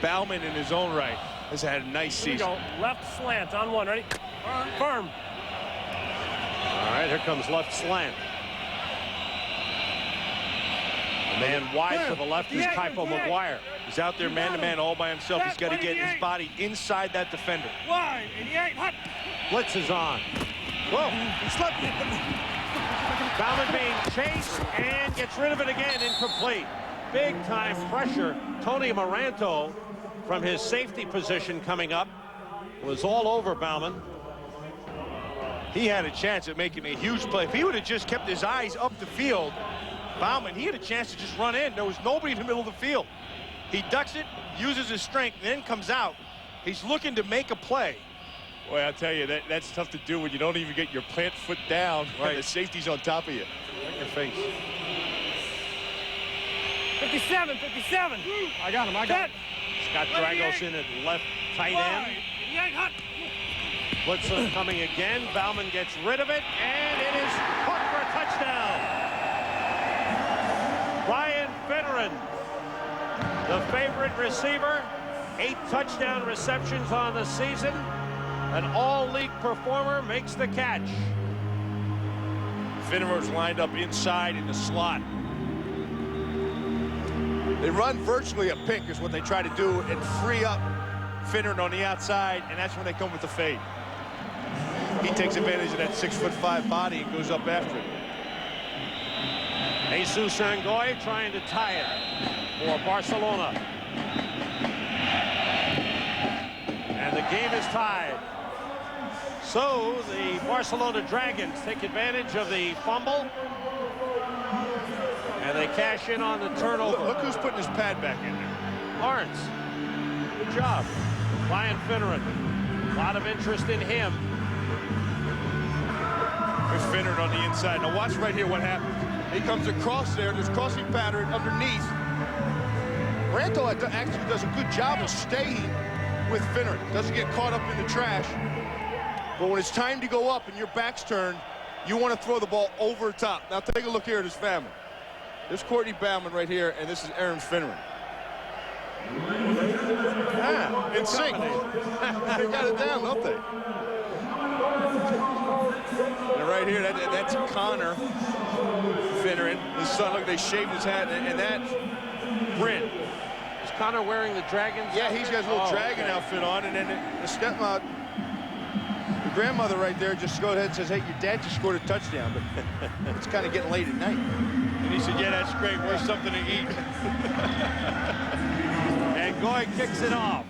Bauman in his own right has had a nice season. Here we go. Left slant on 1. Ready? Firm. All right, here comes left slant. A man wide to the left is Typo McGuire. He's out there man-to-man all by himself. He's got to get his body inside that defender. Wide. 88. Hot. Blitz is on. Whoa, he slipped. Bauman being chased and gets rid of it again. Incomplete. Big time pressure. Tony Moranto from his safety position coming up was all over Bauman. He had a chance at making a huge play. If he would have just kept his eyes up the field, Bauman, he had a chance to just run in. There was nobody in the middle of the field. He ducks it, uses his strength, then comes out. He's looking to make a play. Boy, I'll tell you, that's tough to do when you don't even get your plant foot down. Right. And the safety's on top of you. Right in your face. 57, 57. I got him, I got him. Scott Dragos in at left tight end. Blitzer coming again. Bauman gets rid of it, and It is caught for a touchdown. Brian Finneran, the favorite receiver, 8 touchdown receptions on the season. An all-league performer makes the catch. Finneran's lined up inside in the slot. They run virtually a pick is what they try to do and free up Finneran on the outside, and that's when they come with the fade. He takes advantage of that 6'5" body and goes up after it. Jesus Angoy trying to tie it for Barcelona. And the game is tied. So the Barcelona Dragons take advantage of the fumble. And they cash in on the turnover. Look who's putting his pad back in there. Lawrence. Good job. Brian Finneran. A lot of interest in him. There's Finneran on the inside. Now watch right here what happens. He comes across there. There's crossing pattern underneath. Randall actually does a good job of staying with Finneran. Doesn't get caught up in the trash. But when it's time to go up and your back's turned, you want to throw the ball over top. Now take a look here at his family. There's Courtney Bauman right here, and this is Aaron Finneran. In sync. They got it down, don't they? And right here, that's Connor Finneran. His son, look, they shaved his hat, and that's Brent. Is Connor wearing the Dragons? Yeah, he's got a little dragon outfit on, and then the stepmom, the grandmother right there just goes ahead and says, hey, your dad just scored a touchdown, but it's kind of getting late at night. And he said, yeah, that's great. Where's something to eat? And Goy kicks it off.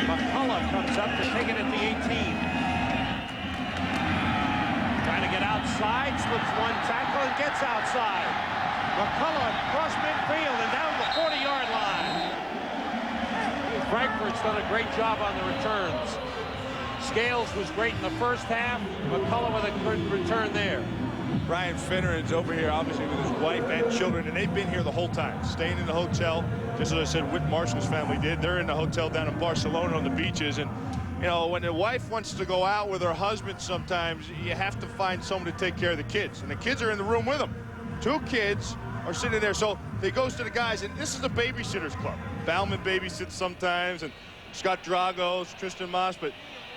McCullough comes up to take it at the 18. Trying to get outside, slips one tackle and gets outside. McCullough across midfield and down the 40-yard line. Frankfurt's done a great job on the returns. Scales was great in the first half. McCullough with a good return there. Brian Finneran's over here, obviously, with his wife and children, and they've been here the whole time, staying in the hotel, just as I said, Whit Marshall's family did. They're in the hotel down in Barcelona on the beaches, and, you know, when the wife wants to go out with her husband sometimes, you have to find someone to take care of the kids, and the kids are in the room with them. 2 kids are sitting there, so he goes to the guys, and this is a babysitter's club. Bauman babysits sometimes, and Scott Dragos, Tristan Moss, but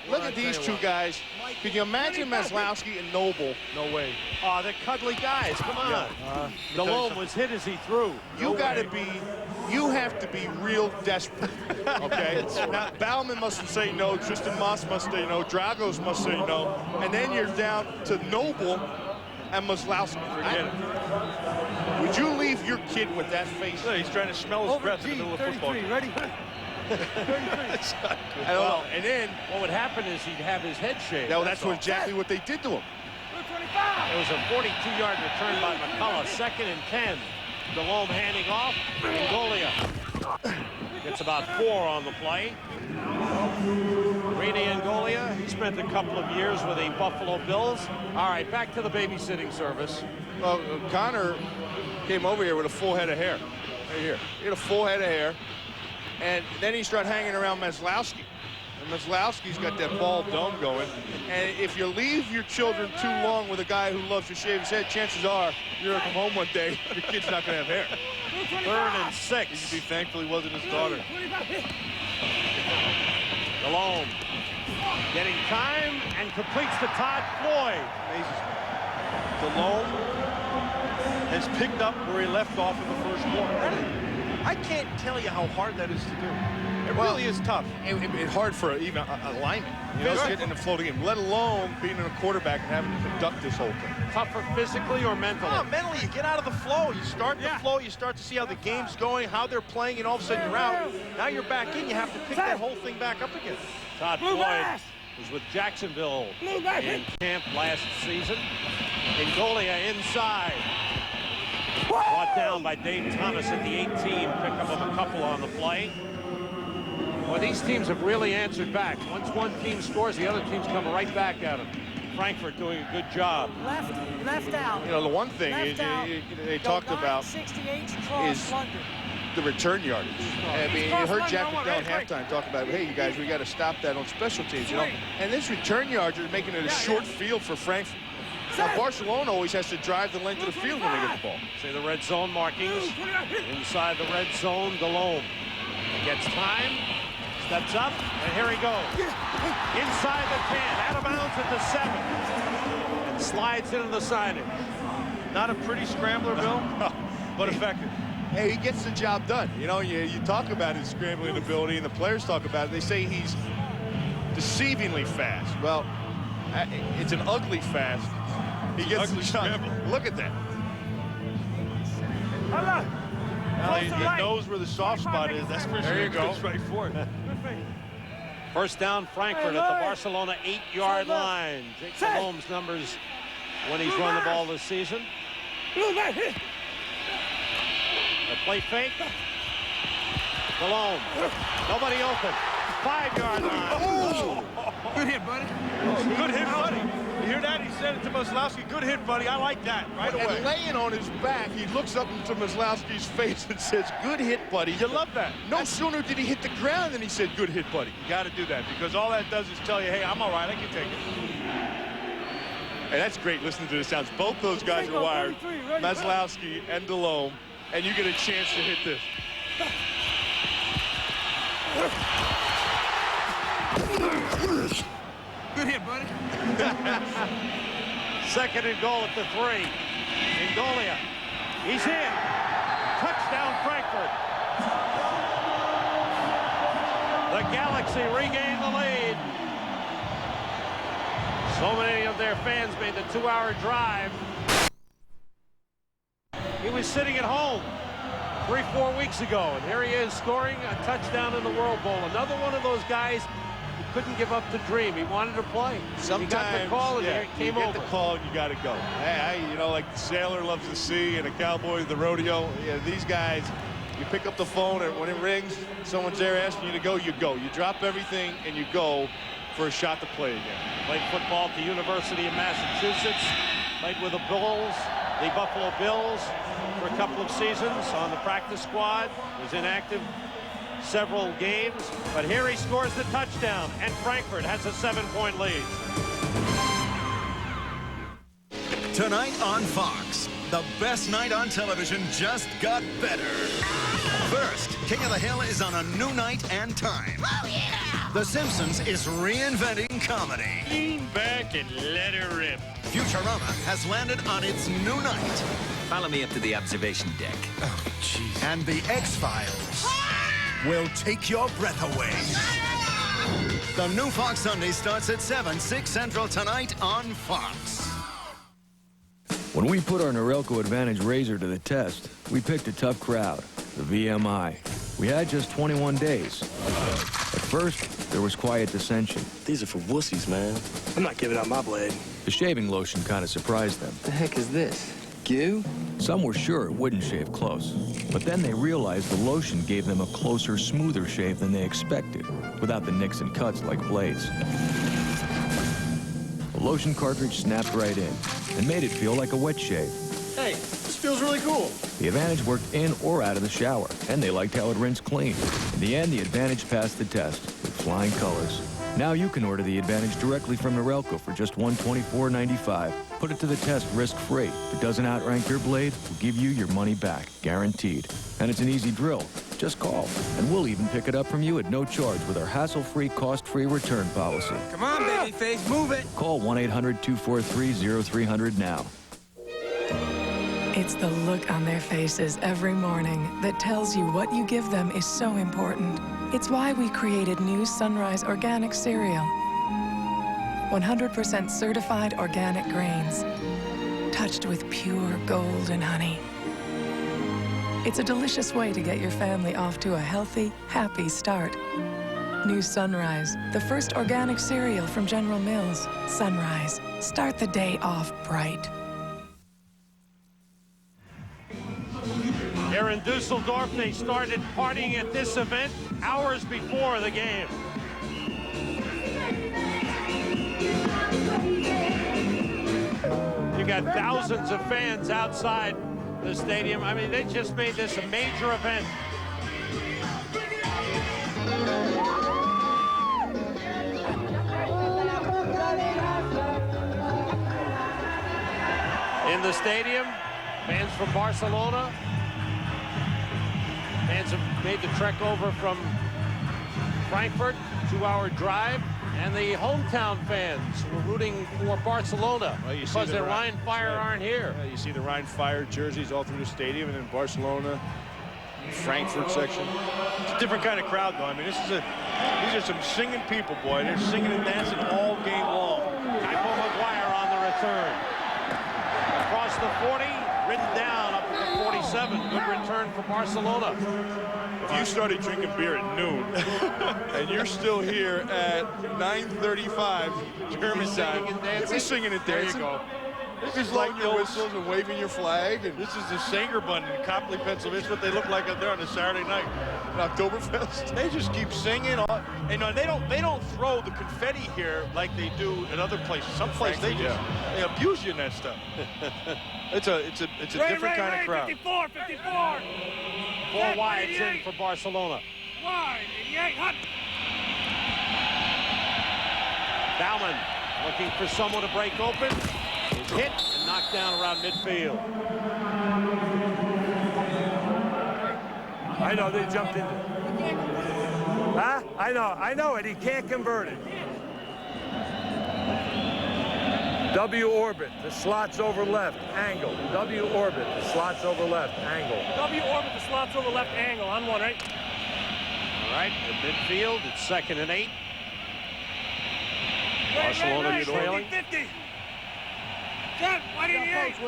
look at these 2 guys. Could you imagine Maslowski and Noble? No way. Oh, they're cuddly guys. Come on. Delhomme was hit as he threw. You have to be real desperate. Okay? Now, Bauman must say no. Tristan Moss must say no. Dragos must say no. And then you're down to Noble and Maslowski. Forget it. Would you leave your kid with that face? Yeah, he's trying to smell his breath in the middle of football. Ready? I don't know. And then what would happen is he'd have his head shaved. No, that's exactly what they did to him. It was a 42-yard return by McCullough. 2nd and 10. Delhomme handing off. Angolia gets about 4 on the play. Rene Angolia, he spent a couple of years with the Buffalo Bills. All right, back to the babysitting service. Well, Connor came over here with a full head of hair. Right here. He had a full head of hair. And then he started hanging around Maslowski. And Maslowski's got that bald dome going. And if you leave your children too long with a guy who loves to shave his head, chances are you're going to come home one day, your kid's not going to have hair. 3rd and 6. You should be thankful he wasn't his daughter. Delhomme getting time and completes to Todd Floyd. Amazes me. Delhomme has picked up where he left off in the first quarter. I can't tell you how hard that is to do. It really is tough. It's hard for even a lineman, you know, getting in the flow of the game, let alone being a quarterback and having to conduct this whole thing. Tougher physically or mentally? No, mentally, you get out of the flow. You start the flow, you start to see how the game's going, how they're playing, and all of a sudden you're out. Now you're back in, you have to pick that whole thing back up again. Todd Floyd was with Jacksonville in camp last season. Angolia inside. Brought down by Dave Thomas at the 18. Pickup of a couple on the play. Well, these teams have really answered back. Once one team scores, the other teams come right back at them. Frankfurt doing a good job. Left out. You know, the one thing is they talked about is the return yardage. I mean, you heard Jack McDowell at halftime talk about, hey, you guys, we got to stop that on special teams, you know. And this return yardage is making it a short field for Frankfurt. Now, Barcelona always has to drive the length of the field when they get the ball. See the red zone markings. Inside the red zone, Delhomme gets time, steps up, and here he goes. Inside the 10, out of bounds at the 7, and slides into the signage. Not a pretty scrambler, Bill, but effective. Hey, he gets the job done. You know, you talk about his scrambling ability, and the players talk about it. They say he's deceivingly fast. Well, it's an ugly fast. He gets the job. Look at that. Now he knows where the soft spot is. That's for sure. There you go. Goes right for it. First down, Frankfurt at the Barcelona 8-yard line. Jake Delhomme's numbers when he's run the ball this season. The play fake. Delhomme. Nobody open. 5-yard line. Oh. Good hit, buddy. Good hit, buddy. You hear that? He said it to Maslowski. Good hit, buddy. I like that right away. And laying on his back, he looks up into Maslowski's face and says, good hit, buddy. You love that. No sooner did he hit the ground than he said, good hit, buddy. You got to do that because all that does is tell you, hey, I'm all right. I can take it. And that's great listening to the sounds. Both those guys are wired, Maslowski and Delhomme, and you get a chance to hit this. Good hit, buddy. Second and goal at the 3. Ingolia. He's in. Touchdown, Frankfurt. The Galaxy regained the lead. So many of their fans made the 2-hour drive. He was sitting at home 3-4 weeks ago, and here he is scoring a touchdown in the World Bowl. Another one of those guys who couldn't give up the dream. He wanted to play. Sometimes, he got the call, and he came over. You get the call, and you got to go. You know, like the sailor loves the sea, and a cowboy the rodeo. Yeah, these guys, you pick up the phone, and when it rings, someone's there asking you to go, you go. You drop everything, and you go for a shot to play again. Played football at the University of Massachusetts. Played with the Bulls, the Buffalo Bills, for a couple of seasons on the practice squad. Was inactive several games, but here he scores the touchdown, and Frankfurt has a 7-point lead. Tonight on Fox, the best night on television just got better. First, King of the Hill is on a new night and time. Oh, yeah! The Simpsons is reinventing comedy. Lean back and let her rip. Futurama has landed on its new night. Follow me up to the observation deck. Oh, jeez. And the X-Files will take your breath away. The new Fox Sunday starts at 7, 6 Central tonight on Fox. When we put our Norelco Advantage Razor to the test, we picked a tough crowd, the VMI. We had just 21 days. At first, there was quiet dissension. These are for wussies, man. I'm not giving out my blade. The shaving lotion kind of surprised them. The heck is this? Goo? Some were sure it wouldn't shave close, but then they realized the lotion gave them a closer, smoother shave than they expected, without the nicks and cuts like blades. The lotion cartridge snapped right in and made it feel like a wet shave. Hey, this feels really cool. The Advantage worked in or out of the shower, and they liked how it rinsed clean. In the end, the Advantage passed the test with flying colors. Now you can order the Advantage directly from Norelco for just $124.95. Put it to the test risk-free. If it doesn't outrank your blade, we'll give you your money back, guaranteed. And it's an easy drill. Just call, and we'll even pick it up from you at no charge with our hassle-free, cost-free return policy. Come on, babyface, move it. Call 1-800-243-0300 now. It's the look on their faces every morning that tells you what you give them is so important. It's why we created new Sunrise Organic Cereal. 100% certified organic grains, touched with pure golden honey. It's a delicious way to get your family off to a healthy, happy start. New Sunrise, the first organic cereal from General Mills. Sunrise, start the day off bright. Here in Dusseldorf, they started partying at this event hours before the game. You got thousands of fans outside the stadium. I mean, they just made this a major event. In the stadium, fans from Barcelona. Fans have made the trek over from Frankfurt, 2-hour drive. And the hometown fans were rooting for Barcelona because their Rhine Fire aren't here. You see the Rhine Fire jerseys all through the stadium, and in Barcelona, Frankfurt section. It's a different kind of crowd, though. I mean, these are some singing people, boy. They're singing and dancing all game long. Typo McGuire on the return. Across the 40, ridden down up to the 47. Good return for Barcelona. If you started drinking beer at noon and you're still here at 9:35 German time, you're singing and dancing. There you go. This is like your whistles and waving your flag. And this is the Sangerbund in Copley, Pennsylvania. It's what they look like out there on a Saturday night at Oktoberfest. They just keep singing. And they don't throw the confetti here like they do at other places. Some places they abuse you in that stuff. It's a different kind of crowd. 54. 4 wides in for Barcelona. Wide, 88, hot. Bauman looking for someone to break open. Is hit and knocked down around midfield. I know they jumped in. Huh? I know it. He can't convert it. W orbit, the slots over left, angle. W orbit, the slots over left, angle. W orbit, the slots over left, angle. On one, right? All right, at midfield, it's 2nd and 8. Barcelona trailing. 50. Jet, wide 88.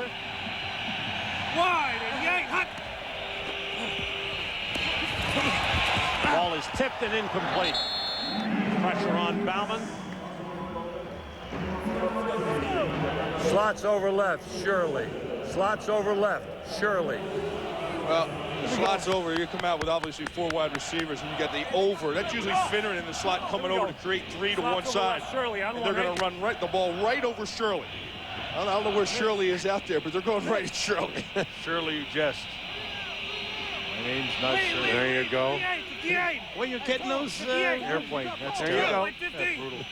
Wide 88, hot. Ball is tipped and incomplete. Pressure on Bauman. Slots over left, Shirley. Slots over left, Shirley. Well, the slot's over. You come out with obviously 4 wide receivers, and you got the over. That's usually Finner in the slot coming over to create 3 to one side. And they're going to run the ball right over Shirley. I don't know where Shirley is out there, but they're going right at Shirley. Shirley, you jest. My name's not Shirley. There you go. 58. Well, you're getting those airplane. That's there you go. That's brutal.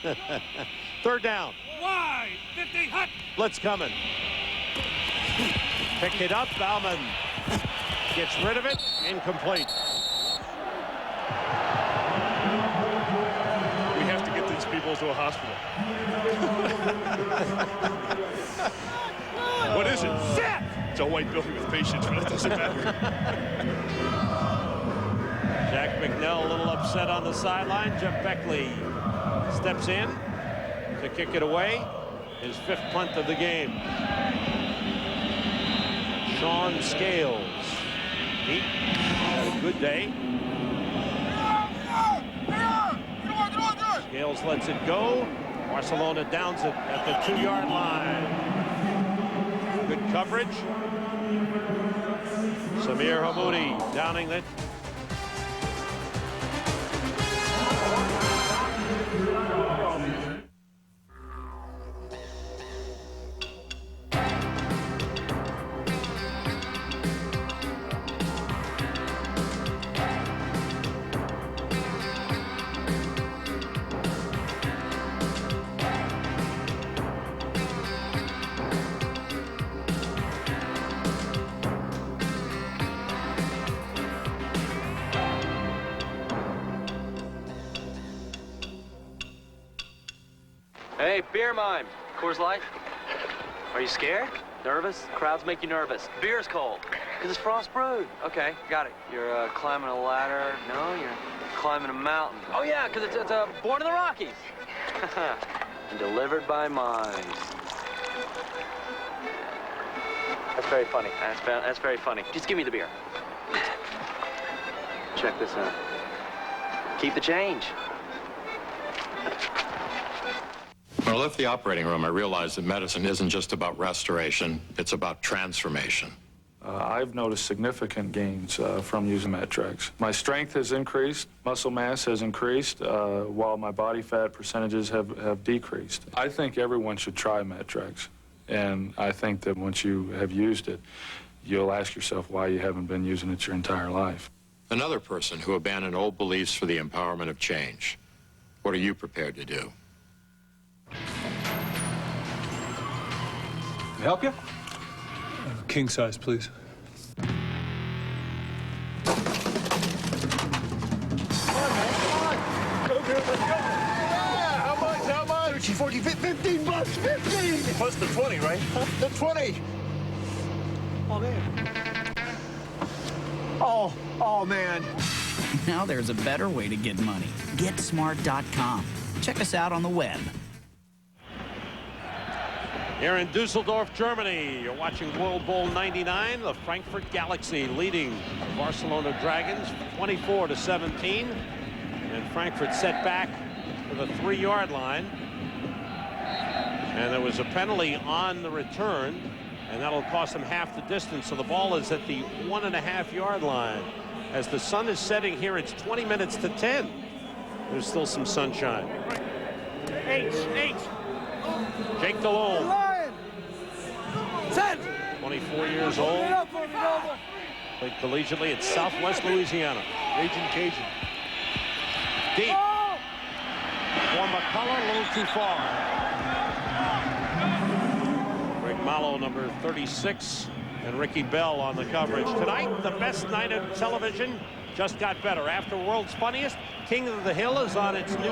3rd down. Wide 50, hot. Blitz coming. Pick it up. Bauman gets rid of it. Incomplete. We have to get these people to a hospital. What is it? Set. It's a white building with patients, but it doesn't matter. Jack McNell a little upset on the sideline. Jeff Beckley steps in to kick it away. His 5th punt of the game. Sean Scales. He had a good day. Scales lets it go. Barcelona downs it at the 2-yard line. Good coverage. Samir Hammoudi downing it. Hey, beer mime. Coors Light? Are you scared? Nervous? Crowds make you nervous. Beer's cold. Because it's frost brewed. Okay, got it. You're climbing a ladder. No, you're climbing a mountain. Oh, yeah, because it's Born in the Rockies. And delivered by mimes. That's very funny. That's very funny. Just give me the beer. Check this out. Keep the change. When I left the operating room, I realized that medicine isn't just about restoration, it's about transformation. I've noticed significant gains from using Medtrex. My strength has increased, muscle mass has increased, while my body fat percentages have decreased. I think everyone should try Medtrex, and I think that once you have used it, you'll ask yourself why you haven't been using it your entire life. Another person who abandoned old beliefs for the empowerment of change. What are you prepared to do? Help you? King size, please. How much? 30, 40, 15 bucks, 15! Plus the 20, right? The 20! Oh, man. Oh, man. Now there's a better way to get money. GetSmart.com. Check us out on the web. Here in Dusseldorf, Germany, you're watching World Bowl 99. The Frankfurt Galaxy leading the Barcelona Dragons 24-17. And Frankfurt set back to the 3-yard line. And there was a penalty on the return, and that'll cost them half the distance. So the ball is at the 1.5-yard line. As the sun is setting here, it's 20 minutes to 10. There's still some sunshine. Eight. Jake DeLome. 24 years old. Played collegiately at Southwest Louisiana. Raging Cajun. Deep. For McCullough, a little too far. Greg Mallow, number 36, and Ricky Bell on the coverage. Tonight, the best night of television just got better. After World's Funniest, King of the Hill is on its new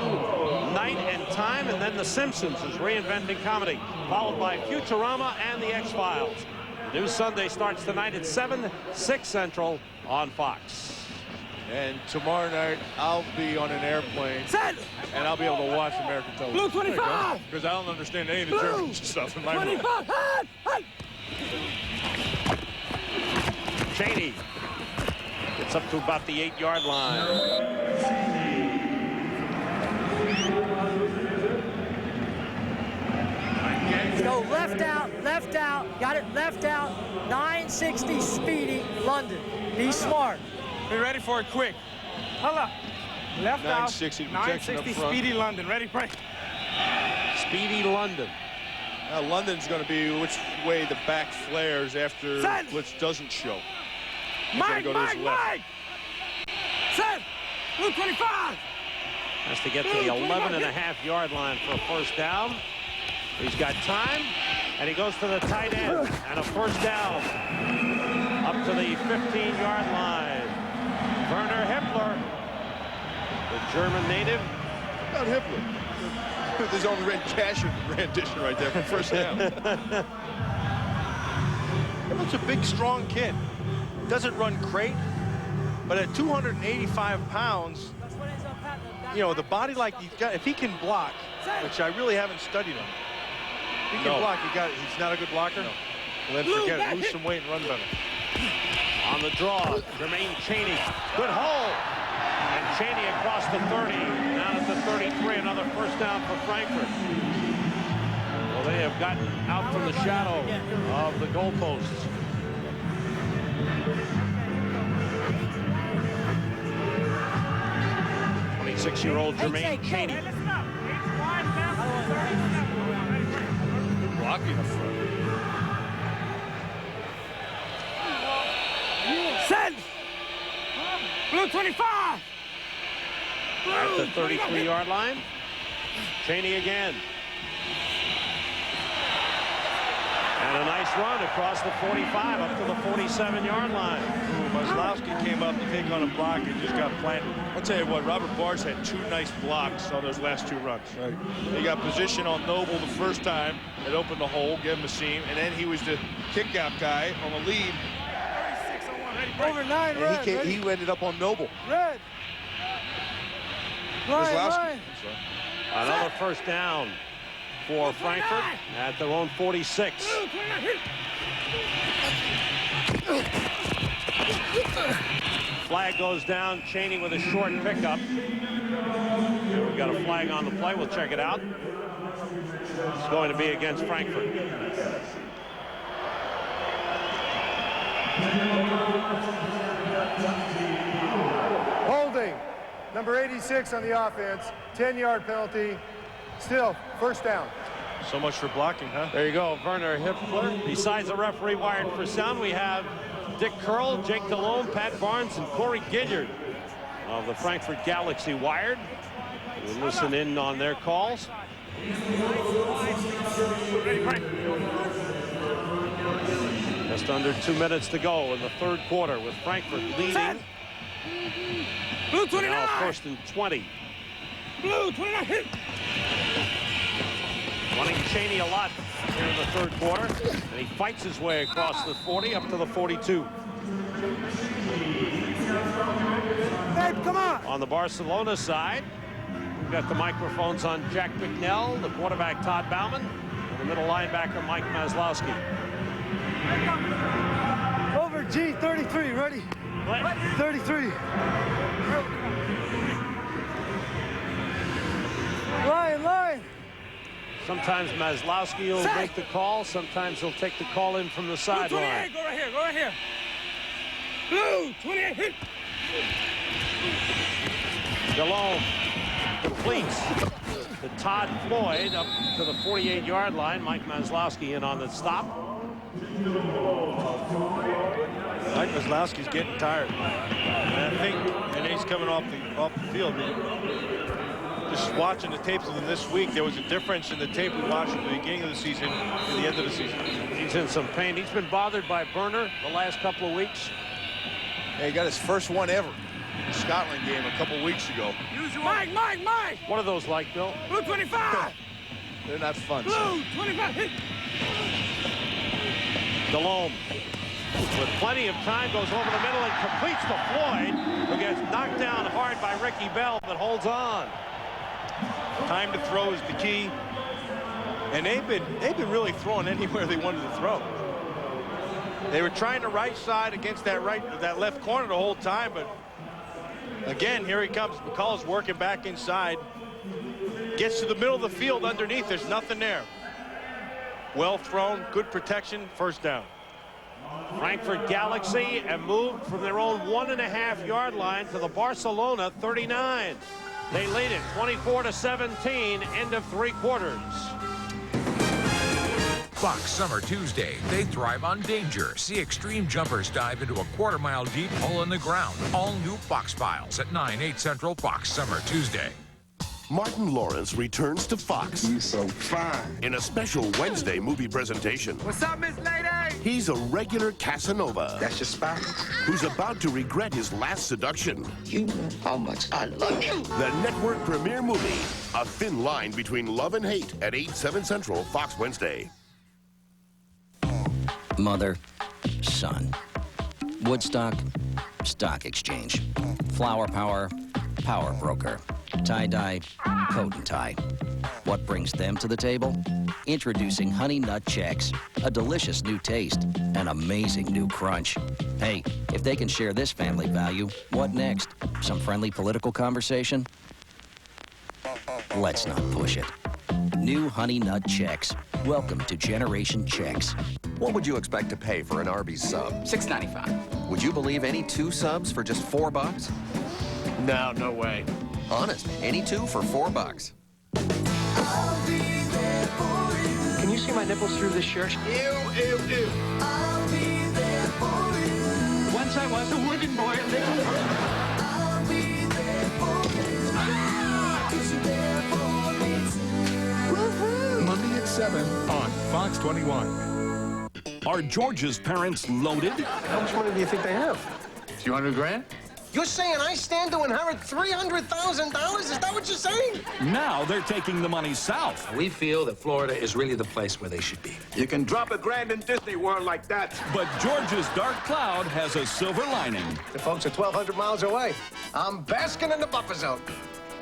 night and time, and then The Simpsons is reinventing comedy, followed by Futurama and The X-Files. The new Sunday starts tonight at 7, 6 Central on Fox. And tomorrow night, I'll be on an airplane, and I'll be able to watch American television. Blue 25! Because I don't understand any of the German stuff in my room. 25! Cheney gets up to about the 8-yard line. Go left out, got it left out, 960 speedy, London. Be smart. Be ready for it quick. Hold up. Left out, 960 960 speedy, London. Ready, break. Speedy London. Now London's going to be which way the back flares after blitz doesn't show. Mike. Set. Blue 25. Has to get to the 11.5-yard line for a first down. He's got time, and he goes to the tight end, and a first down up to the 15-yard line. Werner Hippler, the German native. About Hippler. With his own Red Cashin rendition right there for first down. Hippler's a big, strong kid. Doesn't run great, but at 285 pounds, you know, the body like he's got, if he can block, which I really haven't studied him. He can block. He's not a good blocker. No. Well, then forget it. Lose some weight and run better. On the draw, Jermaine Cheney. Good hole. And Cheney across the 30. Down at the 33. Another first down for Frankfurt. Well, they have gotten out from the shadow of the goalposts. Six-year-old Jermaine Cheney. Blocking up front. Send. Blue 25. At the 33-yard line. Cheney again. And a nice run across the 45 up to the 47-yard line. Maslowski came up to take on a block and just got planted. I'll tell you what, Robert Bars had 2 nice blocks on those last 2 runs. Right. He got position on Noble the first time. It opened the hole, gave him a seam, and then he was the kick-out guy on the lead. Over 9 red. He ended up on Noble. Red. Ryan. Another first down for Frankfurt at their own 46. Flag goes down. Cheney with a short pickup. We've got a flag on the play. We'll check it out. It's going to be against Frankfurt. Holding. Number 86 on the offense. 10-yard penalty. Still, first down. So much for blocking, huh? There you go, Werner Hippler. Besides the referee wired for sound, we have Dick Curl, Jake DeLome, Pat Barnes, and Corey Gilliard of the Frankfurt Galaxy wired. We'll listen in on their calls. Just under 2 minutes to go in the third quarter with Frankfurt leading. Blue 29. Now first and 20. Blue 29. Hit. Running Cheney a lot here in the third quarter. And he fights his way across the 40 up to the 42. Hey, come on. On the Barcelona side, we've got the microphones on Jack McNell, the quarterback Todd Bauman, and the middle linebacker Mike Maslowski. Over G 33, ready? What? 33. Line. Sometimes Maslowski will make the call. Sometimes he'll take the call in from the sideline. Go right here. Blue 28, hit. Delhomme completes to Todd Floyd up to the 48-yard line. Mike Maslowski in on the stop. Mike Maslowski's getting tired. And I think, and he's coming off the field. Just watching the tapes of them this week, there was a difference in the tape we watched at the beginning of the season and the end of the season. He's in some pain. He's been bothered by Burner the last couple of weeks. Yeah, he got his first one ever. Scotland game a couple weeks ago. Mike. What are those like, Bill? Blue 25. They're not fun. Blue 25, hit. Delhomme, with plenty of time, goes over the middle and completes to Floyd, who gets knocked down hard by Ricky Bell, but holds on. Time to throw is the key. And they've been really throwing anywhere they wanted to throw. They were trying the right side against that left corner the whole time, but again, here he comes. McCullough's working back inside. Gets to the middle of the field underneath. There's nothing there. Well thrown, good protection, first down. Frankfurt Galaxy and moved from their own 1.5-yard line to the Barcelona 39. They lead it 24-17, end of 3 quarters. Fox Summer Tuesday. They thrive on danger. See extreme jumpers dive into a quarter-mile deep hole in the ground. All new Fox Files at 9/8 Central. Fox Summer Tuesday. Martin Lawrence returns to Fox. He's so fine. In a special Wednesday movie presentation. What's up, Miss Lady? He's a regular Casanova. That's your spot. Who's about to regret his last seduction. You know how much I love you. The network premiere movie. A thin line between love and hate at 8/7 Central, Fox Wednesday. Mother, son. Woodstock, stock exchange. Flower power, power broker. Tie-dye, coat and tie. What brings them to the table? Introducing Honey Nut Chex. A delicious new taste, an amazing new crunch. Hey, if they can share this family value, what next? Some friendly political conversation? Let's not push it. New Honey Nut Chex. Welcome to Generation Chex. What would you expect to pay for an Arby's sub? $6.95. Would you believe any 2 subs for just $4? No way. Honest, any 2 for $4. Can you see my nipples through this shirt? Ew. Once I was a working boy, a little. Monday at 7 on Fox 21. Are George's parents loaded? How much money do you think they have? $200,000? You're saying I stand to inherit $300,000? Is that what you're saying? Now they're taking the money south. We feel that Florida is really the place where they should be. You can drop $1,000 in Disney World like that. But George's dark cloud has a silver lining. The folks are 1,200 miles away. I'm basking in the buffer zone.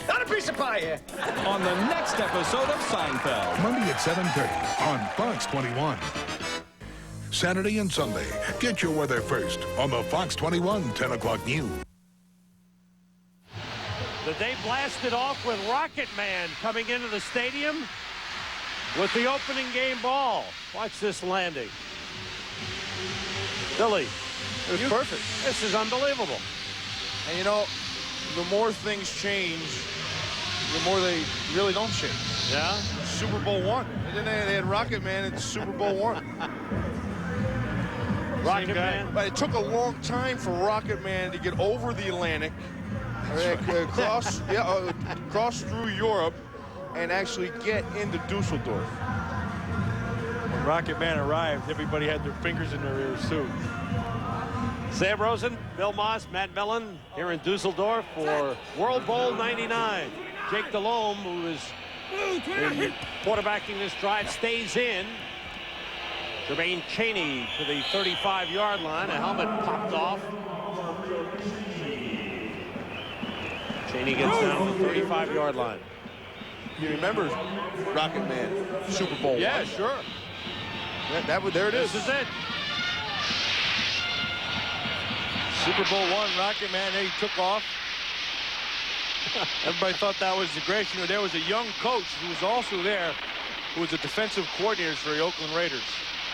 Not a piece of pie here. On the next episode of Seinfeld. Monday at 7:30 on Fox 21. Saturday and Sunday, get your weather first on the Fox 21 10 o'clock news. The day blasted off with Rocket Man coming into the stadium with the opening game ball. Watch this landing. Billy. It was perfect. This is unbelievable. And you know, the more things change, the more they really don't change. Yeah? Super Bowl I. And then they had Rocket Man in Super Bowl I. Rocket Man. But it took a long time for Rocket Man to get over the Atlantic, cross through Europe, and actually get into Dusseldorf. Rocket Man arrived, everybody had their fingers in their ears, too. Sam Rosen, Bill Moss, Matt Millen here in Dusseldorf for World Bowl 99. Jake Delhomme, who is quarterbacking this drive, stays in. Jermaine Chaney to the 35-yard line. A helmet popped off. Chaney gets down to the 35-yard line. You remember Rocket Man, Super Bowl? Yeah, one. sure. There it is. This is it. Super Bowl one, Rocket Man, he took off. Everybody thought that was the greatest. You know, there was a young coach who was also there, who was a defensive coordinator for the Oakland Raiders.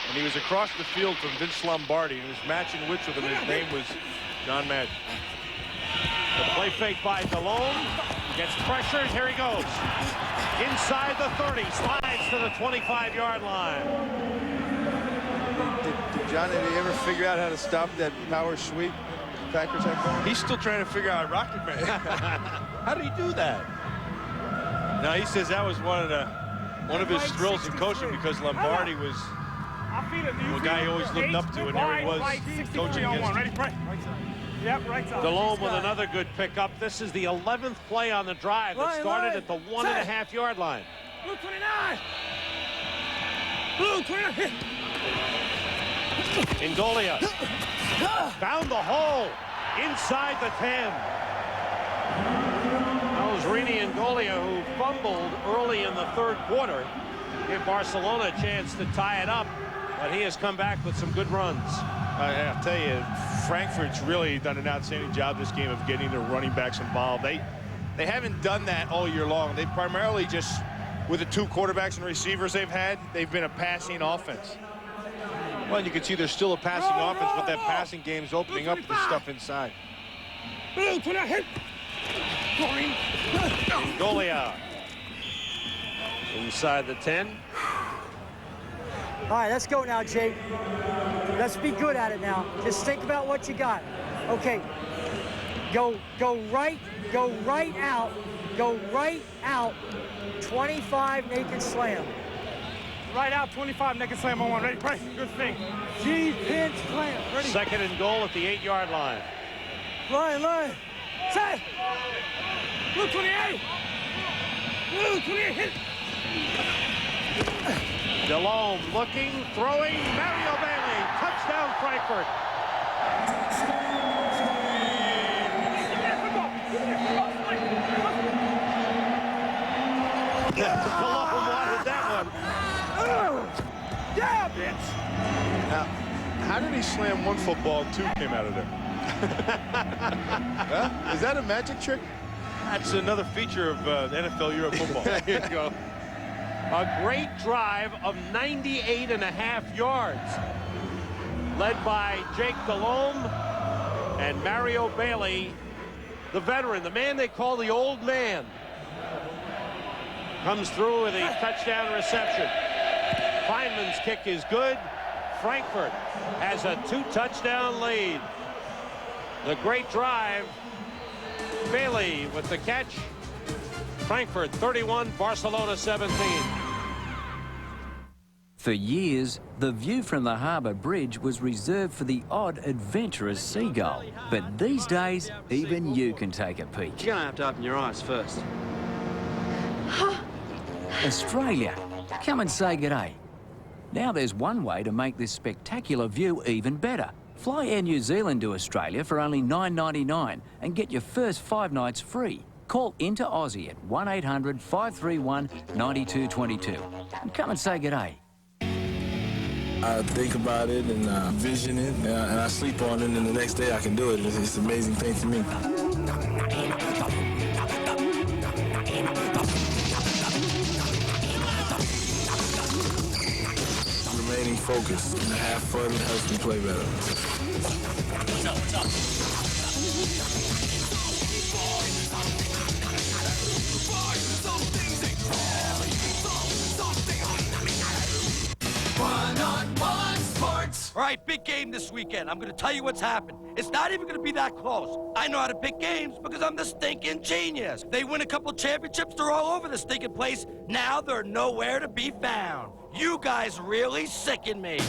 And he was across the field from Vince Lombardi, and he was matching wits with him. His name was John Madden. The play fake by Delhomme. Gets pressured. Here he goes. Inside the 30. Slides to the 25-yard line. Did Johnny ever figure out how to stop that power sweep Packers have going? He's still trying to figure out Rocket Man. How did he do that? Now he says that was one of his thrills in coaching, because Lombardi was a guy he always looked up to, and there he was coaching against him. Yep, right side. Delhomme with another good pickup. This is the 11th play on the drive that started at the 1.5-yard line. Blue 29. Blue 29. Ingolia found the hole inside the 10. That was Rini Ingolia, who fumbled early in the third quarter. Give Barcelona a chance to tie it up, but he has come back with some good runs. I'll tell you, Frankfurt's really done an outstanding job this game of getting their running backs involved. They haven't done that all year long. They primarily just, with the two quarterbacks and receivers they've had, they've been a passing offense. Well, you can see there's still a passing offense, but that passing game's opening up the stuff inside. Ingolia inside the 10. All right, let's go now, Jake. Let's be good at it now. Just think about what you got. Okay. Go right out. 25 naked slam. Right out, 25 naked slam on one. Ready, press. Good thing. G pinch slam. Ready. Second and goal at the 8-yard line. Line. Set. Blue 28. Blue 28. Hit. Delhomme looking, throwing, Mario Bailey, touchdown Frankfurt. Delhomme wanted that one. Yeah, bitch. Now, how did he slam one football and two came out of there? Huh? Is that a magic trick? That's another feature of NFL Europe football. There you go. A great drive of 98.5 yards, led by Jake Delhomme and Mario Bailey, the veteran, the man they call the old man. Comes through with a touchdown reception. Feynman's kick is good. Frankfurt has a 2-touchdown lead. The great drive. Bailey with the catch. Frankfurt 31, Barcelona 17. For years, the view from the harbour bridge was reserved for the odd, adventurous seagull. But these days, even you can take a peek. You're gonna have to open your eyes first. Australia, come and say g'day. Now there's one way to make this spectacular view even better. Fly Air New Zealand to Australia for only $9.99 and get your first 5 nights free. Call into Aussie at 1800 531 9222 and come and say g'day. I think about it and vision it, and I sleep on it, and the next day I can do it. It's an amazing thing for me. Remaining focused and have fun helps me play better. One-on-one sports. All right, big game this weekend. I'm going to tell you what's happened. It's not even going to be that close. I know how to pick games because I'm the stinking genius. They win a couple championships, they're all over the stinking place. Now they're nowhere to be found. You guys really sicken me.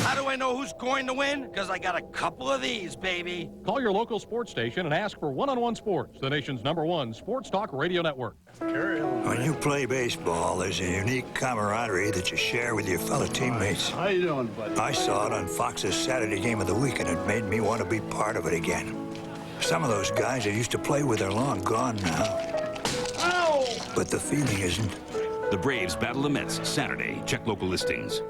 How do I know who's going to win? Because I got a couple of these, baby. Call your local sports station and ask for One-on-One Sports, the nation's #1 sports talk radio network. When you play baseball, there's a unique camaraderie that you share with your fellow teammates. How you doing, bud? I saw it on Fox's Saturday Game of the Week, and it made me want to be part of it again. Some of those guys I used to play with are long gone now. Ow! But the feeling isn't. The Braves battle the Mets Saturday. Check local listings.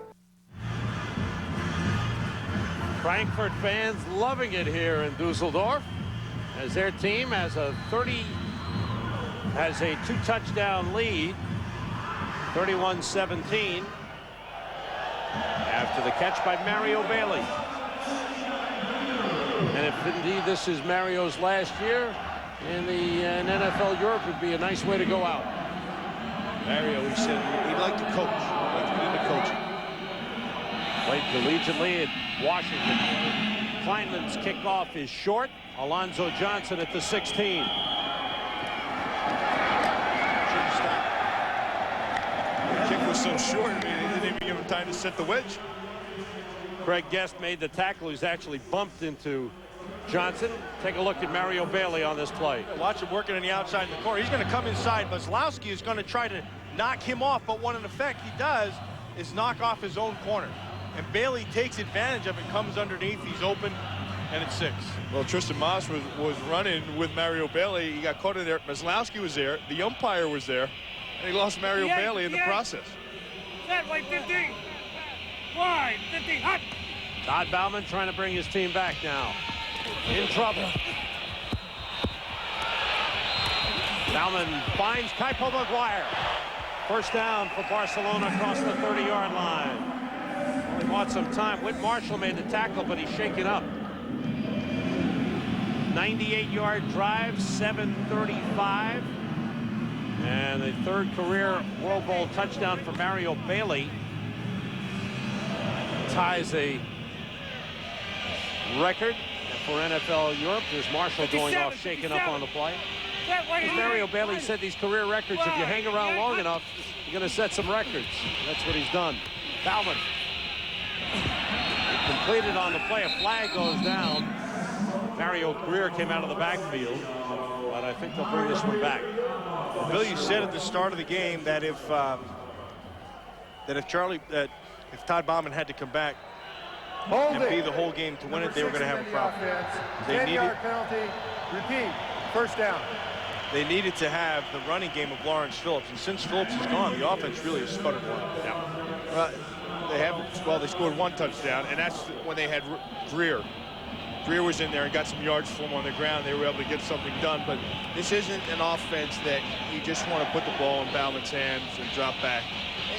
Frankfurt fans loving it here in Dusseldorf as their team has a 2-touchdown lead, 31-17, after the catch by Mario Bailey. And if indeed this is Mario's last year in NFL Europe, it would be a nice way to go out. Mario, he said he'd like to coach. He'd like to get into coaching. Played collegiately at Washington. Kleinman's kickoff is short. Alonzo Johnson at the 16. The kick was so short, I mean, they didn't even give him time to set the wedge. Craig Guest made the tackle. He's actually bumped into Johnson. Take a look at Mario Bailey on this play. Watch him working on the outside in the corner. He's going to come inside. Maslowski is going to try to knock him off, but what in effect he does is knock off his own corner. And Bailey takes advantage of it, comes underneath, he's open, and it's 6. Well, Tristan Moss was running with Mario Bailey. He got caught in there. Maslowski was there. The umpire was there. And he lost Mario Bailey in the process. Set, wait, 15. Wide, 15, hot. Todd Bauman trying to bring his team back now. In trouble. Bauman finds Kaipo Maguire. First down for Barcelona across the 30-yard line. He bought some time. Whit Marshall made the tackle, but he's shaken up. 98-yard drive, 7:35. And the 3rd career World Bowl touchdown for Mario Bailey. Ties a record for NFL Europe. There's Marshall going off, shaken up on the play. As Mario Bailey said, these career records, if you hang around long enough, you're going to set some records. That's what he's done. Bauman. Completed on the play. A flag goes down. Mario Greer came out of the backfield, but I think they'll bring this one back. Well, Bill, you said at the start of the game that if Todd Bauman had to come back and be the whole game to win it, they were going to have a problem. They 10-yard penalty. Repeat. First down. They needed to have the running game of Lawrence Phillips, and since Phillips is gone, the offense really has sputtered one. They scored 1 touchdown, and that's when they had Greer. Greer was in there and got some yards for him on the ground. They were able to get something done, but this isn't an offense that you just want to put the ball in Bauman's hands and drop back.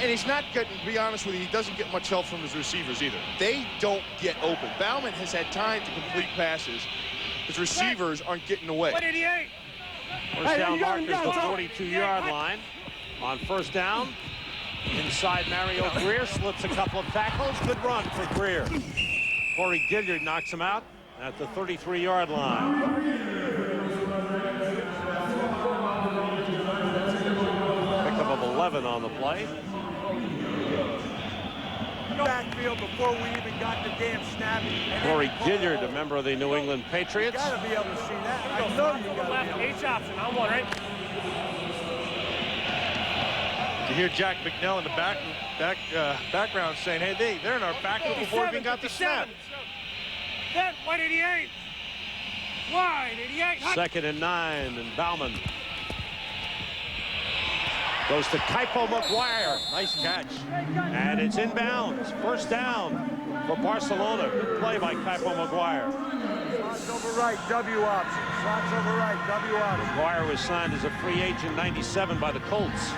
And he's not getting, to be honest with you, he doesn't get much help from his receivers either. They don't get open. Bauman has had time to complete passes. His receivers aren't getting away. First down markers the 42-yard line. On first down, inside Mario Greer, slips a couple of tackles. Good run for Greer. Corey Gilliard knocks him out at the 33-yard line. Pickup of 11 on the play. Backfield before we even got the damn snap. Corey Gilliard, a member of the New England Patriots. You gotta be able to see that. I know you gotta left, H option. I'm one, right? You hear Jack McNell in the background saying, hey, they're in our backfield before we even got the snap. Set, 188. Wide, 88. Hot. 2nd and 9, and Bauman goes to Kaipo Maguire. Nice catch. And it's inbounds. First down for Barcelona. Good play by Kaipo Maguire. Slots over right, W option. Slots over right, W option. Maguire was signed as a free agent 97 by the Colts.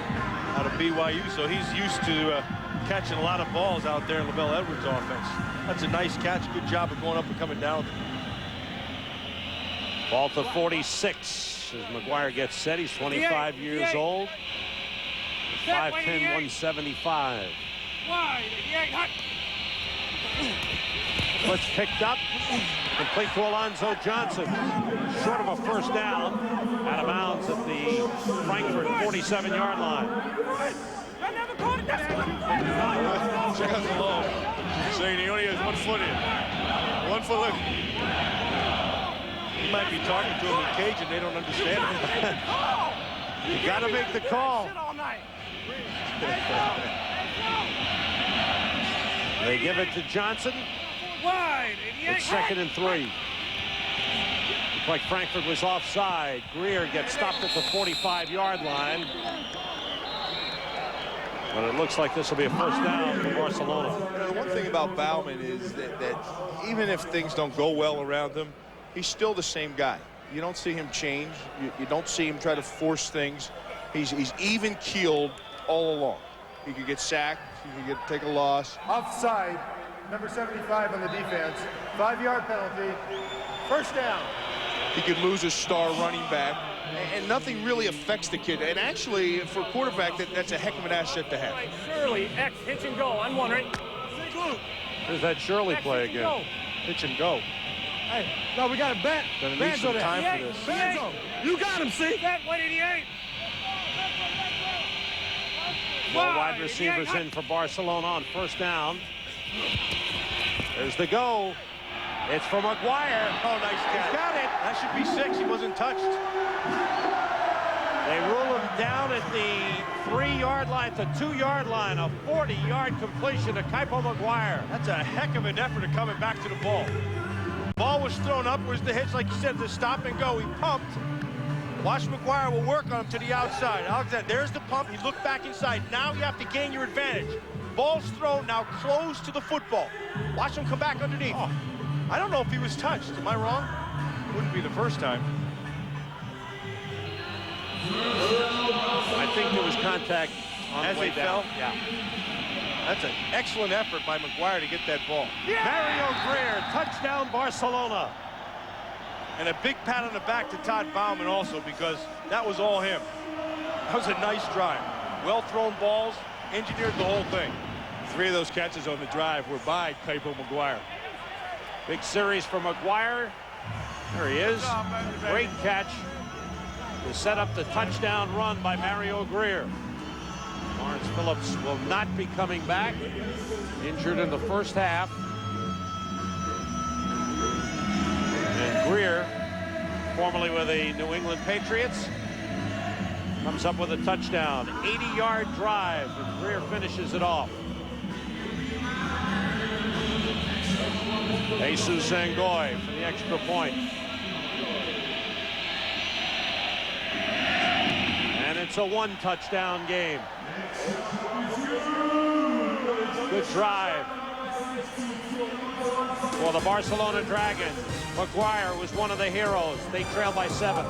Out of BYU, so he's used to catching a lot of balls out there in LaVelle Edwards' offense. That's a nice catch. Good job of going up and coming down. Ball to 46 as Maguire gets set. He's 25 years old. 5'10", 175. Wide, 88. Hot. Blitz picked up. Complete to Alonzo Johnson. short of a first down, out of bounds at the Frankfurt 47-yard line. Check out the low. Saying he only has 1 foot in. 1 foot left. He might be talking to him in Cajun. They don't understand him. You got to make the call. They give it to Johnson. It's 2nd and 3. Looks like Frankfurt was offside. Greer gets stopped at the 45-yard line. But it looks like this will be a first down for Barcelona. You know, the one thing about Bauman is that even if things don't go well around him, he's still the same guy. You don't see him change. You don't see him try to force things. He's even-keeled all along. He could get sacked. He could take a loss. Offside, number 75 on the defense. 5-yard penalty. First down. He could lose his star running back, and nothing really affects the kid. And actually, for a quarterback, that's a heck of an asset to have. Shirley, X, hitch and go. On 1, right? There's that Shirley play again. Pitch and go. Hey, no, we got a bet. Gonna need some time for this. Benzo, you got him, see? Bet 188. More wide receivers in for Barcelona on first down. There's the go. It's for McGuire. Oh, nice catch. He's got it. That should be 6. He wasn't touched. They rule him down at the 3-yard line, the 2-yard line. A 40-yard completion to Kaipo McGuire. That's a heck of an effort of coming back to the ball. Ball was thrown up. Where's the hitch? Like you said, the stop and go. He pumped. Watch McGuire will work on him to the outside. There's the pump. He looked back inside. Now you have to gain your advantage. Ball's thrown. Now close to the football. Watch him come back underneath. Oh, I don't know if he was touched. Am I wrong? Wouldn't be the first time. I think there was contact on As the way they down. fell? Yeah. That's an excellent effort by McGuire to get that ball. Yeah. Mario Greer, touchdown Barcelona. And a big pat on the back to Todd Bauman also, because that was all him. That was a nice drive. Well-thrown balls, engineered the whole thing. 3 of those catches on the drive were by Kaipo McGuire. Big series for McGuire. There he is. Great catch to set up the touchdown run by Mario Greer. Lawrence Phillips will not be coming back. Injured in the first half. And Greer, formerly with the New England Patriots, comes up with a touchdown. 80-yard drive, and Greer finishes it off. Jesus Sangoy for the extra point. And it's a 1-touchdown game. Good drive for the Barcelona Dragons. McGuire was one of the heroes. They trailed by 7.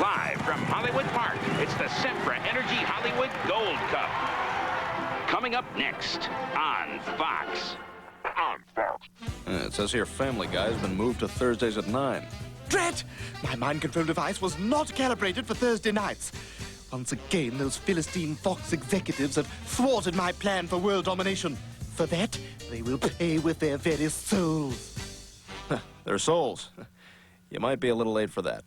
Live from Hollywood Park, it's the Sempra Energy Hollywood Gold Cup. Coming up next on Fox. It says here Family Guy has been moved to Thursdays at 9. Dread! My mind control device was not calibrated for Thursday nights. Once again, those Philistine Fox executives have thwarted my plan for world domination. For that, they will pay with their very souls. Their souls. You might be a little late for that.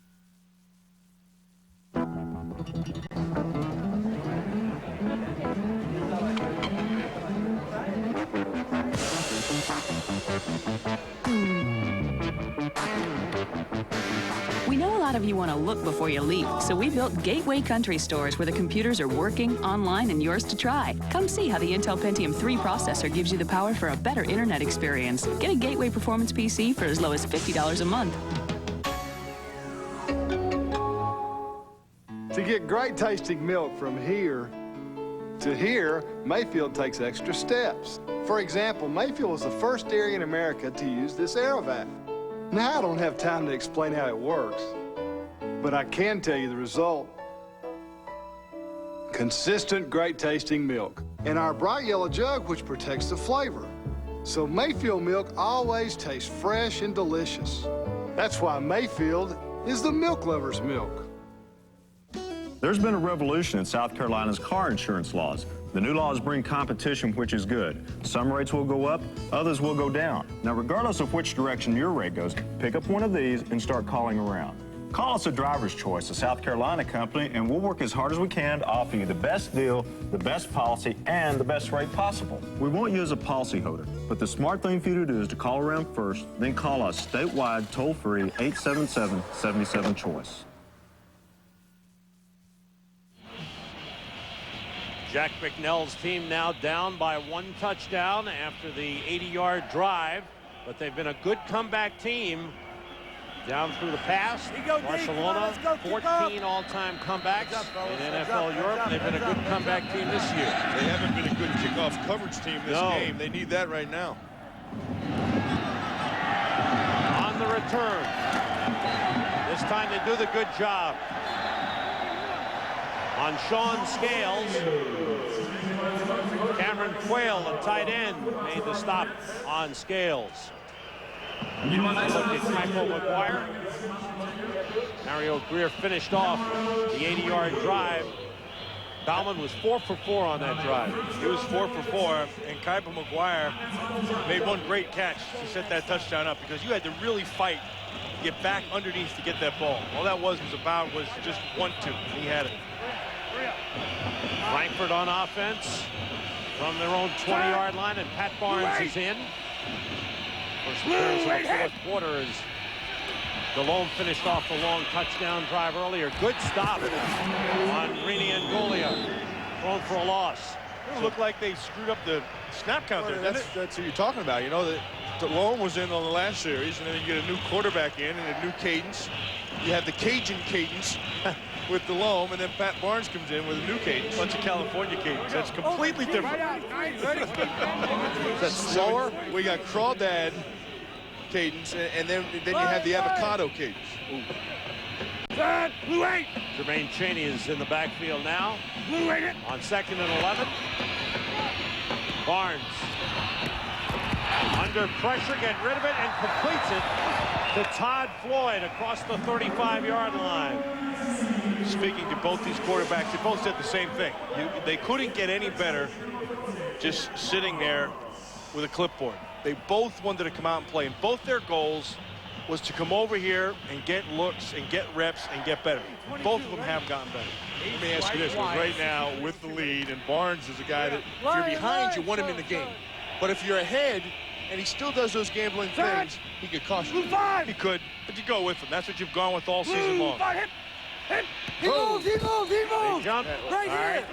We know a lot of you want to look before you leap, so we built Gateway Country Stores where the computers are working, online, and yours to try. Come see how the Intel Pentium 3 processor gives you the power for a better internet experience. Get a Gateway Performance PC for as low as $50 a month. To get great tasting milk from here to here, Mayfield takes extra steps. For example, Mayfield was the first dairy in America to use this Aerovac. Now I don't have time to explain how it works, but I can tell you the result. Consistent, great tasting milk. And our bright yellow jug, which protects the flavor. So Mayfield milk always tastes fresh and delicious. That's why Mayfield is the milk lover's milk. There's been a revolution in South Carolina's car insurance laws. The new laws bring competition, which is good. Some rates will go up, others will go down. Now, regardless of which direction your rate goes, pick up one of these and start calling around. Call us at Driver's Choice, a South Carolina company, and we'll work as hard as we can to offer you the best deal, the best policy, and the best rate possible. We want you as a policyholder, but the smart thing for you to do is to call around first, then call us statewide toll-free 877-77-CHOICE. Jack Bicknell's team now down by 1 touchdown after the 80-yard drive, but they've been a good comeback team. Down through the past, Barcelona, 14 all-time comebacks in NFL Europe. They've been a good comeback team this year. They haven't been a good kickoff coverage team this game. They need that right now. On the return. This time they do the good job. On Sean Scales, Cameron Quayle, a tight end, made the stop on Scales. Look at Michael McGuire. Mario Greer finished off the 80-yard drive. Bauman was 4 for 4 on that drive. He was 4 for 4, and Kaipa McGuire made one great catch to set that touchdown up, because you had to really fight to get back underneath to get that ball. All that was about was just 1-2. He had it. Frankfurt on offense from their own 20-yard line, and Pat Barnes is in. First appearance of the fourth quarter as Delhomme finished off the long touchdown drive earlier. Good stop on Rini Angolia, thrown for a loss. It looked like they screwed up the snap count there, didn't it? That's what you're talking about. You know, that Delhomme was in on the last series, and then you get a new quarterback in and a new cadence. You have the Cajun cadence with Delhomme, and then Pat Barnes comes in with a new cadence. Bunch of California cadence. That's completely different. That's slower. We got Crawdad cadence, and then you have the avocado cadence. Blue 8. Jermaine Chaney is in the backfield now. Blue 8. On 2nd and 11. Barnes under pressure, getting rid of it, and completes it to Todd Floyd across the 35-yard line. Speaking to both these quarterbacks, they both said the same thing. They couldn't get any better just sitting there with a clipboard. They both wanted to come out and play, and both their goals was to come over here and get looks and get reps and get better. Both of them have gotten better. Let me ask you this, right now with the lead, and Barnes is a guy that if you're behind, you want him in the game. But if you're ahead and he still does those gambling things, he could cost you. He could, but you go with him. That's what you've gone with all season long. He moved, he moved, he moved. Jump. Right here.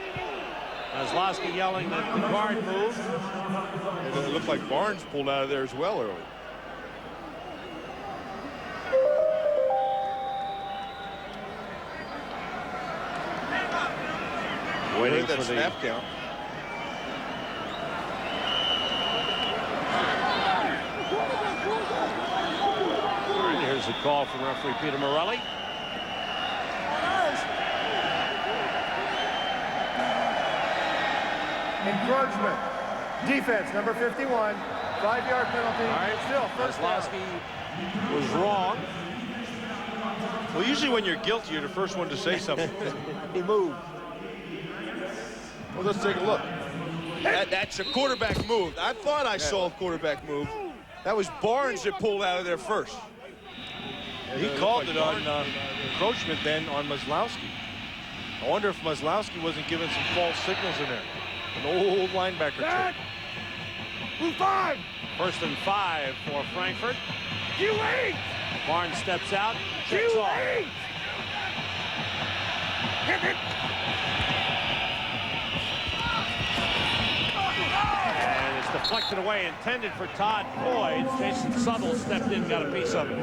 Kozlowski yelling that the guard moved. And it looked like Barnes pulled out of there as well early. Waiting for the snap count. All right, here's the call from referee Peter Morelli. Encroachment. Defense, number 51. 5-yard penalty. All right, still first down. Kozlowski was wrong. Well, usually when you're guilty, you're the first one to say something. He moved. Well, let's take a look. That's a quarterback move. I thought I saw a quarterback move. That was Barnes that pulled out of there first. He called it on encroachment then on Maslowski. I wonder if Maslowski wasn't giving some false signals in there. An old linebacker trick. Blue 5. 1st and 5 for Frankfurt. Q8. Barnes steps out, checks off. Hit it. And it's deflected away, intended for Todd Floyd. Jason Suttle stepped in, got a piece of it.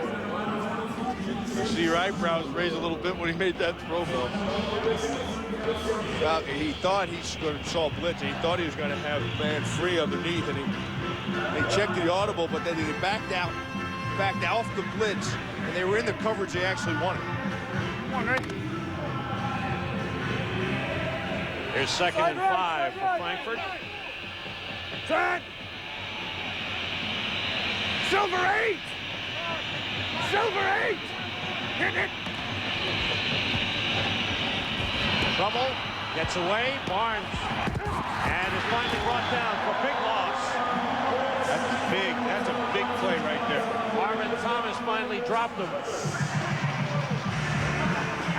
You see your eyebrows raise a little bit when he made that throw, Bill. Well, he thought he saw blitz, and he thought he was going to have a man free underneath, and he checked the audible, but then he backed off the blitz, and they were in the coverage they actually wanted. Here's 2nd and 5 for Frankfurt. Set. Silver 8. Silver 8. Hit it. trouble. Gets away. Barnes. And is finally brought down for big loss. That's big. That's a big play right there. Marvin Thomas finally dropped him.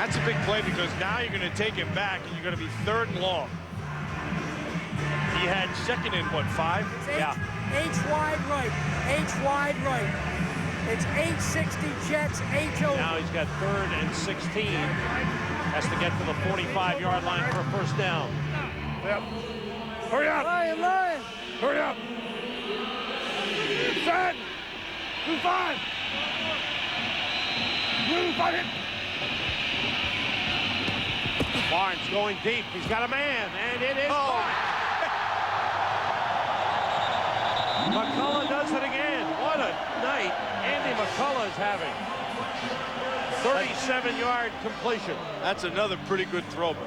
That's a big play because now you're going to take him back and you're going to be 3rd and long. He had 2nd and what, 5? Yeah. H wide right. H wide right. It's 860 Jets, H-O. Now he's got 3rd and 16. Has to get to the 45-yard line for a first down. Yep. Hurry up. Lion. Hurry up. Set. Blue 5. Blue 5. Barnes going deep. He's got a man, and it is McCullough does it again. What a night Andy McCullough is having. 37-yard completion. That's another pretty good throw, bro.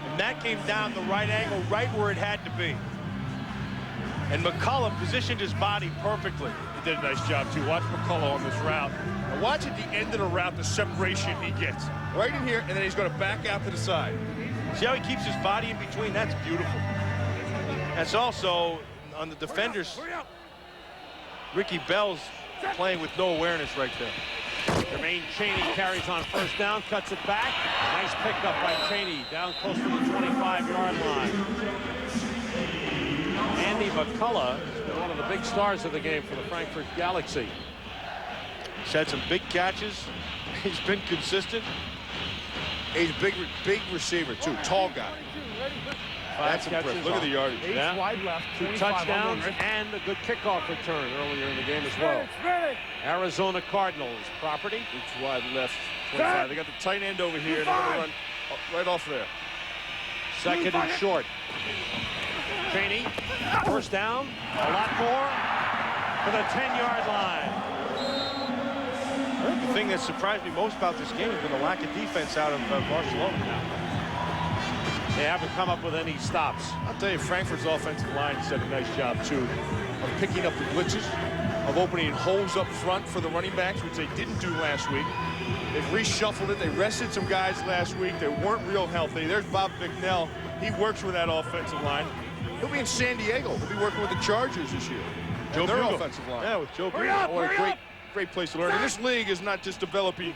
And that came down the right angle, right where it had to be. And McCullough positioned his body perfectly. He did a nice job, too. Watch McCullough on this route. Now watch at the end of the route the separation he gets. Right in here, and then he's going to back out to the side. See how he keeps his body in between? That's beautiful. That's also on the defenders. Ricky Bell's playing with no awareness right there. Jermaine Chaney carries on first down, cuts it back. Nice pickup by Chaney down close to the 25-yard line. Andy McCullough has been one of the big stars of the game for the Frankfurt Galaxy. He's had some big catches. He's been consistent. He's a big receiver, too. Tall guy. That's impressive. Look at the yardage. Wide left, 2 touchdowns and a good kickoff return earlier in the game as well. Arizona Cardinals property. It's wide left, 25. They got the tight end over here, and they're going to run right off there. 2nd and short. Chaney, first down, a lot more to the 10-yard line. I think the thing that surprised me most about this game has been the lack of defense out of Barcelona now. They haven't come up with any stops. I'll tell you, Frankfurt's offensive line has done a nice job, too, of picking up the blitzes, of opening holes up front for the running backs, which they didn't do last week. They've reshuffled it. They rested some guys last week that weren't real healthy. There's Bob McNell. He works with that offensive line. He'll be in San Diego. He'll be working with the Chargers this year. Joe their Bugle. offensive line. Yeah, with Joe Bugle. Oh, great place to learn. And this league is not just developing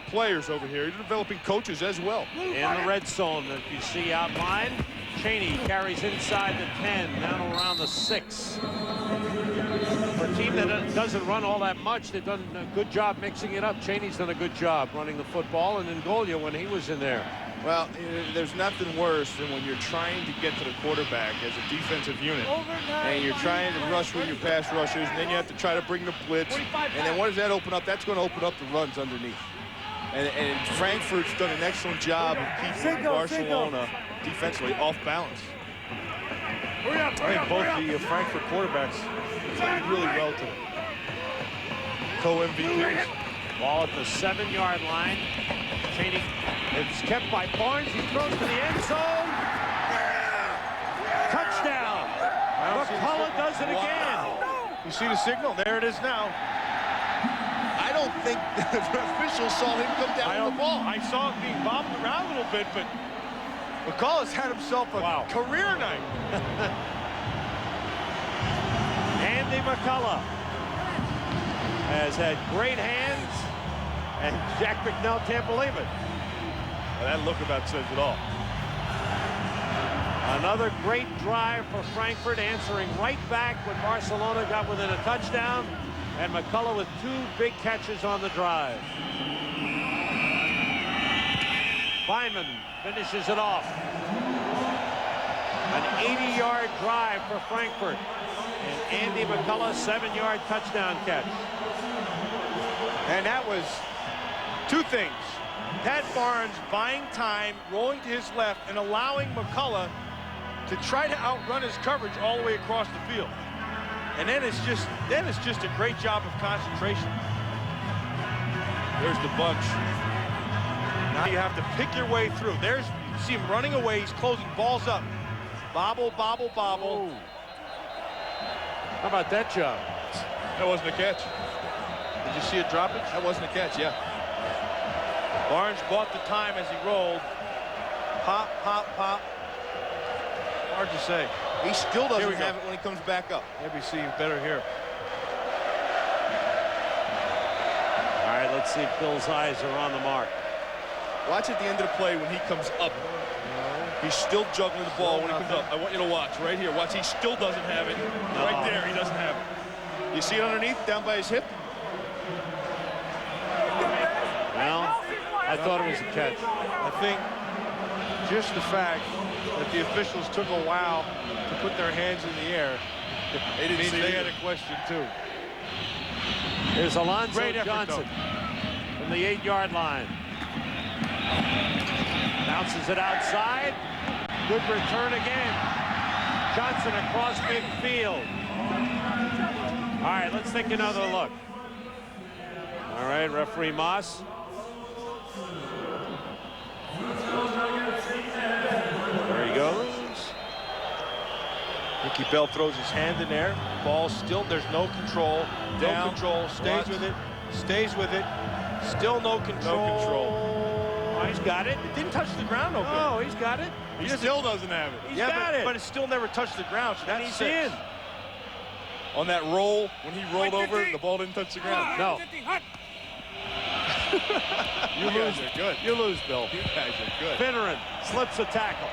players over here. You're developing coaches as well. In the red zone that you see outlined, Chaney carries inside the 10, down around the 6. For a team that doesn't run all that much, they've done a good job mixing it up. Chaney's done a good job running the football, and Ngolia when he was in there. Well, there's nothing worse than when you're trying to get to the quarterback as a defensive unit, and you're trying to rush with your pass rushers, and then you have to try to bring the blitz, and then what does that open up? That's going to open up the runs underneath. And Frankfurt's done an excellent job of keeping Barcelona defensively off balance. I think both the Frankfurt quarterbacks played really well today. Co-MVPs. Ball at the 7-yard line. Chaney is kept by Barnes. He throws to the end zone. Touchdown. McCullough does it again. You see the signal? There it is now. I don't think the officials saw him come down on the ball. I saw it being bobbed around a little bit, but McCullough's had himself a career night. Andy McCullough has had great hands, and Jack McNell can't believe it. Well, that look about says it all. Another great drive for Frankfurt, answering right back when Barcelona got within a touchdown, and McCullough with 2 big catches on the drive. Feynman finishes it off. An 80-yard drive for Frankfurt, and Andy McCullough 7-yard touchdown catch. And that was 2 things. Pat Barnes buying time, rolling to his left, and allowing McCullough to try to outrun his coverage all the way across the field. And then it's just a great job of concentration. There's the bunch. Now you have to pick your way through. You see him running away. He's closing balls up. Bobble, bobble, bobble. How about that job? That wasn't a catch. Did you see it drop it? That wasn't a catch, yeah. Barnes bought the time as he rolled. Pop, pop, pop. Hard to say. He still doesn't have it when he comes back up. Maybe see better here. All right, let's see if Bill's eyes are on the mark. Watch at the end of the play when he comes up. He's still juggling the ball when he comes up. I want you to watch right here. Watch, he still doesn't have it. Right there, he doesn't have it. You see it underneath, down by his hip? Well, I thought it was a catch. I think just the fact that the officials took a while to put their hands in the air, it means they had a question too. Here's Alonzo Great effort, Johnson from the 8-yard line. Bounces it outside. Good return again. Johnson across midfield. All right, let's take another look. All right, referee Moss. There he goes. Ricky Bell throws his hand in there. Ball still, there's no control. Down. No control. Stays with it. Stays with it. Still no control. No control. Oh, he's got it. It didn't touch the ground, okay. Oh, he's got it. He still doesn't have it. He's got it. But it still never touched the ground, so And that's he's in. On that roll, when he rolled over, the ball didn't touch the ground. No. You guys are good. You lose, Bill. You guys are good. Finneran slips a tackle.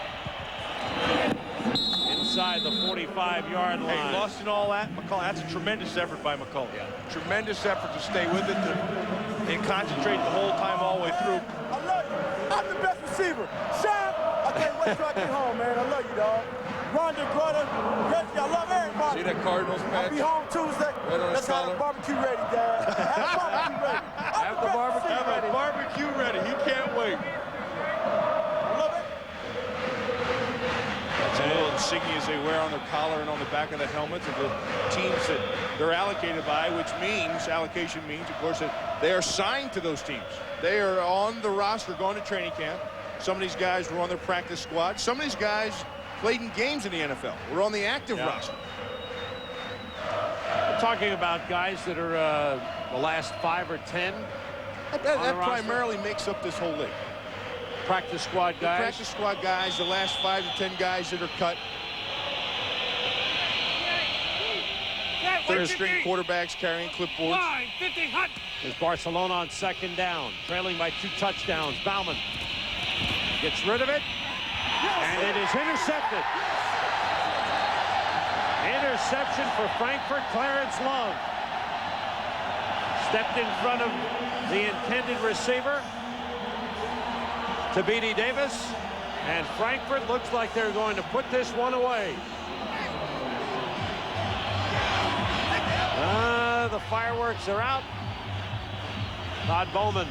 Inside the 45-yard line. Hey, lost in all that, McCullough. That's a tremendous effort by McCullough. Yeah. Tremendous effort to stay with it and concentrate the whole time all the way through. I love you. I'm the best receiver. Sam, I can't wait till I get home, man. I love you, dog. Rhonda, Grutta, Reggie, I love everybody. See that Cardinals patch? I'll be home Tuesday. Right on his Let's have collar. the barbecue ready, Dad. Have the barbecue ready. Have the barbecue ready. ready. Barbecue ready. He can't wait. Love it. That's a little insignias they wear on their collar and on the back of the helmets of the teams that they're allocated by, which means, allocation means, of course, that they are signed to those teams. They are on the roster going to training camp. Some of these guys were on their practice squad. Some of these guys played in games in the NFL. We're on the active roster. We're talking about guys that are the last 5 or 10. That primarily makes up this whole league. Practice squad guys. The practice squad guys, the last 5 to 10 guys that are cut. Third-string quarterbacks carrying clipboards. Is Barcelona on 2nd down, trailing by 2 touchdowns. Bauman gets rid of it, and it is intercepted. Interception for Frankfurt. Clarence Love stepped in front of the intended receiver, Tabidi Davis, and Frankfurt looks like they're going to put this one away. The fireworks are out. Todd Bauman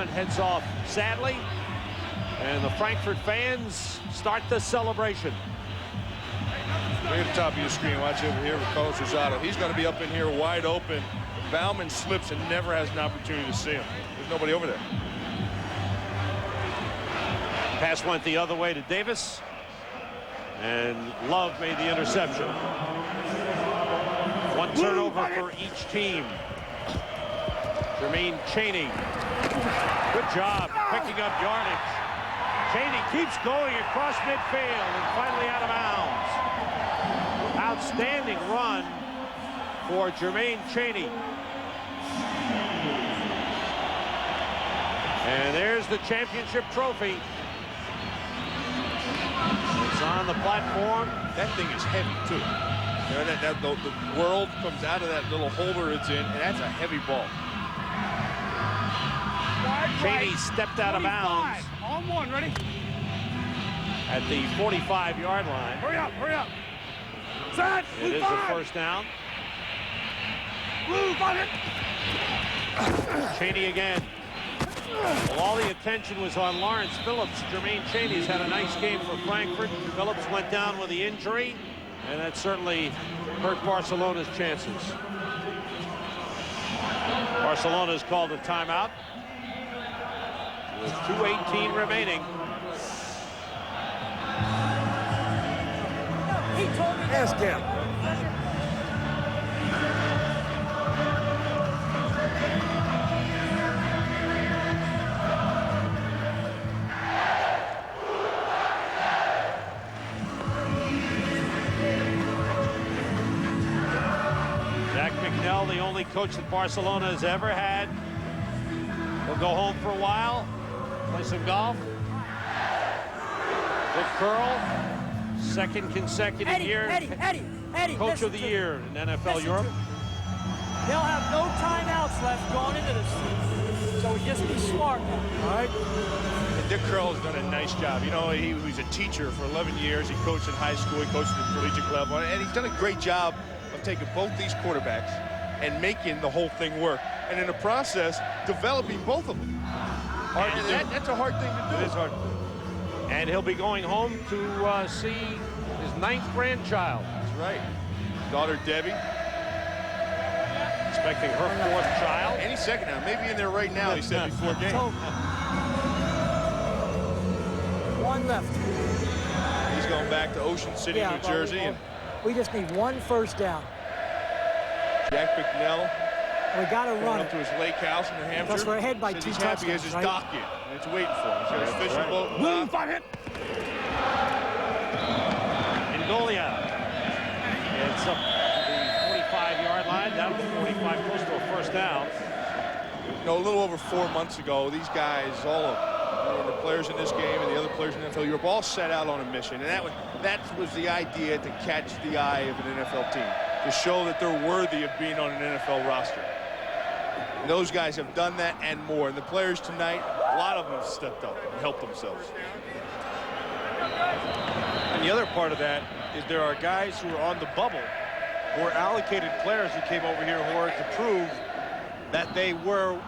heads off sadly, and the Frankfurt fans start the celebration. Right at the top of your screen, watch over here with Carlos Rosado. He's going to be up in here wide open. Bauman slips and never has an opportunity to see him. There's nobody over there. Pass went the other way to Davis, and Love made the interception. One turnover for each team. Jermaine Chaney, good job picking up yardage. Chaney keeps going across midfield and finally out of bounds. Outstanding run for Jermaine Chaney. And there's the championship trophy. It's on the platform. That thing is heavy, too. You know, the world comes out of that little holder it's in, and that's a heavy ball. Chaney stepped out of bounds. On one, ready? At the 45-yard line. Hurry up, hurry up. Set. It is a first down. Blue, got it. Chaney again. Well, all the attention was on Lawrence Phillips. Jermaine Chaney's had a nice game for Frankfurt. Phillips went down with the injury, and that certainly hurt Barcelona's chances. Barcelona's called a timeout with 2:18 remaining. Ask him. Mel, the only coach that Barcelona has ever had. He'll go home for a while, play some golf. Good curl. Second consecutive year. Eddie, Coach of the year in NFL Europe. They'll have no timeouts left going into this. So just be smart now, all right? And Dick Curl has done a nice job. You know, he was a teacher for 11 years. He coached in high school. He coached at the collegiate level. And he's done a great job of taking both these quarterbacks and making the whole thing work. And in the process, developing both of them. That's a hard thing to do. It is hard. And he'll be going home to see his 9th grandchild. That's right. Daughter Debbie. Expecting her 4th child. Any second now. Maybe in there right now, he said before game. One left. He's going back to Ocean City, New Jersey. And we just need one first down. Jack McNell. We got to run up to his lake house in New Hampshire. Because we're ahead by 2 touchdowns. He's happy as his dock in, and it's waiting for him. He's got his fishing boat. Boom, 5 hit. Ingolia. It's up to the 45-yard line, down to 45, close to a first down. You know, a little over 4 months ago, these guys, all of them, the players in this game and the other players in NFL Europe, all set out on a mission, and that was the idea, to catch the eye of an NFL team, to show that they're worthy of being on an NFL roster. And those guys have done that and more. And the players tonight, a lot of them have stepped up and helped themselves. And the other part of that is there are guys who are on the bubble who are allocated players who came over here who are to prove that they were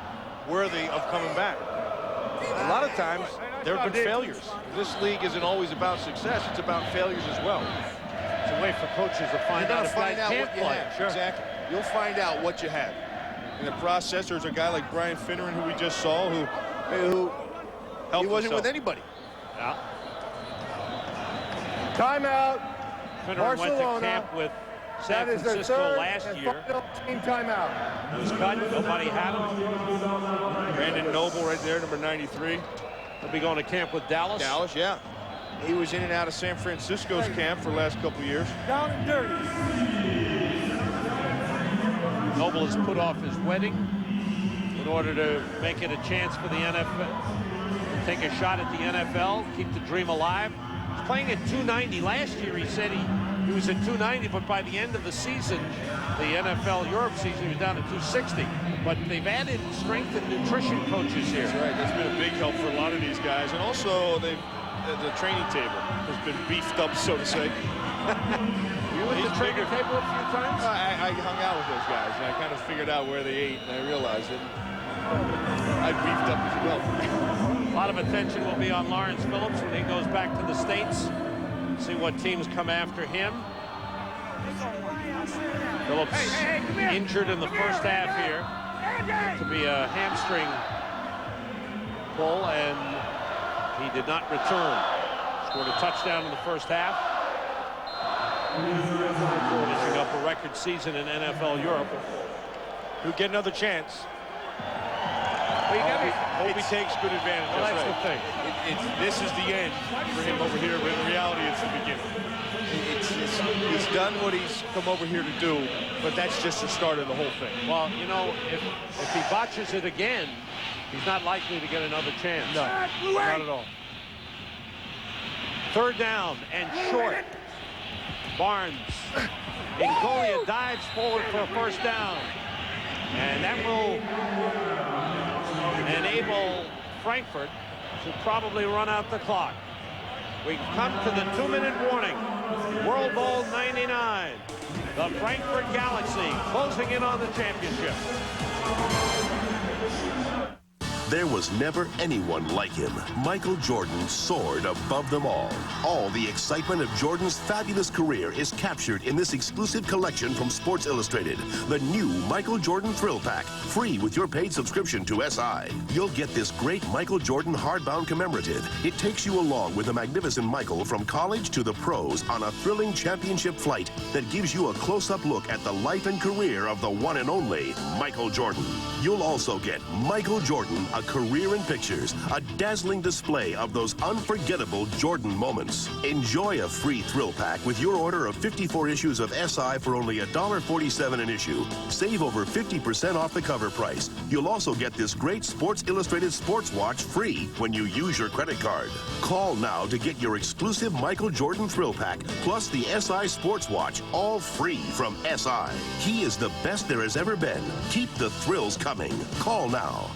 worthy of coming back. A lot of times, there have been failures. This league isn't always about success. It's about failures as well. It's a way for coaches to find out if guys can't play. Sure. Exactly. You'll find out what you have. In the process, there's a guy like Brian Finneran, who we just saw, who he wasn't with anybody. Yeah. Timeout. Finneran went to camp with San Francisco last year. Team timeout. He was cut. Nobody had him. Brandon Noble right there, number 93. He'll be going to camp with Dallas. Dallas, yeah. He was in and out of San Francisco's camp for the last couple of years. Down and dirty. Noble has put off his wedding in order to make it a chance for the NFL, take a shot at the NFL, keep the dream alive. He's playing at 290. Last year he said he was at 290, but by the end of the season, the NFL Europe season, he was down to 260. But they've added strength and nutrition coaches here. That's right. That's been a big help for a lot of these guys. And also, the training table has been beefed up, so to say. You went to the training table a few times? I hung out with those guys, and I kind of figured out where they ate, and I realized it. I beefed up as well. A lot of attention will be on Lawrence Phillips when he goes back to the States. See what teams come after him. Phillips injured in the first half here. To be a hamstring pull, and he did not return. Scored a touchdown in the first half. Finishing up a record season in NFL Europe. He'll get another chance. Hope he takes good advantage. Well, that's the thing. This is the end for him over here, but in reality, it's the beginning. He's done what he's come over here to do, but that's just the start of the whole thing. Well, you know, if he botches it again, he's not likely to get another chance. No, not at all. Third down and short. Barnes. Ingolia dives forward for a first down. And that will enable Frankfurt to probably run out the clock. We come to the 2-minute warning. World Bowl 99. The Frankfurt Galaxy closing in on the championship. There was never anyone like him. Michael Jordan soared above them all. All the excitement of Jordan's fabulous career is captured in this exclusive collection from Sports Illustrated. The new Michael Jordan Thrill Pack, free with your paid subscription to SI. You'll get this great Michael Jordan hardbound commemorative. It takes you along with the magnificent Michael from college to the pros on a thrilling championship flight that gives you a close-up look at the life and career of the one and only Michael Jordan. You'll also get Michael Jordan, a career in pictures, a dazzling display of those unforgettable Jordan moments. Enjoy a free thrill pack with your order of 54 issues of SI for only $1.47 an issue. Save over 50% off the cover price. You'll also get this great Sports Illustrated sports watch free when you use your credit card. Call now to get your exclusive Michael Jordan thrill pack plus the SI sports watch, all free from SI. He is the best there has ever been. Keep the thrills coming. Call now.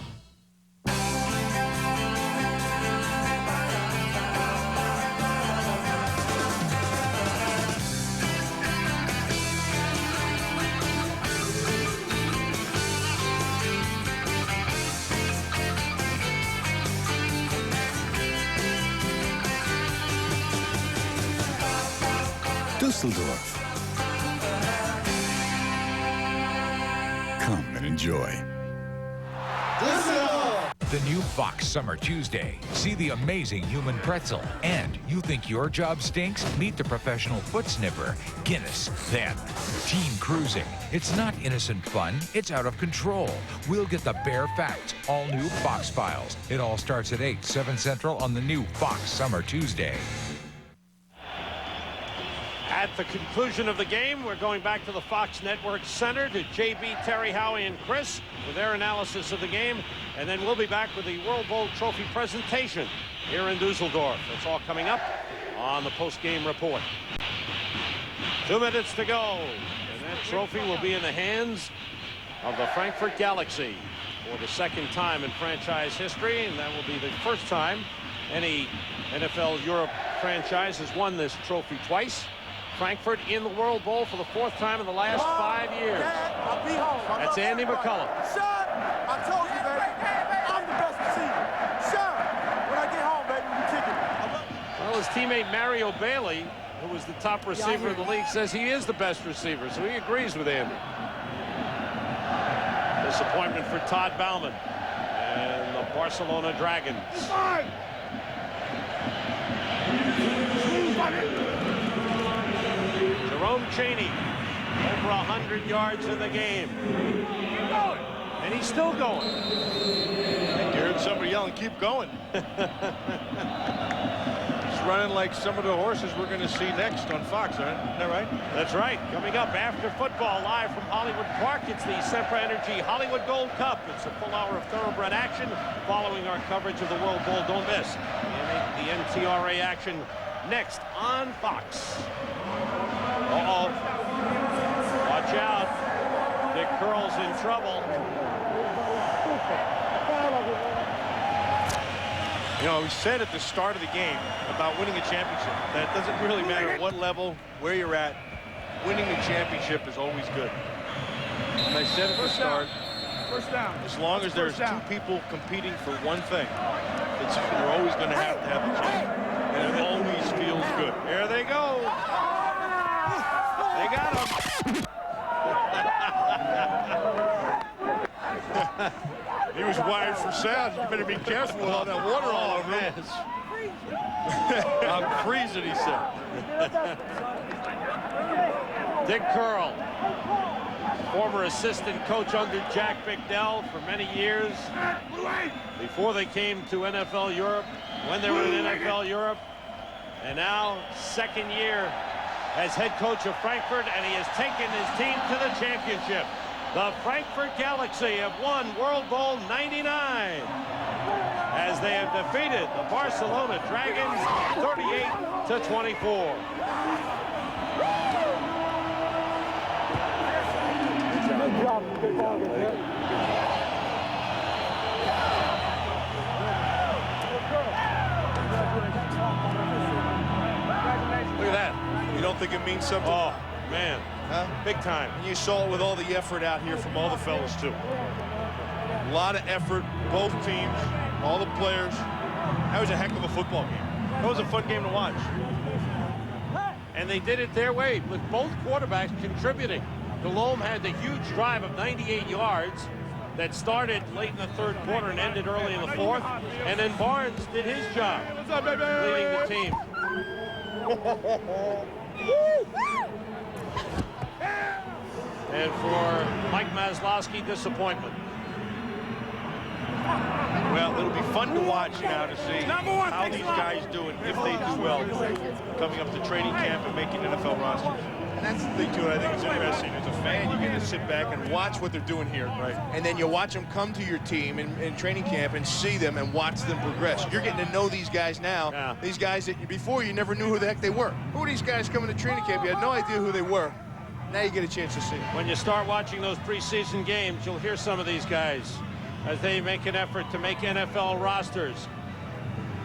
Dusseldorf. Come and enjoy. The new Fox Summer Tuesday. See the amazing human pretzel. And you think your job stinks? Meet the professional foot sniffer, Guinness. Then, teen cruising. It's not innocent fun. It's out of control. We'll get the bare facts. All new Fox Files. It all starts at 8, 7 Central on the new Fox Summer Tuesday. At the conclusion of the game, we're going back to the Fox Network Center to JB, Terry, Howie, and Chris with their analysis of the game. And then we'll be back with the World Bowl trophy presentation here in Dusseldorf. That's all coming up on the post-game report. 2 minutes to go. And that trophy will be in the hands of the Frankfurt Galaxy for the second time in franchise history. And that will be the first time any NFL Europe franchise has won this trophy twice. Frankfurt in the World Bowl for the 4th time in the last 5 years. I'll be home. That's Andy McCullough. Sean, I told you, baby, I'm the best receiver. Sean, when I get home, baby, we kick it. Well, his teammate Mario Bailey, who was the top receiver in the league, says he is the best receiver, so he agrees with Andy. Disappointment for Todd Baumann and the Barcelona Dragons. Jerome Chaney, over 100 yards in the game. And he's still going. You heard somebody yelling, keep going. He's running like some of the horses we're going to see next on Fox, aren't Isn't that right? That's right. Coming up after football, live from Hollywood Park, it's the Sempra Energy Hollywood Gold Cup. It's a full hour of thoroughbred action following our coverage of the World Bowl. Don't miss the NTRA action next on Fox. Uh-oh. Watch out. Dick Curl's in trouble. You know, we said at the start of the game about winning a championship that it doesn't really matter what level, where you're at. Winning the championship is always good. And I said at the start, First down. as long as there's two people competing for one thing, you're always going to have the chance. And it always feels good. Here they go. They got him. He was wired for sound. You better be careful with all that water all over him. I'm freezing, he said. Dick Curl, former assistant coach under Jack Bicknell for many years before they came to NFL Europe, when they were in NFL Europe, and now second year as head coach of Frankfurt, and he has taken his team to the championship. The Frankfurt Galaxy have won World Bowl 99 as they have defeated the Barcelona Dragons 38-24. Good job. Good job. Look at that. You don't think it means something? Oh, man. Huh? Big time. And you saw it with all the effort out here from all the fellas, too. A lot of effort, both teams, all the players. That was a heck of a football game. That was a fun game to watch. And they did it their way, with both quarterbacks contributing. Delhomme had the huge drive of 98 yards that started late in the third quarter and ended early in the fourth. And then Barnes did his job, leading the team. And for Mike Maslowski, disappointment. Well, it'll be fun to watch now to see how these guys do and if they do well coming up to training camp and making NFL rosters. And that's the thing, too, I think is interesting. As a fan, you get to sit back and watch what they're doing here. Right. And then you watch them come to your team in training camp and see them and watch them progress. You're getting to know these guys now. Yeah. These guys that before you never knew who the heck they were. Who are these guys coming to training camp? You had no idea who they were. Now you get a chance to see them. When you start watching those preseason games, you'll hear some of these guys as they make an effort to make NFL rosters.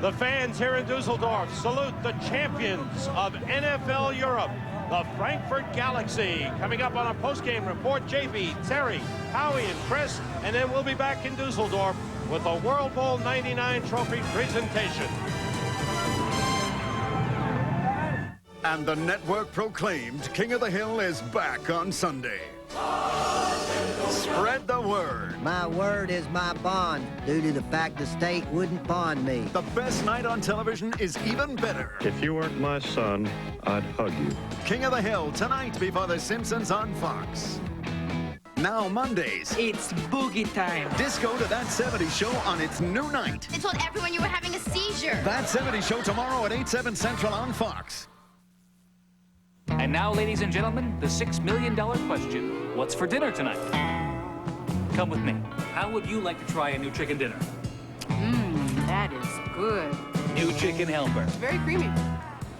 The fans here in Dusseldorf salute the champions of NFL Europe, the Frankfurt Galaxy. Coming up on our post-game report, JB, Terry, Howie, and Chris, and then we'll be back in Dusseldorf with a World Bowl 99 trophy presentation. And the network proclaimed King of the Hill is back on Sunday. Spread the word. My word is my bond, due to the fact the state wouldn't bond me. The best night on television is even better. If you weren't my son, I'd hug you. King of the Hill tonight before The Simpsons on Fox. Now Mondays. It's boogie time. Disco to That 70s Show on its new night. They told everyone you were having a seizure. That 70s Show tomorrow at 8, 7 Central on Fox. And now, ladies and gentlemen, the $6 million question. What's for dinner tonight? Come with me. How would you like to try a new chicken dinner? That is good. New chicken helper. Very creamy.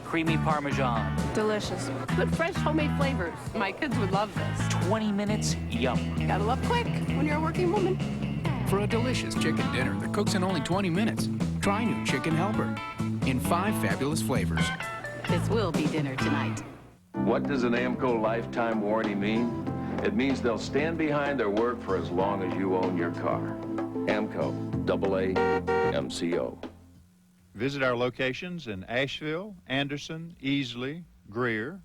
Creamy Parmesan. Delicious. Good fresh homemade flavors. My kids would love this. 20 minutes, yum. Gotta love quick when you're a working woman. For a delicious chicken dinner that cooks in only 20 minutes, try new Chicken Helper in 5 fabulous flavors. This will be dinner tonight. What does an AMCO lifetime warranty mean? It means they'll stand behind their work for as long as you own your car. AMCO, AA, MCO. Visit our locations in Asheville, Anderson, Easley, Greer,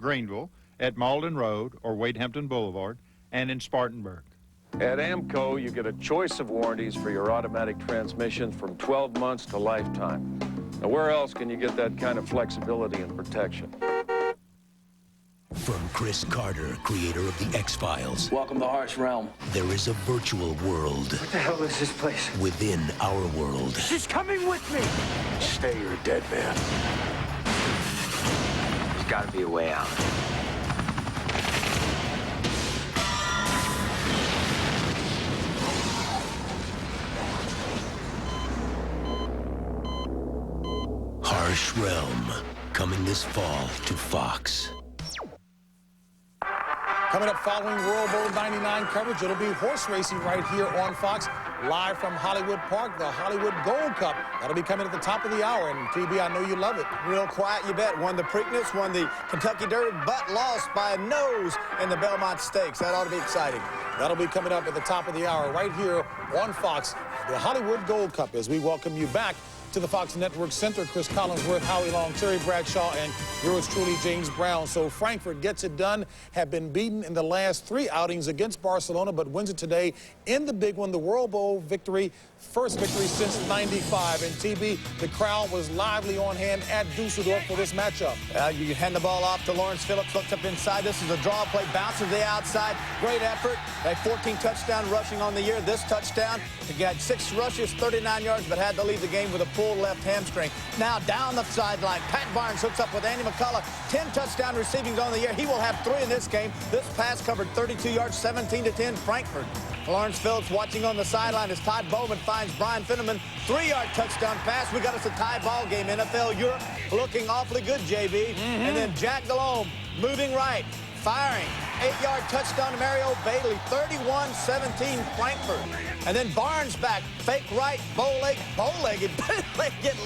Greenville, at Malden Road or Wade-Hampton Boulevard, and in Spartanburg. At AMCO, you get a choice of warranties for your automatic transmission from 12 months to lifetime. Now, where else can you get that kind of flexibility and protection? From Chris Carter, creator of The X-Files. Welcome to Harsh Realm. There is a virtual world. What the hell is this place? Within our world. She's coming with me. Stay or dead man. There's got to be a way out. Harsh Realm, coming this fall to Fox. Coming up following World Bowl 99 coverage, it'll be horse racing right here on Fox. Live from Hollywood Park, the Hollywood Gold Cup. That'll be coming at the top of the hour. And TB, I know you love it. Real quiet, you bet. Won the Preakness, won the Kentucky Derby, but lost by a nose in the Belmont Stakes. That ought to be exciting. That'll be coming up at the top of the hour right here on Fox, the Hollywood Gold Cup, as we welcome you back to the Fox Network Center. Chris Collinsworth, Howie Long, Terry Bradshaw, and yours truly, James Brown. So Frankfurt gets it done, have been beaten in the last 3 outings against Barcelona, but wins it today in the big one, the World Bowl victory, first victory since '95. And TB, the crowd was lively on hand at Dusseldorf for this matchup. You hand the ball off to Lawrence Phillips, looked up inside. This is a draw play, bounces to the outside. Great effort. They had 14 touchdown rushing on the year. This touchdown, he had 6 rushes, 39 yards, but had to leave the game with a pulled left hamstring. Now down the sideline, Pat Barnes hooks up with Andy McCullough. 10 touchdown receivings on the year. He will have 3 in this game. This pass covered 32 yards, 17-10 Frankfurt. Lawrence Phillips watching on the sideline as Todd Bowman finds Brian Finneman. 3-yard touchdown pass. We got us a tie ball game. NFL Europe looking awfully good, JB. And then Jack Delhomme moving right, firing. 8-yard touchdown to Mario Bailey. 31-17 Frankfurt. And then Barnes back, fake right, bow-legged,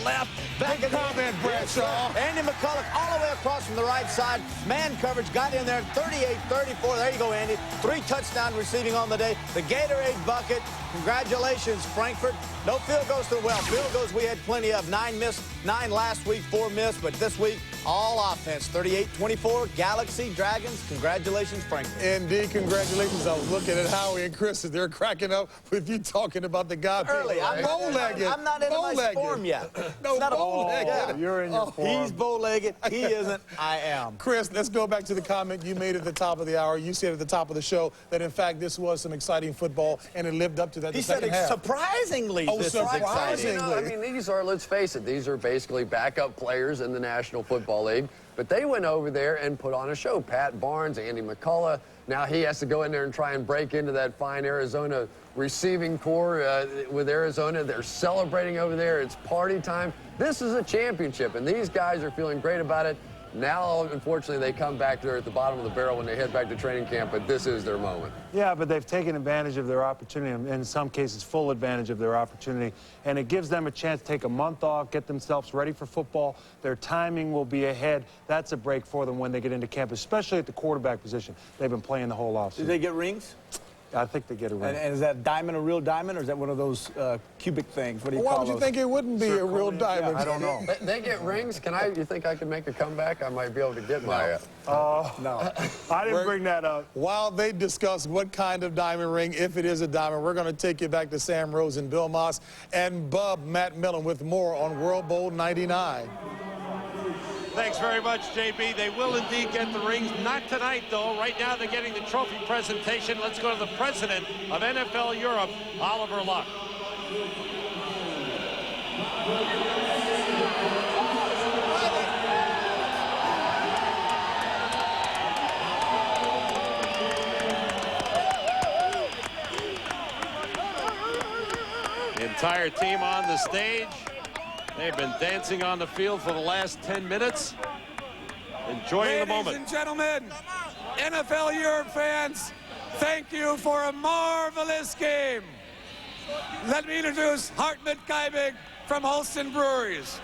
left. Back in comment, Bradshaw. Andy McCullough all the way across from the right side. Man coverage, got in there, 38-34. There you go, Andy. 3 touchdown receiving on the day. The Gatorade bucket. Congratulations, Frankfurt. No field goals to the well. Field goals we had plenty of. 9 missed, 9 last week, 4 missed. But this week, all offense. 38-24, Galaxy, Dragons. Congratulations, Frankfurt. Indeed, congratulations. I was looking at Howie and Chris, they're cracking up with you talking about the guy. Early. I'm not in my form yet. No, bow-legged. Yeah. You're in your form. He's bow-legged. He isn't. I am. Chris, let's go back to the comment you made at the top of the hour. You said at the top of the show that, in fact, this was some exciting football, and it lived up to that. He said surprisingly, this is exciting. You know, I mean, these are, let's face it, these are basically backup players in the National Football League. But they went over there and put on a show. Pat Barnes, Andy McCullough. Now he has to go in there and try and break into that fine Arizona receiving corps with Arizona. They're celebrating over there. It's party time. This is a championship, and these guys are feeling great about it. Now, unfortunately, they come back there at the bottom of the barrel when they head back to training camp, but this is their moment. Yeah, but they've taken advantage of their opportunity, and in some cases, full advantage of their opportunity, and it gives them a chance to take a month off, get themselves ready for football. Their timing will be ahead. That's a break for them when they get into camp, especially at the quarterback position. They've been playing the whole offseason. Did they get rings? I think they get a ring. And is that diamond a real diamond, or is that one of those cubic things? What do you Why call would you those? think it wouldn't be a real diamond? Yeah, I don't know. They get rings? You think I could make a comeback? I might be able to get my... No. I didn't bring that up. While they discuss what kind of diamond ring, if it is a diamond, we're going to take you back to Sam Rose and Bill Moss and Bub Matt Millen with more on World Bowl 99. Thanks very much, JB. They will indeed get the rings. Not tonight, though. Right now, they're getting the trophy presentation. Let's go to the president of NFL Europe, Oliver Luck. The entire team on the stage. They've been dancing on the field for the last 10 minutes, enjoying the moment. Ladies and gentlemen, NFL Europe fans, thank you for a marvelous game. Let me introduce Hartmut Geibig from Holsten Breweries.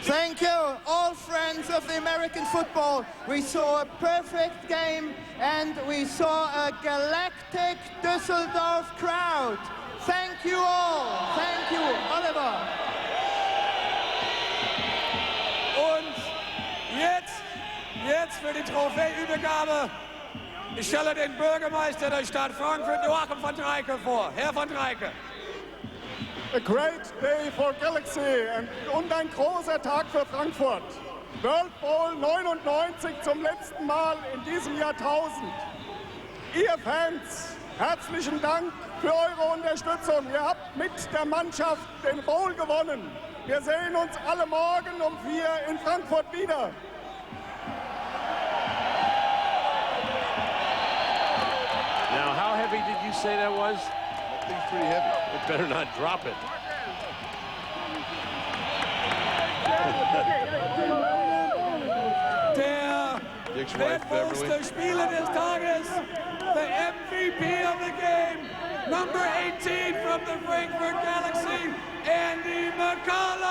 Thank you, all friends of the American football. We saw a perfect game, and we saw a galactic Düsseldorf crowd. Thank you all. Thank you, Oliver. Und jetzt für die Trophäeübergabe. Ich stelle den Bürgermeister der Stadt Frankfurt, Joachim von Dreike, vor. Herr von Dreike. A great day for Galaxy und ein großer Tag für Frankfurt. World Bowl 99 zum letzten Mal in diesem Jahrtausend. Ihr Fans, herzlichen Dank für eure Unterstützung. Ihr habt mit der Mannschaft den Bowl gewonnen. Wir sehen uns alle morgen um 4 in Frankfurt wieder. Now, how heavy did you say that was? I think it's pretty heavy. It better not drop it. Der wertvollste Spieler des Tages, the MVP of the game, number 18 from the Frankfurt Galaxy, Andy McCullough!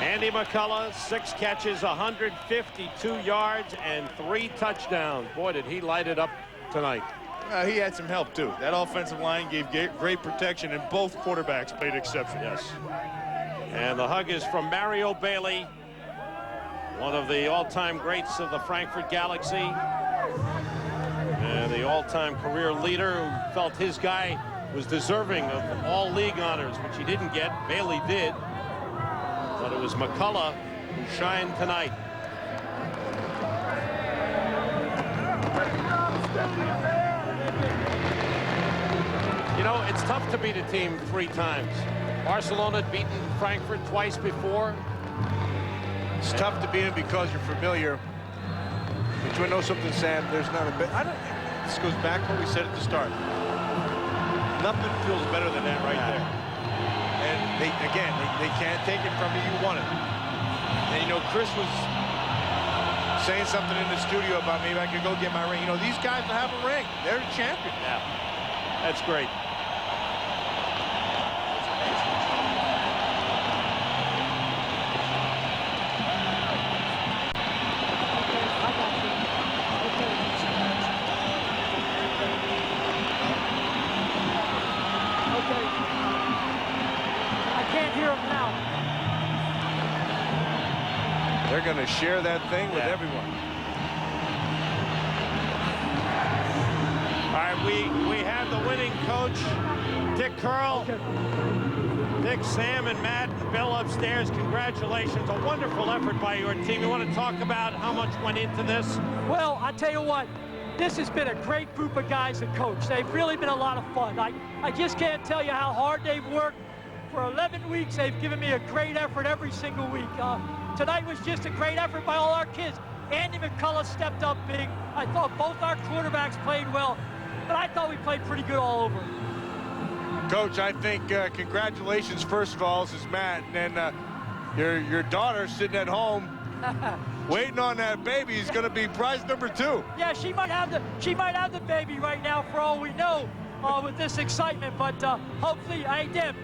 Andy McCullough, 6 catches, 152 yards, and 3 touchdowns. Boy, did he light it up tonight. He had some help, too. That offensive line gave great protection, and both quarterbacks played exceptional. Yes. And the hug is from Mario Bailey, one of the all-time greats of the Frankfurt Galaxy, and the all-time career leader who felt his guy was deserving of all league honors, which he didn't get. Bailey did. But it was McCullough who shined tonight. You know, it's tough to beat a team 3 times. Barcelona had beaten Frankfurt twice before. It's tough to beat them because you're familiar. But you know something, Sam? There's not a bit. This goes back to what we said at the start. Nothing feels better than that right there. And they can't take it from you. You want it. And you know, Chris was saying something in the studio about maybe I could go get my ring. You know, these guys will have a ring. They're the champion. Yeah, that's great. They're going to share that thing with everyone. All right, we have the winning coach, Dick Curl. Dick, Sam, and Matt, and Bill upstairs, congratulations. A wonderful effort by your team. You want to talk about how much went into this? Well, I tell you what, this has been a great group of guys to coach. They've really been a lot of fun. I just can't tell you how hard they've worked. For 11 weeks, they've given me a great effort every single week. Tonight was just a great effort by all our kids. Andy McCullough stepped up big. I thought both our quarterbacks played well, but I thought we played pretty good all over. Coach, I think congratulations, first of all. This is Matt, and then your daughter sitting at home waiting on that baby is going to be prize number 2. Yeah, she might have the baby right now for all we know with this excitement, but hopefully, hey, Deb,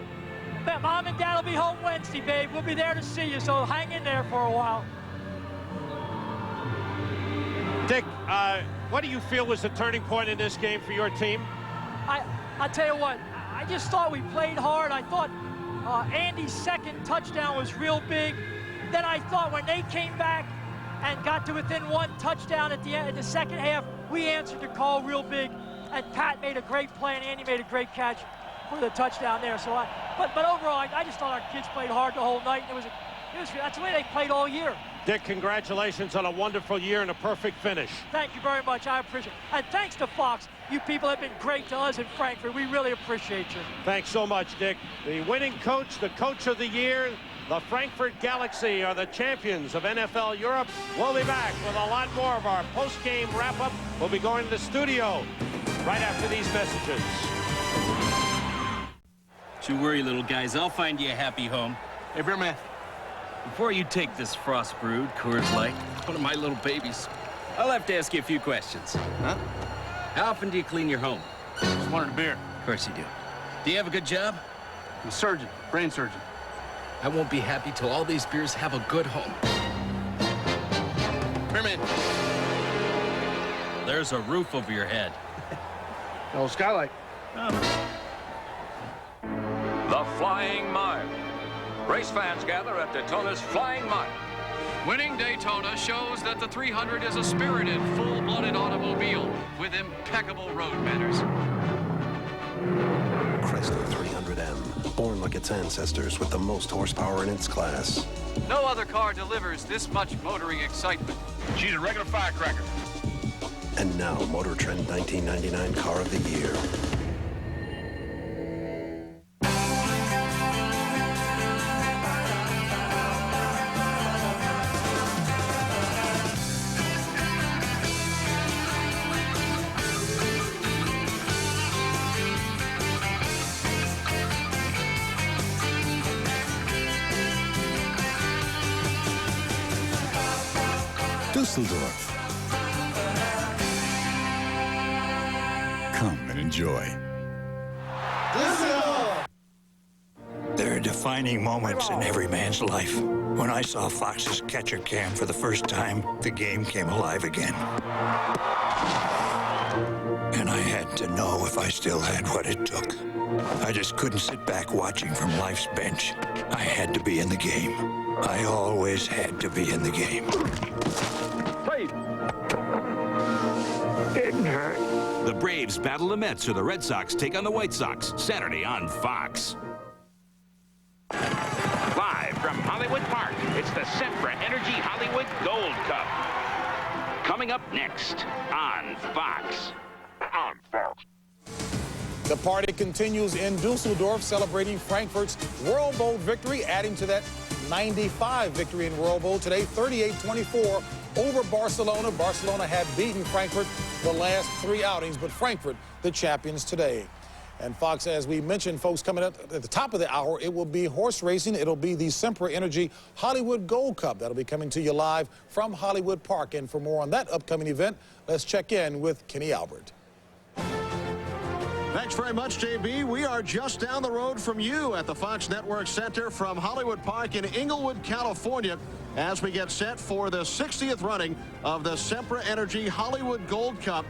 Mom and Dad will be home Wednesday, babe. We'll be there to see you, so hang in there for a while. Dick, what do you feel was the turning point in this game for your team? I tell you what, I just thought we played hard. I thought Andy's second touchdown was real big. Then I thought when they came back and got to within 1 touchdown at the end of the second half, we answered the call real big. And Pat made a great play, and Andy made a great catch for the touchdown there. So, but overall, I just thought our kids played hard the whole night. That's the way they played all year. Dick, congratulations on a wonderful year and a perfect finish. Thank you very much. I appreciate it. And thanks to Fox. You people have been great to us in Frankfurt. We really appreciate you. Thanks so much, Dick. The winning coach, the coach of the year, the Frankfurt Galaxy are the champions of NFL Europe. We'll be back with a lot more of our post-game wrap-up. We'll be going to the studio right after these messages. Don't you worry, little guys. I'll find you a happy home. Hey, Bearman. Before you take this frost brewed Coors Light, one of my little babies, I'll have to ask you a few questions. Huh? How often do you clean your home? Just wanted a beer. Of course you do. Do you have a good job? I'm a surgeon, brain surgeon. I won't be happy till all these beers have a good home. Bearman. There's a roof over your head. Oh, skylight. The Flying Mile. Race fans gather at Daytona's Flying Mile. Winning Daytona shows that the 300 is a spirited, full-blooded automobile with impeccable road manners. Chrysler 300M, born like its ancestors with the most horsepower in its class. No other car delivers this much motoring excitement. She's a regular firecracker. And now, Motor Trend 1999 Car of the Year. Dusseldorf. Come and enjoy. There are defining moments in every man's life. When I saw Fox's catcher cam for the first time, the game came alive again. And I had to know if I still had what it took. I just couldn't sit back watching from life's bench. I had to be in the game. I always had to be in the game. Didn't hurt. The Braves battle the Mets, or the Red Sox take on the White Sox, Saturday on Fox. Live from Hollywood Park, it's the Sempra Energy Hollywood Gold Cup. Coming up next on Fox. The party continues in Dusseldorf, celebrating Frankfurt's World Bowl victory, adding to that 95 victory in World Bowl today, 38-24 over Barcelona. Barcelona had beaten Frankfurt the last 3 outings, but Frankfurt the champions today. And Fox, as we mentioned, folks, coming up at the top of the hour, it will be horse racing. It'll be the Sempra Energy Hollywood Gold Cup. That'll be coming to you live from Hollywood Park. And for more on that upcoming event, let's check in with Kenny Albert. Thanks very much, JB. We are just down the road from you at the Fox Network Center from Hollywood Park in Inglewood, California, as we get set for the 60th running of the Sempra Energy Hollywood Gold Cup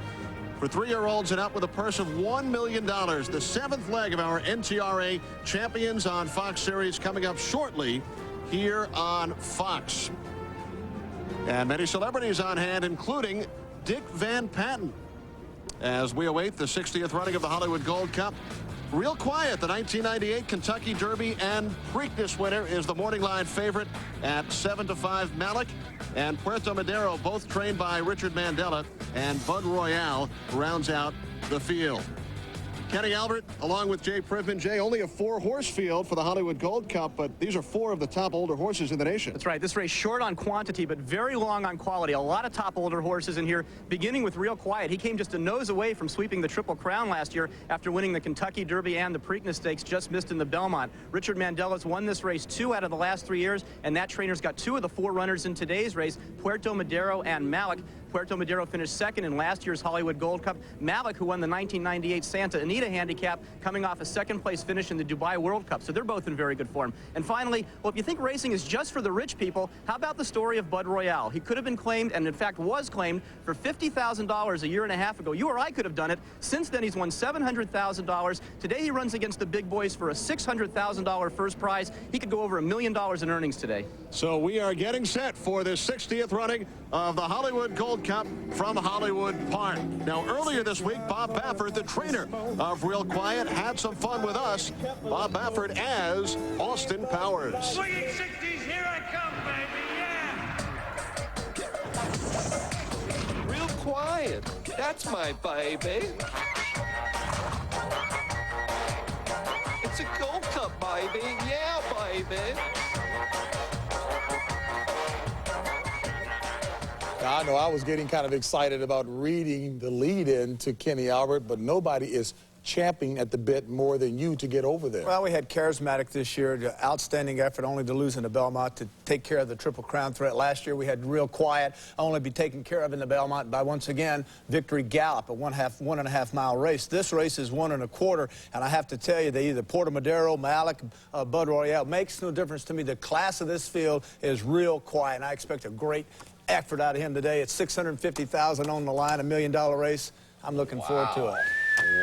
for 3-year-olds and up, with a purse of $1 million. The 7th leg of our NTRA Champions on Fox series coming up shortly here on Fox. And many celebrities on hand, including Dick Van Patten. As we await the 60th running of the Hollywood Gold Cup, real quiet. The 1998 Kentucky Derby and Preakness winner is the morning line favorite at 7-5 Malik. And Puerto Madero, both trained by Richard Mandela, and Bud Royale rounds out the field. Kenny Albert, along with Jay Privman. Jay, only a 4-horse field for the Hollywood Gold Cup, but these are 4 of the top older horses in the nation. That's right. This race short on quantity, but very long on quality. A lot of top older horses in here, beginning with Real Quiet. He came just a nose away from sweeping the Triple Crown last year after winning the Kentucky Derby and the Preakness Stakes, just missed in the Belmont. Richard Mandela's won this race 2 out of the last 3 years, and that trainer's got 2 of the 4 runners in today's race, Puerto Madero and Malik. Puerto Madero finished second in last year's Hollywood Gold Cup. Malik, who won the 1998 Santa Anita Handicap, coming off a second-place finish in the Dubai World Cup. So they're both in very good form. And finally, well, if you think racing is just for the rich people, how about the story of Bud Royale? He could have been claimed, and in fact was claimed, for $50,000 a year and a half ago. You or I could have done it. Since then, he's won $700,000. Today, he runs against the big boys for a $600,000 first prize. He could go over $1 million in earnings today. So we are getting set for the 60th running of the Hollywood Gold Cup from Hollywood Park. Now, earlier this week, Bob Baffert, the trainer of Real Quiet, had some fun with us. Bob Baffert as Austin Powers. Swinging 60s, here I come, baby, yeah! Real Quiet, that's my baby. It's a Gold Cup, baby, yeah, baby. I know I was getting kind of excited about reading the lead-in to Kenny Albert, but nobody is champing at the bit more than you to get over there. Well, we had Charismatic this year, outstanding effort, only to lose in the Belmont to take care of the Triple Crown threat. Last year we had Real Quiet, only be taken care of in the Belmont by, once again, Victory Gallop, a 1.5 mile race. This race is 1 1/4, and I have to tell you, they either Puerto Madero, Malik, Bud Royale, makes no difference to me. The class of this field is Real Quiet, and I expect a great effort out of him today. It's $650,000 on the line, $1 million race. I'm looking forward to it.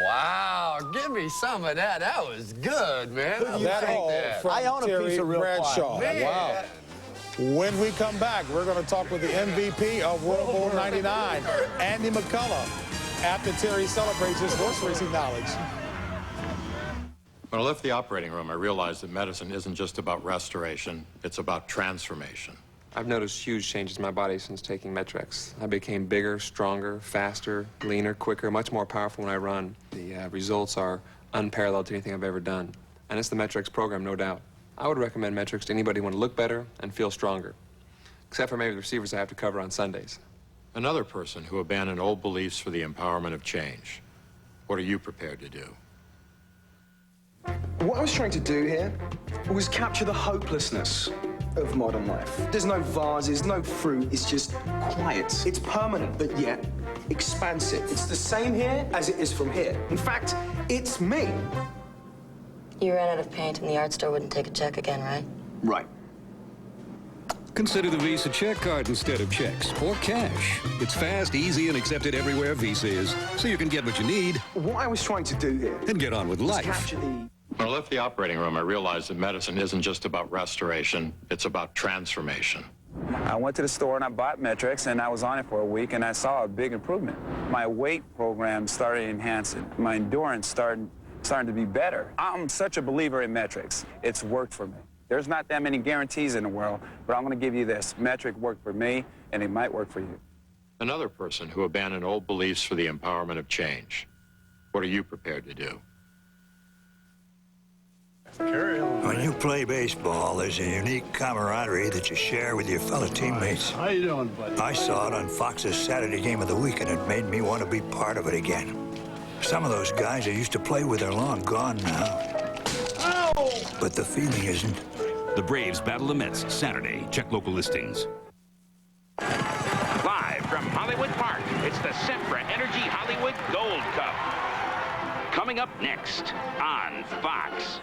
Wow, give me some of that. That was good, man. Who do you think that? From I own a piece of Real Bradshaw. Quiet. Wow. When we come back, we're going to talk with the MVP of World Bowl 99, Andy McCullough, after Terry celebrates his horse racing knowledge. When I left the operating room, I realized that medicine isn't just about restoration, it's about transformation. I've noticed huge changes in my body since taking Metrex. I became bigger, stronger, faster, leaner, quicker, much more powerful when I run. The results are unparalleled to anything I've ever done. And it's the Metrex program, no doubt. I would recommend Metrex to anybody who wants to look better and feel stronger. Except for maybe the receivers I have to cover on Sundays. Another person who abandoned old beliefs for the empowerment of change. What are you prepared to do? What I was trying to do here was capture the hopelessness of modern life. There's no vases, no fruit, it's just quiet. It's permanent, but yet expansive. It's the same here as it is from here. In fact, it's me. You ran out of paint and the art store wouldn't take a check again, right? Right. Consider the Visa check card instead of checks or cash. It's fast, easy, and accepted everywhere Visa is, so you can get what you need. What I was trying to do here and get on with life. Capture the... When I left the operating room, I realized that medicine isn't just about restoration, it's about transformation. I went to the store and I bought Metrex, and I was on it for a week, and I saw a big improvement. My weight program started enhancing. My endurance starting to be better. I'm such a believer in Metrex. It's worked for me. There's not that many guarantees in the world, but I'm going to give you this. Metrex worked for me, and it might work for you. Another person who abandoned old beliefs for the empowerment of change. What are you prepared to do? When you play baseball, there's a unique camaraderie that you share with your fellow teammates. How you doing, bud? I saw it on Fox's Saturday Game of the Week, and it made me want to be part of it again. Some of those guys I used to play with are long gone now. Ow! But the feeling isn't. The Braves battle the Mets Saturday. Check local listings. Live from Hollywood Park, it's the Sempra Energy Hollywood Gold Cup. Coming up next on Fox.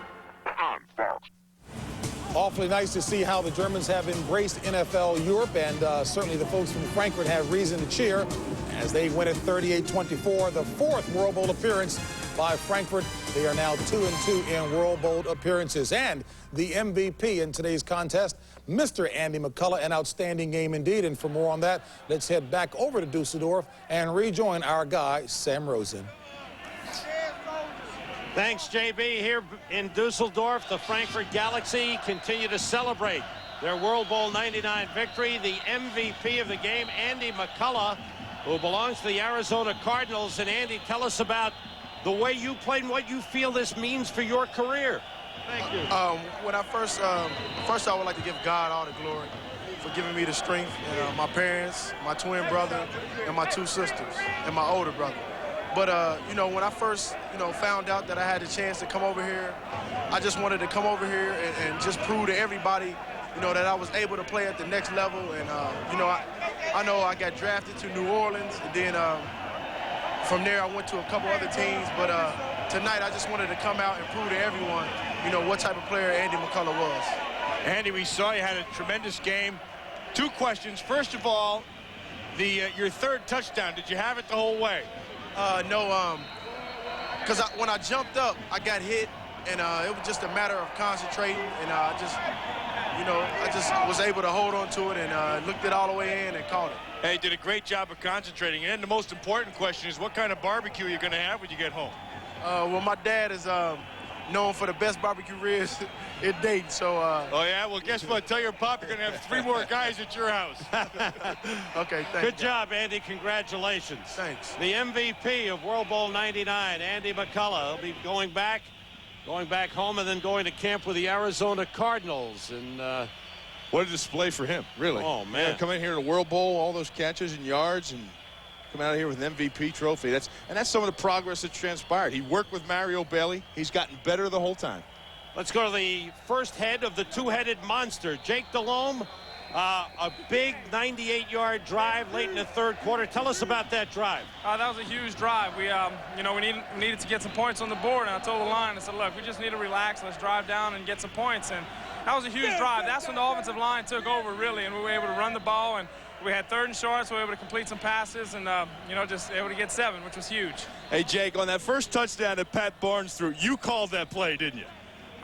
Awfully nice to see how the Germans have embraced NFL Europe, and certainly the folks from Frankfurt have reason to cheer as they win at 38-24, the 4th World Bowl appearance by Frankfurt. They are now 2-2 in World Bowl appearances. And the MVP in today's contest, Mr. Andy McCullough, an outstanding game indeed. And for more on that, let's head back over to Dusseldorf and rejoin our guy, Sam Rosen. Thanks, JB. Here in Dusseldorf, the Frankfurt Galaxy continue to celebrate their World Bowl 99 victory. The MVP of the game, Andy McCullough, who belongs to the Arizona Cardinals. And Andy, tell us about the way you played and what you feel this means for your career. Thank you. When I first I would like to give God all the glory for giving me the strength, and my parents, my twin brother, and my two sisters, and my older brother. But, you know, when I first, found out that I had the chance to come over here, I just wanted to come over here and just prove to everybody, that I was able to play at the next level. And, I know I got drafted to New Orleans, and then from there I went to a couple other teams. But tonight I just wanted to come out and prove to everyone, what type of player Andy McCullough was. Andy, we saw you had a tremendous game. Two questions. First of all, your third touchdown, did you have it the whole way? No, because when I jumped up, I got hit, and it was just a matter of concentrating, and I just was able to hold on to it and looked it all the way in and caught it. Hey, did a great job of concentrating. And the most important question is, what kind of barbecue are you going to have when you get home? Well, my dad is known for the best barbecue ribs in Dayton, so... Oh, yeah? Well, guess what? Tell your pop you're going to have 3 more guys at your house. Okay, thanks. Good job, Andy. Congratulations. Thanks. The MVP of World Bowl 99, Andy McCullough, will be going back home and then going to camp with the Arizona Cardinals. And what a display for him, really. Oh, man. Yeah, coming in here to the World Bowl, all those catches and yards, and come out of here with an MVP trophy. That's some of the progress that transpired. He worked with Mario Bailey. He's gotten better the whole time. Let's go to the first head of the two-headed monster, Jake Delhomme. A big 98-yard drive late in the third quarter. Tell us about that drive. That was a huge drive. We needed to get some points on the board, and I told the line, I said, look, we just need to relax. Let's drive down and get some points. And that was a huge drive. That's when the offensive line took over, really, and we were able to run the ball, and we had third and shorts. We were able to complete some passes and, just able to get 7, which was huge. Hey, Jake, on that first touchdown that Pat Barnes threw, you called that play, didn't you?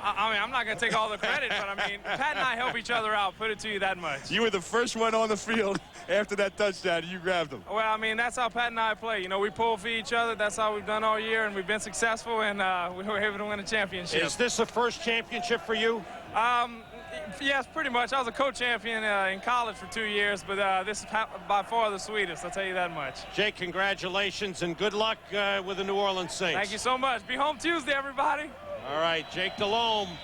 I mean, I'm not going to take all the credit, but, I mean, Pat and I help each other out, put it to you that much. You were the first one on the field after that touchdown. You grabbed him. Well, I mean, that's how Pat and I play. We pull for each other. That's how we've done all year, and we've been successful, and we were able to win a championship. Is this the first championship for you? Yes, pretty much. I was a co-champion in college for 2 years, but this is by far the sweetest, I'll tell you that much. Jake, congratulations, and good luck with the New Orleans Saints. Thank you so much. Be home Tuesday, everybody. All right, Jake Delhomme,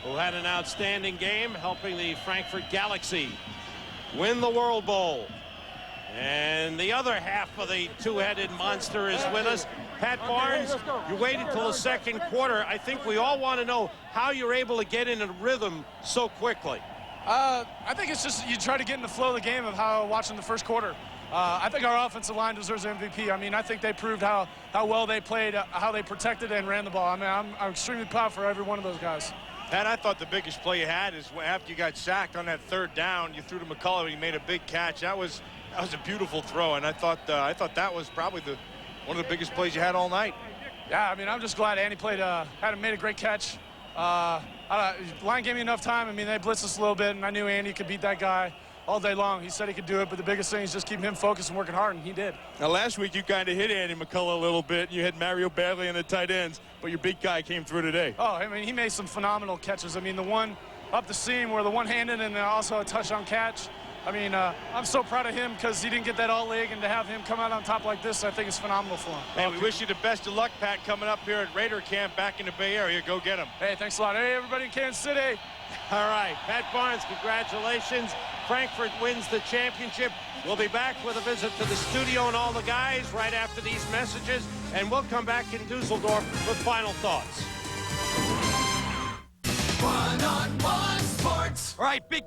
who had an outstanding game, helping the Frankfurt Galaxy win the World Bowl. And the other half of the two-headed monster is with us. Pat Barnes, you waited till the second quarter. I think we all want to know how you're able to get in a rhythm so quickly. I think it's just you try to get in the flow of the game of how watching the first quarter. I think our offensive line deserves MVP. I mean, I think they proved how well they played, how they protected and ran the ball. I mean, I'm extremely proud for every one of those guys. Pat, I thought the biggest play you had is after you got sacked on that third down, you threw to McCullough and he made a big catch. That was a beautiful throw, and I thought that was probably one of the biggest plays you had all night. Yeah, I mean, I'm just glad Andy made a great catch. Line gave me enough time. I mean, they blitzed us a little bit, and I knew Andy could beat that guy all day long. He said he could do it, but the biggest thing is just keeping him focused and working hard, and he did. Now, last week you kind of hit Andy McCullough a little bit. You had Mario Bailey in the tight ends, but your big guy came through today. Oh, I mean, he made some phenomenal catches. I mean, the one up the seam where the one-handed and also a touchdown catch. I mean, I'm so proud of him because he didn't get that all leg, and to have him come out on top like this, I think is phenomenal for him. Hey, we wish you the best of luck, Pat, coming up here at Raider Camp back in the Bay Area. Go get him. Hey, thanks a lot. Hey, everybody in Kansas City. All right, Pat Barnes, congratulations. Frankfurt wins the championship. We'll be back with a visit to the studio and all the guys right after these messages, and we'll come back in Dusseldorf with final thoughts. One-on-one sports. All right, big